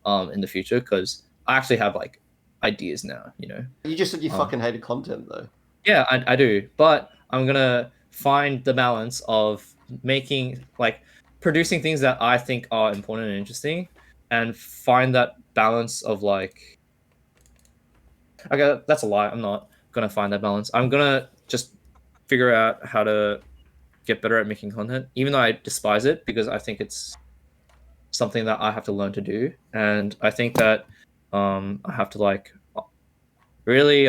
in the future because I actually have like ideas now, you know. You just said you fucking hated content though. Yeah, I do, but I'm gonna find the balance of making like producing things that I think are important and interesting, and find that balance of like. Okay, that's a lie. I'm not gonna find that balance. I'm gonna just figure out how to get better at making content, even though I despise it because I think it's something that I have to learn to do, and I think that I have to like really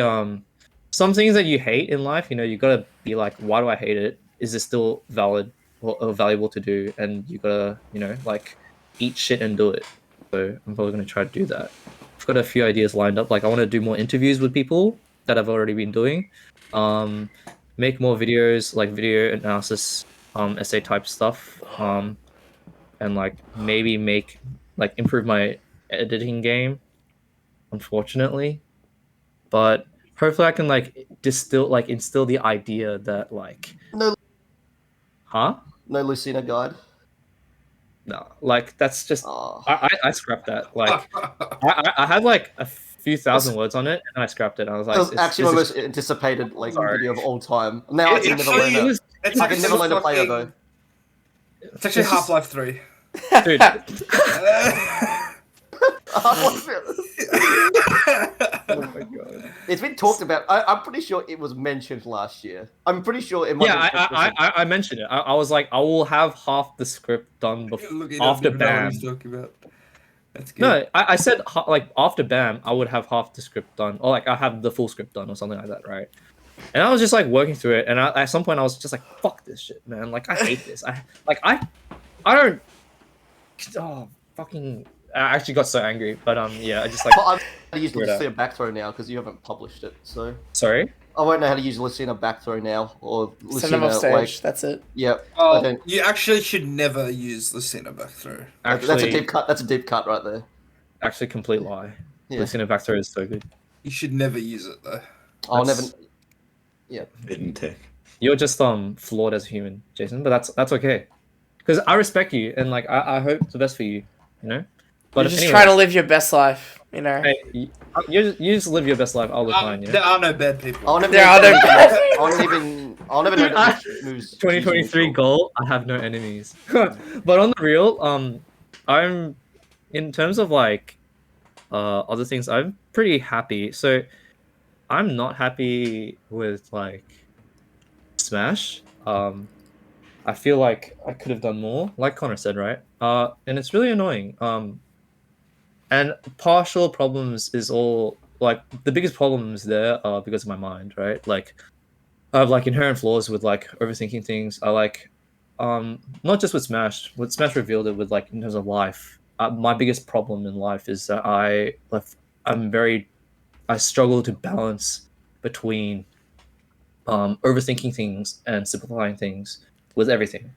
some things that you hate in life, you know, you gotta be like, why do I hate it? Is this still valid or valuable to do? And you gotta, you know, like eat shit and do it. So I'm probably gonna try to do that. I've got a few ideas lined up. Like I want to do more interviews with people that I've already been doing. Make more videos, like video analysis, essay type stuff. And like maybe improve my editing game. Unfortunately, but hopefully I can like instill the idea that like No Lucina guide. No, like that's just Oh. I scrapped that. Like I had like a few thousand words on it, and I scrapped it. I was like, That was actually my most anticipated like Sorry. video of all time. Now I can never learn it. I can never learn to play it though. It's actually Half-Life 3. dude. Oh my god. It's been talked about. I'm pretty sure it was mentioned last year. I'm pretty sure it might. Yeah, I mentioned it. I was like, I will have half the script done after BAM. That's good. No, I said like after BAM, I would have half the script done, or like I have the full script done, or something like that, right? And I was just like working through it, and at some point I was just like, "Fuck this shit, man! Like I hate this. I don't. Oh, fucking! I actually got so angry, but yeah, I just like. Well, I'm how to use Lucina back throw now because you haven't published it, so Sorry. I won't know how to use Lucina back throw now or Send them off Lucina stage. like. That's it. Yeah, Oh, I don't. you actually should never use Lucina back through. Actually, That's a deep cut. That's a deep cut right there. Actually, complete lie. Yeah. Listening back through is so good. You should never use it though. I'll never. That's- Hidden tech. You're just flawed as a human, Jason, but that's okay. Because I respect you and like I hope the best for you, you know. But You're just anyway, trying to live your best life. You know. Hey, you just live your best life. I'll live mine. You know? There are no bad people. I'll never There are no I'll never know which moves. 2023 choose goal. I have no enemies. But on the real, I'm in terms of like other things. I'm pretty happy. So I'm not happy with like Smash. I feel like I could have done more, like Connor said, right? And it's really annoying. And partial problems is all like the biggest problems there are because of my mind, right? Like I have like inherent flaws with like overthinking things. I like, not just with Smash. With Smash revealed it with like in terms of life. My biggest problem in life is that I struggle to balance between overthinking things and simplifying things with everything.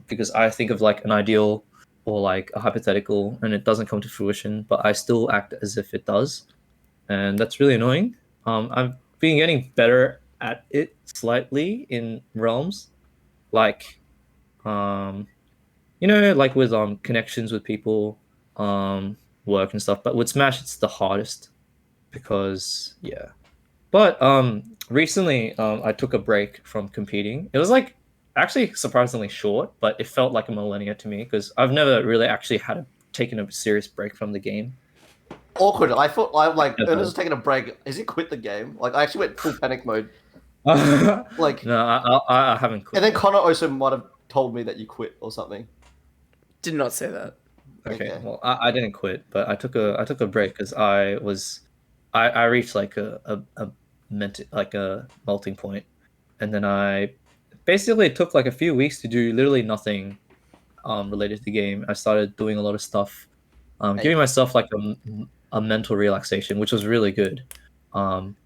Because I think of like an ideal or like a hypothetical and it doesn't come to fruition, but I still act as if it does. And that's really annoying. I've been getting better at it slightly in realms like, um, like with connections with people, work and stuff. But with Smash, it's the hardest because yeah. But recently I took a break from competing. It was like actually surprisingly short, but it felt like a millennia to me because I've never really actually taken a serious break from the game. Awkward. I thought like Yeah. Ernest was taking a break. Has he quit the game? Like I actually went full panic mode. Like No, I haven't quit. and then yet. Connor also might have told me that you quit or something. Did not say that. Okay, Okay. well, I didn't quit, but I took a break because I reached like a melting point, and then I basically took like a few weeks to do literally nothing related to the game. I started doing a lot of stuff, Hey. giving myself like a mental relaxation, which was really good. Um,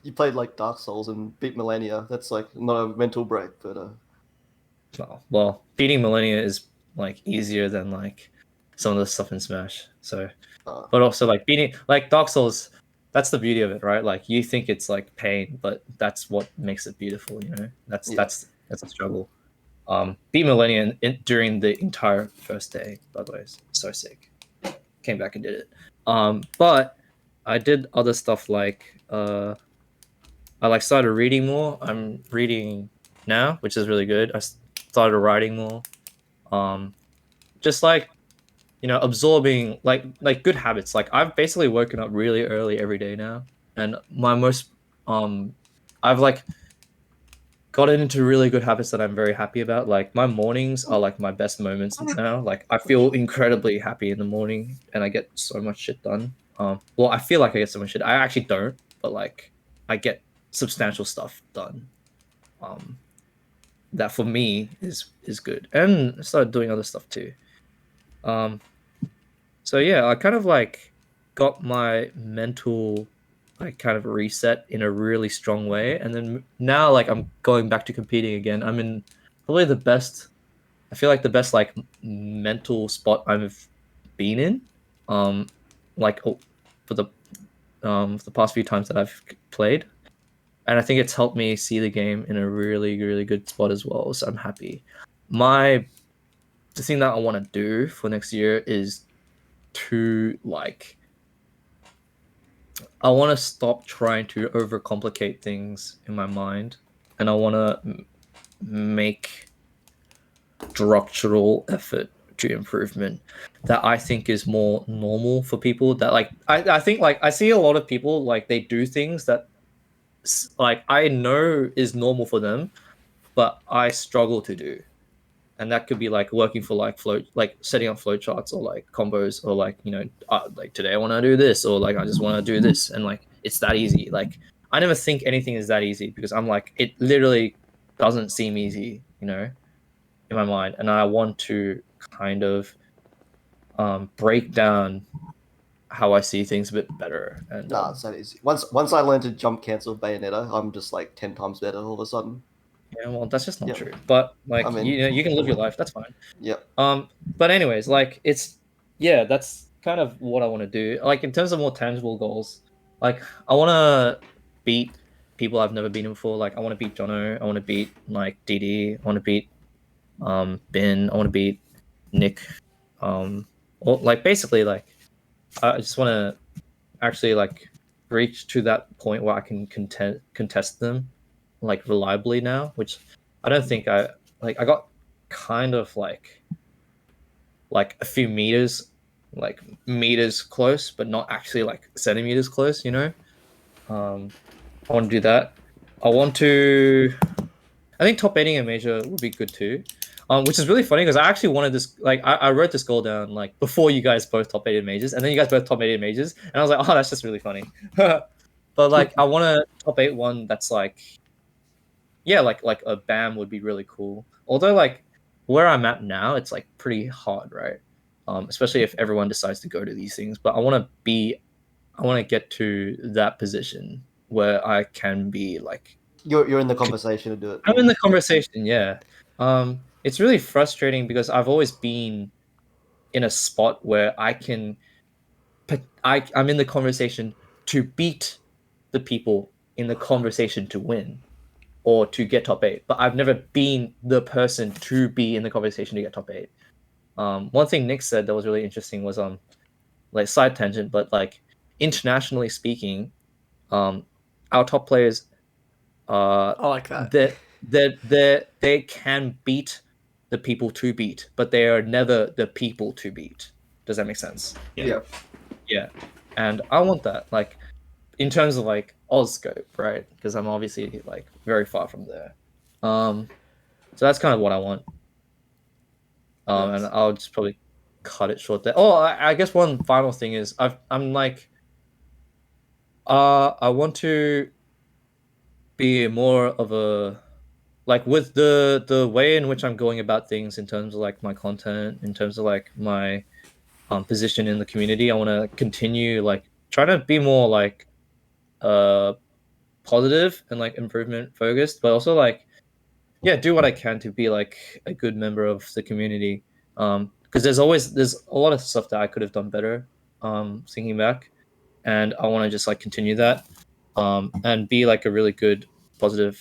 You played like Dark Souls and beat Millennia. That's like not a mental break, but well, beating Millennia is like easier than like some of the stuff in Smash. So, uh but also like beating like Dark Souls, that's the beauty of it, right? Like you think it's like pain, but that's what makes it beautiful. You know, Yeah. that's a struggle. Beat Millennia during the entire first day. By the way, it's so sick. Came back and did it. But I did other stuff like I like started reading more. I'm reading now, which is really good. I started writing more. Um, just like absorbing like good habits. Like I've basically woken up really early every day now, and my most I've like gotten into really good habits that I'm very happy about. Like my mornings are like my best moments now. Like I feel incredibly happy in the morning, and I get so much shit done. Well, I feel like I get so much shit. I actually don't, but like I get substantial stuff done. Um, that for me is good, and I started doing other stuff too. Um, so yeah, I kind of like got my mental like kind of reset in a really strong way, and then now like I'm going back to competing again. I'm in probably the best. I feel like the best like mental spot I've been in. Um, like for the past few times that I've played, and I think it's helped me see the game in a really really good spot as well. So I'm happy. My the thing that I want to do for next year is to like I want to stop trying to overcomplicate things in my mind, and I want to make structural effort to improvement that I think is more normal for people. That like I think like I see a lot of people like they do things that like I know is normal for them, but I struggle to do. And that could be like working for like like setting up flow charts or like combos or like like today I want to do this or like I just want to do this and like it's that easy. Like I never think anything is that easy because I'm like it literally doesn't seem easy, in my mind, and I want to kind of break down how I see things a bit better. And nah, it's that easy. Once I learned to jump cancel Bayonetta, I'm just like 10 times better all of a sudden. yeah, well, that's just not Yep. true. But like I mean- you can live your life. That's fine. Yep. But anyways, like yeah, that's kind of what I want to do. Like in terms of more tangible goals, like I want to beat people I've never beaten before. Like I want to beat Jono. I want to beat like DD. I want to beat Ben. I want to beat Nick. Or like basically like I just want to actually like reach to that point where I can contest them like reliably now, which I don't think I like. I got kind of like a few meters, like meters close, but not actually like centimeters close. You know, I want to do that. I want to. I think top 8ing a major would be good too. Which is really funny because I actually wanted this. Like, I wrote this goal down like before you guys both top 8 majors, and then you guys both top 8 majors, and I was like, oh, that's just really funny. But like, I want to top 8 one that's like, yeah, like a BAM would be really cool. Although like where I'm at now, it's like pretty hard, right? Especially if everyone decides to go to these things. But I want to get to that position where I can be like You're in the conversation to do it. I'm in the conversation, yeah. It's really frustrating because I've always been in a spot where I'm in the conversation to beat the people in the conversation to win or to get top 8, but I've never been the person to be in the conversation to get top 8. One thing Nick said that was really interesting was like side tangent, but like internationally speaking, our top players I like that. they can beat the people to beat, but they are never the people to beat. Does that make sense? Yeah. Yeah. And I want that, like, in terms of like Oz scope, right? Because I'm obviously like very far from there. So that's kind of what I want. And I'll just probably cut it short there. Oh, I guess one final thing is I'm like, I want to be more of a like with the way in which I'm going about things in terms of like my content, in terms of like my position in the community. I want to continue like trying to be more like positive and like improvement focused, but also like yeah, do what I can to be like a good member of the community. Because there's a lot of stuff that I could have done better. Thinking back, and I want to just like continue that, and be like a really good positive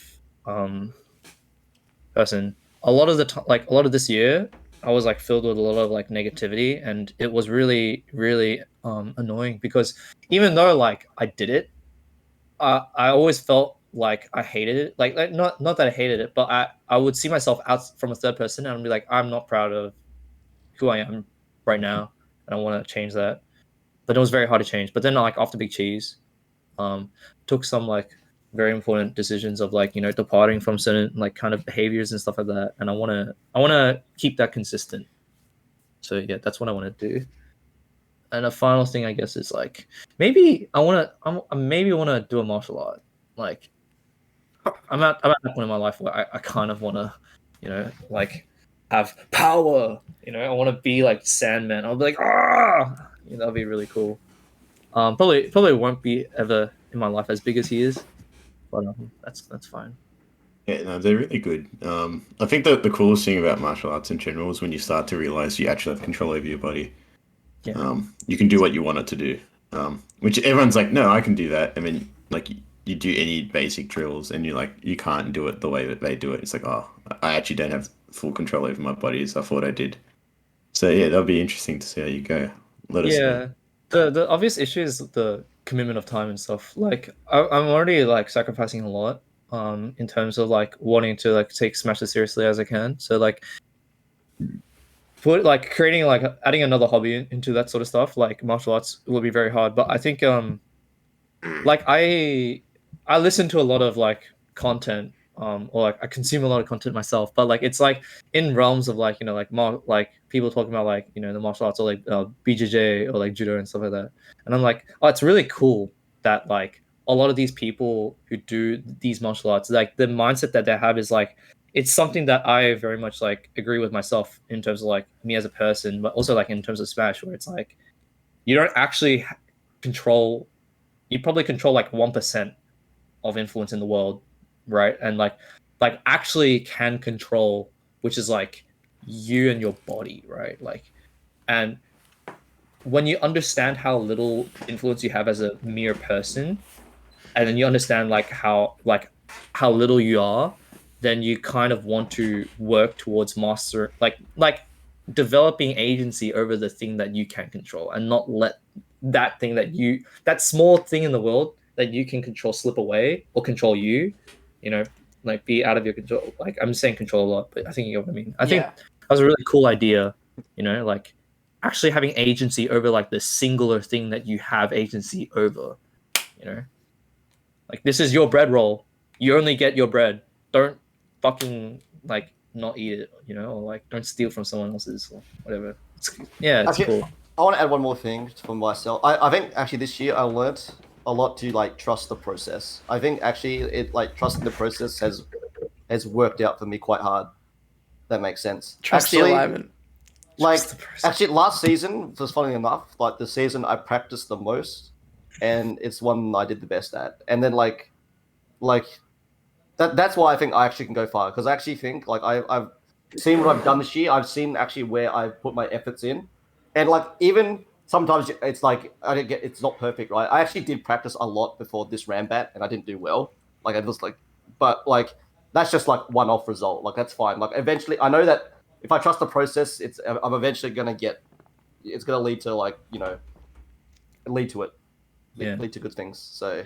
person. A lot of the like a lot of this year, I was like filled with a lot of like negativity, and it was really really annoying because even though like I did it, I always felt like I hated it. Like not that I hated it, but I would see myself out from a third person and I'd be like, I'm not proud of who I am right now, and I want to change that. But it was very hard to change. But then like after Big Cheese, took some like very important decisions of like departing from certain like kind of behaviors and stuff like that, and I want to keep that consistent. So yeah, that's what I want to do. And a final thing I guess is like maybe I maybe want to do a martial art. Like I'm at that point in my life where I kind of want to like have power. I want to be like Sandman. I'll be like that'll be really cool. Probably won't be ever in my life as big as he is, but that's fine. Yeah, no, they're really good. I think that the coolest thing about martial arts in general is when you start to realize you actually have control over your body. Yeah. You can do what you want it to do. Which everyone's like, no, I can do that. I mean, like you do any basic drills and you're like, you can't do it the way that they do it. It's like, oh, I actually don't have full control over my body as I thought I did. So yeah, that'll be interesting to see how you go. Let us know. The obvious issue is the commitment of time and stuff. Like I'm already like sacrificing a lot in terms of like wanting to like take Smash as seriously as I can. So like creating like adding another hobby into that sort of stuff like martial arts will be very hard. But I think like I listen to a lot of like content or like I consume a lot of content myself, but like it's like in realms of like like people talking about like the martial arts or like BJJ or like judo and stuff like that, and I'm like, oh, it's really cool that like a lot of these people who do these martial arts, like the mindset that they have is like it's something that I very much like agree with myself in terms of like me as a person, but also like in terms of Smash, where it's like you don't actually control. You probably control like 1% of influence in the world, right? And like actually can control, which is like you and your body, right? Like, and when you understand how little influence you have as a mere person, and then you understand like how little you are, then you kind of want to work towards master like developing agency over the thing that you can control and not let that thing that small thing in the world that you can control slip away or control you, like be out of your control. Like I'm saying control a lot, but I think you know what I mean. I think that was a really cool idea, like actually having agency over like the singular thing that you have agency over, like this is your bread roll. You only get your bread. Don't fucking like not eat it, or like don't steal from someone else's or whatever. It's cool. I want to add one more thing for myself. I think actually this year I learned a lot to like trust the process. I think actually trusting the process has worked out for me quite hard. That makes sense. Trust the alignment. Like actually last season was funny enough, like the season I practiced the most and it's one I did the best at. And then like that's why I think I actually can go far, because I actually think like I've seen what I've done this year. I've seen actually where I've put my efforts in. And like even sometimes it's like it's not perfect, right? I actually did practice a lot before this Rambat, and I didn't do well. Like I was like, but like that's just like one-off result. Like that's fine. Like eventually, I know that if I trust the process, I'm eventually gonna it's gonna lead to like lead to it, lead to good things. So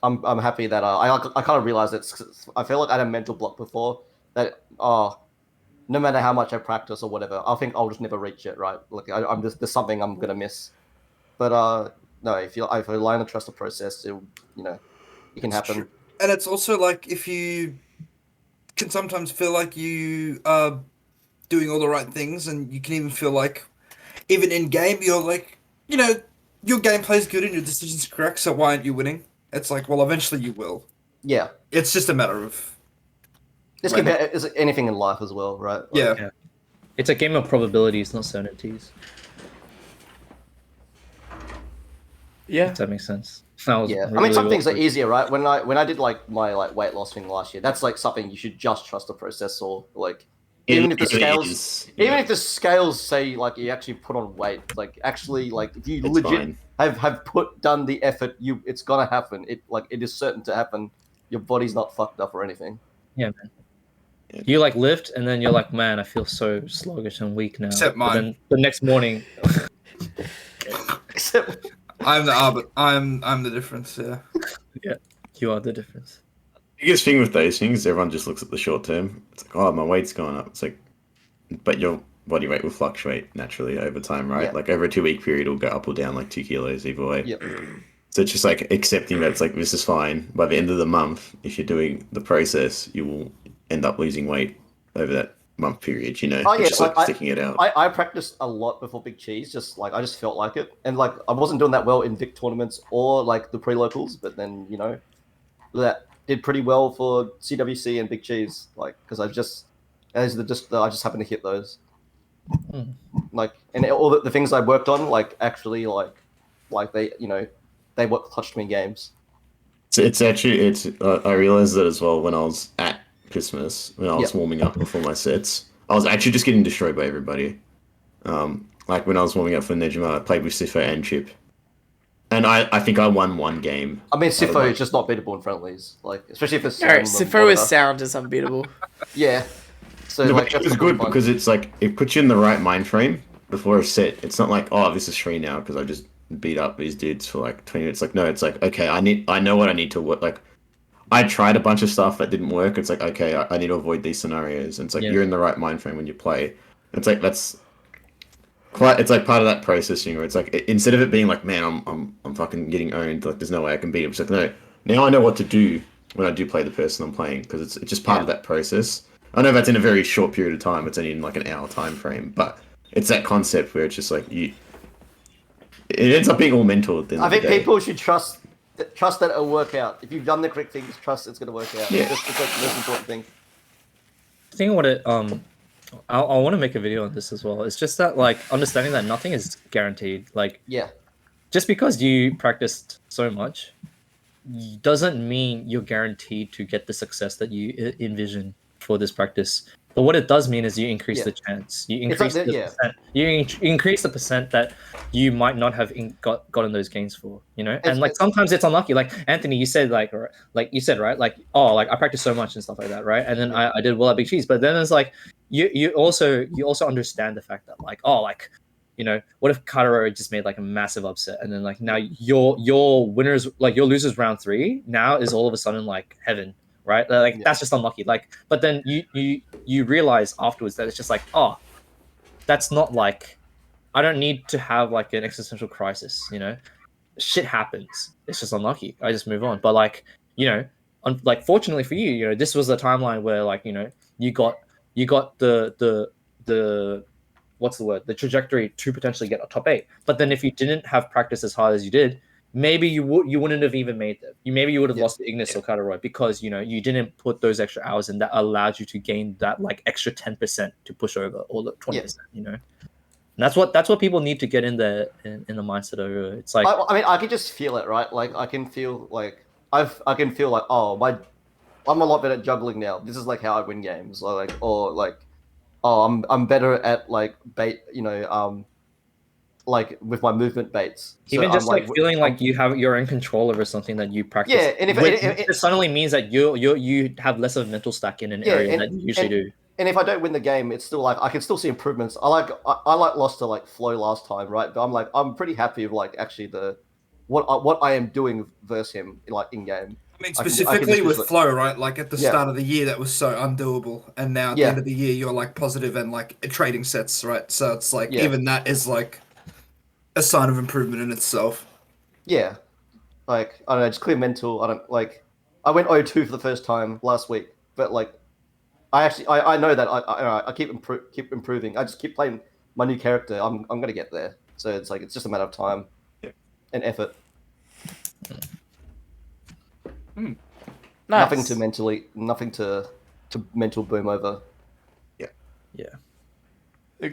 I'm happy that I kind of realized it. I feel like I had a mental block before that. No matter how much I practice or whatever, I think I'll just never reach it, right? Like I'm just there's something I'm gonna miss. But no, if you learn to trust the process, it can happen. True. And it's also like if you can sometimes feel like you are doing all the right things, and you can even feel like even in game you're like your gameplay is good and your decisions correct, so why aren't you winning? It's like, well, eventually you will. Yeah. It's just a matter of. This can be anything in life as well, right? Like, yeah. It's a game of probabilities, not certainties. Yeah. If that makes sense. I mean, some things are easier, right? When I did like my like weight loss thing last year, that's like something you should just trust the process, or like even if the scales say like you actually put on weight, like actually like if you legit have done the effort, it's gonna happen. It is certain to happen. Your body's not fucked up or anything. Yeah, man. You like lift, and then you're like, man, I feel so sluggish and weak now. Except mine. But then the next morning, I'm the difference. Yeah. Yeah, you are the difference. Biggest thing with those things, everyone just looks at the short term. It's like, oh, my weight's gone up. It's like, but your body weight will fluctuate naturally over time, right? Yeah. Like over a 2-week period, it'll go up or down like 2 kilos either way. Yep. So it's just like accepting that it's like this is fine. By the end of the month, if you're doing the process, you will end up losing weight over that month period, just like sticking it out. I practiced a lot before Big Cheese, just like I just felt like it, and like I wasn't doing that well in Vic tournaments or like the pre-locals, but then that did pretty well for CWC and Big Cheese, like because I just happened to hit those, like, and all the things I worked on, like actually like they they what touched me in games. It's actually I realized that as well when I was at Christmas, when I was warming up before my sets. I was actually just getting destroyed by everybody. Like when I was warming up for Nejima, I played with Sifo and Chip. And I think I won one game. I mean, Sifo is just not beatable in friendlies, like especially if it's Sifo is sound is unbeatable. Yeah. So no, like it's good because it's like it puts you in the right mind frame before a set. It's not like, oh, this is free now because I just beat up these dudes for like 20 minutes. Like no, it's like, okay, I know what I need to work. Like I tried a bunch of stuff that didn't work. It's like, okay, I need to avoid these scenarios. And it's like you're in the right mind frame when you play. It's like it's like part of that processing, where it's like instead of it being like, man, I'm fucking getting owned. Like there's no way I can beat him. It's like no, now I know what to do when I do play the person I'm playing, because it's just part of that process. I know that's in a very short period of time. It's only in like an hour time frame, but it's that concept where it's just like it ends up being all mental at the end I of the think day. people should trust that it'll work out. If you've done the correct things, trust it's going to work out. Yeah. That's like the most important thing. I think what I want to make a video on this as well. It's just that like understanding that nothing is guaranteed. Like just because you practiced so much doesn't mean you're guaranteed to get the success that you envision for this practice. But what it does mean is you increase the chance. You increase percent. You increase the percent that you might not have gotten those gains for. And like sometimes it's unlucky. Like Anthony, you said like you said right, like I practiced so much and stuff like that, right? And then I did well at Big Cheese, but then it's like you also understand the fact that like you know, what if Kataro just made like a massive upset, and then like now your winners, like your losers round 3 now is all of a sudden like heaven, right? Like Yeah. that's just unlucky. Like, but then you realize afterwards that it's just like, oh, that's not like, I don't need to have like an existential crisis, you know. Shit happens. It's just unlucky. I just move on. But like, you know, like fortunately for you, you know, this was a timeline where like, you know, you got the what's the word? The trajectory to potentially get a top 8. But then if you didn't have practice as hard as you did, maybe you wouldn't have even made them. Maybe you would have lost to Ignis or Kataroy because, you know, you didn't put those extra hours in that allowed you to gain that like extra 10% to push over or the 20%, you know. And that's what people need to get in the mindset of. It's like, I mean, I can just feel it, right? Like I can feel like I can feel like, oh, I'm a lot better at juggling now. This is like how I win games, or oh, I'm better at like bait, you know, like with my movement baits. even So just I'm like feeling like you're in control over something that you practice. Yeah, and if it suddenly means that you have less of a mental stack in an area that you usually do. And if I don't win the game, it's still like I can still see improvements. I like lost to like Flow last time, right? But I'm pretty happy with like actually what I am doing versus him like in game. I mean, specifically with Flow, right? Like at the Yeah. start of the year, that was so undoable, and now at the end of the year, you're like positive and like trading sets, right? So it's like even that is like a sign of improvement in itself. Yeah, like I don't know, just clear mental. I went 0-2 for the first time last week, but like I know that I keep improving. I just keep playing my new character. I'm gonna get there. So it's like it's just a matter of time and effort. Nice. Nothing to mental boom over. Yeah.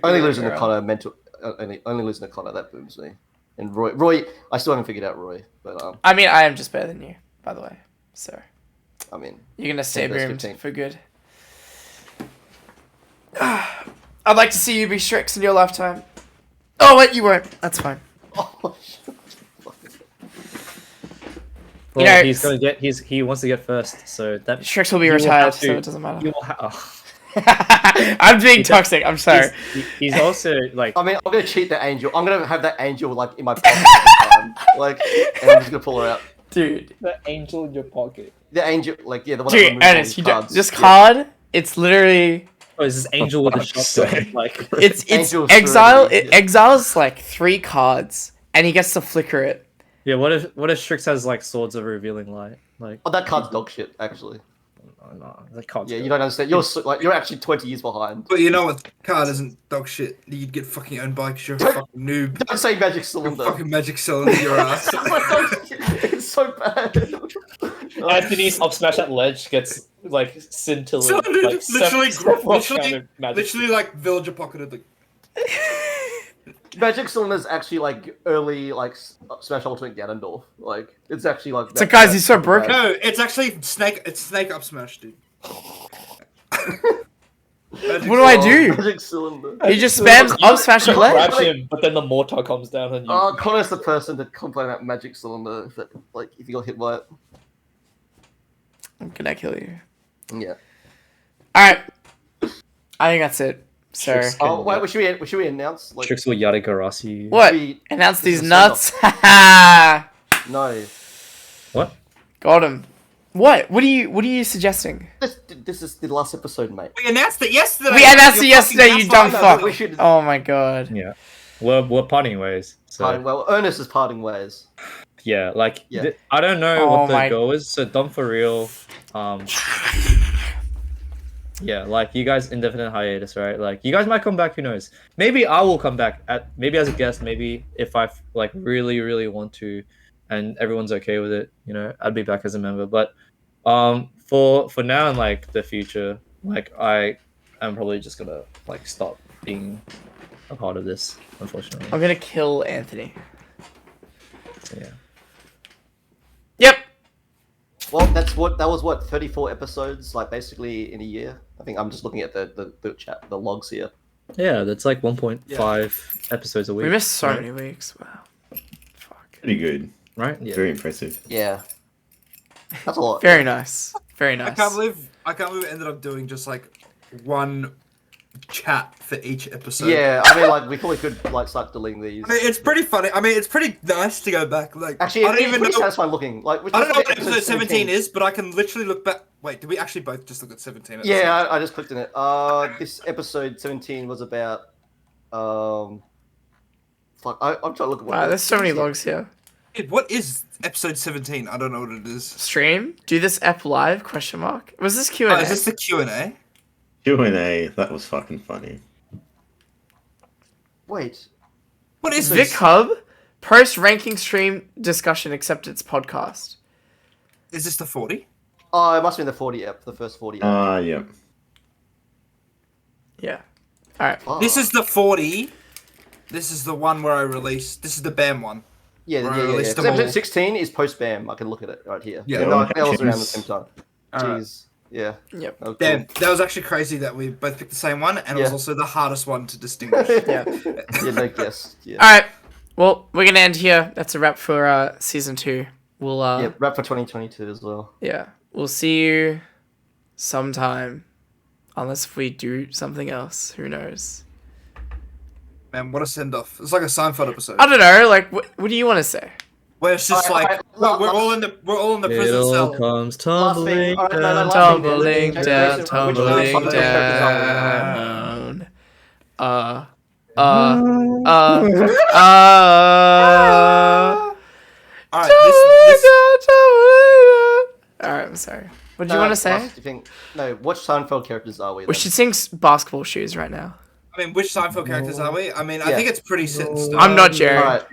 Only losing to Connor only losing to Connor, that booms me. And Roy, I still haven't figured out Roy, but I mean, I am just better than you, by the way. So I mean, you're gonna stay 10 versus boomed 15. for good. I'd like to see you be Strix in your lifetime. Oh wait, you won't. That's fine. Oh, Well, You know, he's gonna get he wants to get first, so that Strix will be you will retired, have to- so it doesn't matter. you will oh. I'm being toxic. I'm sorry. He's also like, I mean, I'm gonna cheat the angel. I'm gonna have that angel like in my pocket every time. Like, and I'm just gonna pull her out. Dude. the angel in your pocket. The angel, like the one. Dude, that Ernest, removes this cards. card, it's literally Oh, is this angel with a fuck's shotgun? sake. Like, it's Angel exile. Serenity, It exiles like 3 cards, and he gets to flicker it. yeah. What if Strix has like swords of revealing light? Like, Oh, that card's dog shit. Actually, no, that card's yeah, good. you don't understand. You're actually 20 years behind. But you know what? Card isn't dog shit. You'd get fucking owned by because you're a Don't- fucking noob. Don't say magic You're cylinder. fucking magic cylinder your ass. It's so bad. Anthony's up smash at ledge gets like scintillating. Like, literally like villager pocketed. Like, Magic Cylinder's actually like early like Smash Ultimate Ganondorf. Like it's actually like. So guys, he's so broken. no, it's actually Snake. It's Snake up smash, dude. What do I do? Magic Cylinder. He just spams up smash at ledge. Grab him, but then the mortar comes down on you. Oh, Connor's the person to complain about Magic Cylinder. If you got hit by it. I'm gonna kill you. Yeah. All right. I think that's it. So Strix. Oh wait, should we announce like Strix will Yadagarasi. what? we- Announce these This is nuts. no? What? Got him. What? What are you suggesting? This is the last episode, mate. We announced it yesterday. We announced it You yesterday, fucking you dumb asshole. fuck. We should. Oh my god. Yeah, we're parting ways. So Parting, well, Ernest is parting ways. yeah, like Yeah. I don't know Oh what the my- goal is. So Dumb4Real, yeah, like you guys indefinite hiatus, right? Like you guys might come back. Who knows? Maybe I will come back maybe as a guest. Maybe if I like really want to, and everyone's okay with it, you know, I'd be back as a member. But for now and like the future, like I am probably just gonna like stop being a part of this, unfortunately. I'm gonna kill Anthony. Yeah. Yep. Well, that was what 34 episodes, like basically in a year. I think I'm just looking at the chat, the logs here. Yeah, that's like 1.5 episodes a week. We missed so right? many weeks. Wow. Fuck. Pretty good. Right? Yeah. Very impressive. Yeah, that's a lot. Very nice. Very I nice. can't believe it ended up doing just like one chat for each episode. Yeah, I mean, like we probably could like start deleting these. I mean, it's pretty funny. I mean, it's pretty nice to go back. Like, Actually, I don't it's even pretty know. satisfying looking. Like, I don't know what episode 17 is, but I can literally look back. Wait, did we actually both just look at 17? Yeah, I just clicked on it. This episode 17 was about fuck. I'm trying to look at what. Wow, there's so many logs here. Dude, what is episode 17? I don't know what it is. Stream? Do this ep live? Question mark. Was this Q&A? Oh, is this the Q&A? Q&A, that was fucking funny. Wait. What is Vic this? Hub? Post ranking stream discussion acceptance podcast. Is this the 40? Oh, it must have been the 40 ep, the first 40 ep. Yeah. Yeah. Alright. Oh. This is the 40. This is the one where I released. This is the BAM one. Yeah. Right, 'Cause them all. episode 16 is post BAM. I can look at it right here. Yeah. No, that was around the Jeez. same time. Alright. Jeez. Yeah. Yep. Oh, cool. Damn, that was actually crazy that we both picked the same one, and it was Yeah. also the hardest one to distinguish. Yeah. Yeah, no guess. Yeah. Alright. Well, we're gonna end here. That's a wrap for season 2. We'll Yeah, wrap for 2022 as well. yeah. We'll see you sometime. Unless if we do something else. Who knows? Man, what a send off! It's like a Seinfeld episode. I don't know, like what do you wanna say? Where it's just Alright, like alright, we're all in the prison It all cell. comes Last thing. tumbling Alright, no, down. last Tumbling thing. down, Jason, tumbling which one down. Uh. Alright, this Alright, I'm sorry. What did you want to say? Do you think? No, which Seinfeld characters are we? We then? should sing basketball shoes right now. I mean, which Seinfeld characters are we? I mean, I Yeah. think it's pretty set in stone. I'm not Jerry. Alright.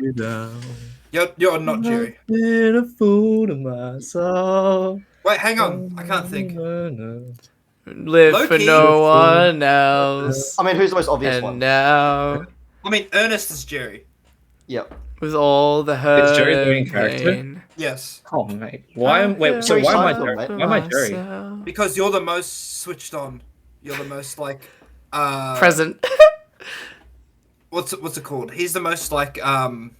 You're not Jerry. Been a fool to myself. Wait, hang on. I can't think. Live for Low-key. no one else. I mean, who's the most obvious And one? now, I mean, Ernest is Jerry. Yep. with all the hurt Is Jerry the main and character? pain, Yes, Oh mate, why am wait? So Jerry why am I Seinfeld, Jerry? mate. Why am I Jerry? myself. because you're the most switched on. You're the most like Present. What's it called? He's the most like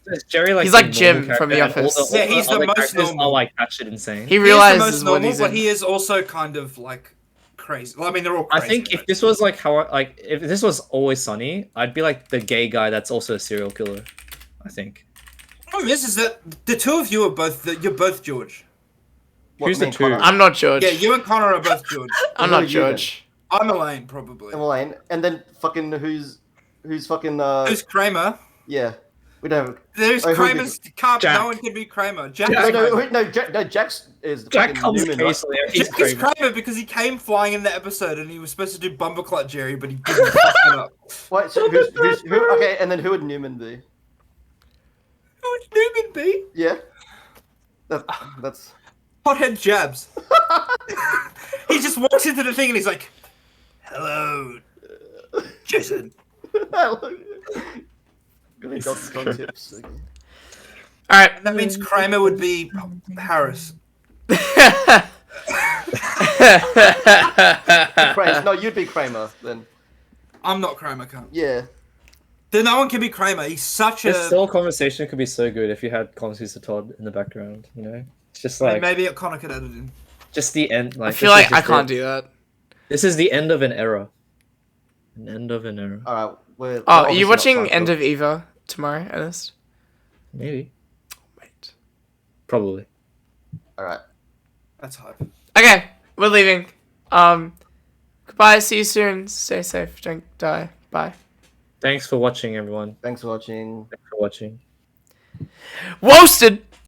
Is Jerry like He's the like Jim normal from The character and Office. Yeah, he's the other most characters normal. Are like batshit insane. He he's the realizes most what normal, he's but in. he is also kind of like crazy. Well, I mean, they're all I crazy. think if this was like if this was Always Sunny, I'd be like the gay guy that's also a serial killer. I think. the problem is that the two of you are both you're both George. What, Who's me the and two? Connor? I'm not George. Yeah, you and Connor are both George. I'm Who not are you then? George. I'm Elaine, probably. And Elaine, and then fucking who's fucking Who's Kramer? yeah. We don't have. There's Oh, who Kramer's. Can't, Jack. no one can be Kramer. Jack. No, is no, Kramer. no, Jack's is Jack fucking comes Newman, right? occasionally. He's Jack is Kramer. Kramer because he came flying in the episode and he was supposed to do Bumbleclot Jerry, but he didn't fuck it up. Wait, so who? Okay, and then who would Newman be? Who would Newman be? Yeah. That's. Hothead Jabs. He just walks into the thing and he's like, "Hello, Jason." Gonna dog tips. Okay. All right. That means Kramer would be Harris. No, you'd be Kramer then. I'm not Kramer, cunt. Yeah. Then no one can be Kramer. He's such a. This whole conversation could be so good if you had Constitution Todd in the background. You know, it's just like Maybe Connor could edit in. just the end. Like I feel like I can't do that. This is the end of an era. An end of an era. All right. We're Oh, are obviously you not watching Seinfeld. End of Eva tomorrow, Ernest? Maybe. Wait. Probably. All right. That's hype. Okay, we're leaving. Goodbye. See you soon. Stay safe. Don't die. Bye. Thanks for watching, everyone. Thanks for watching. Thanks for watching. Roasted.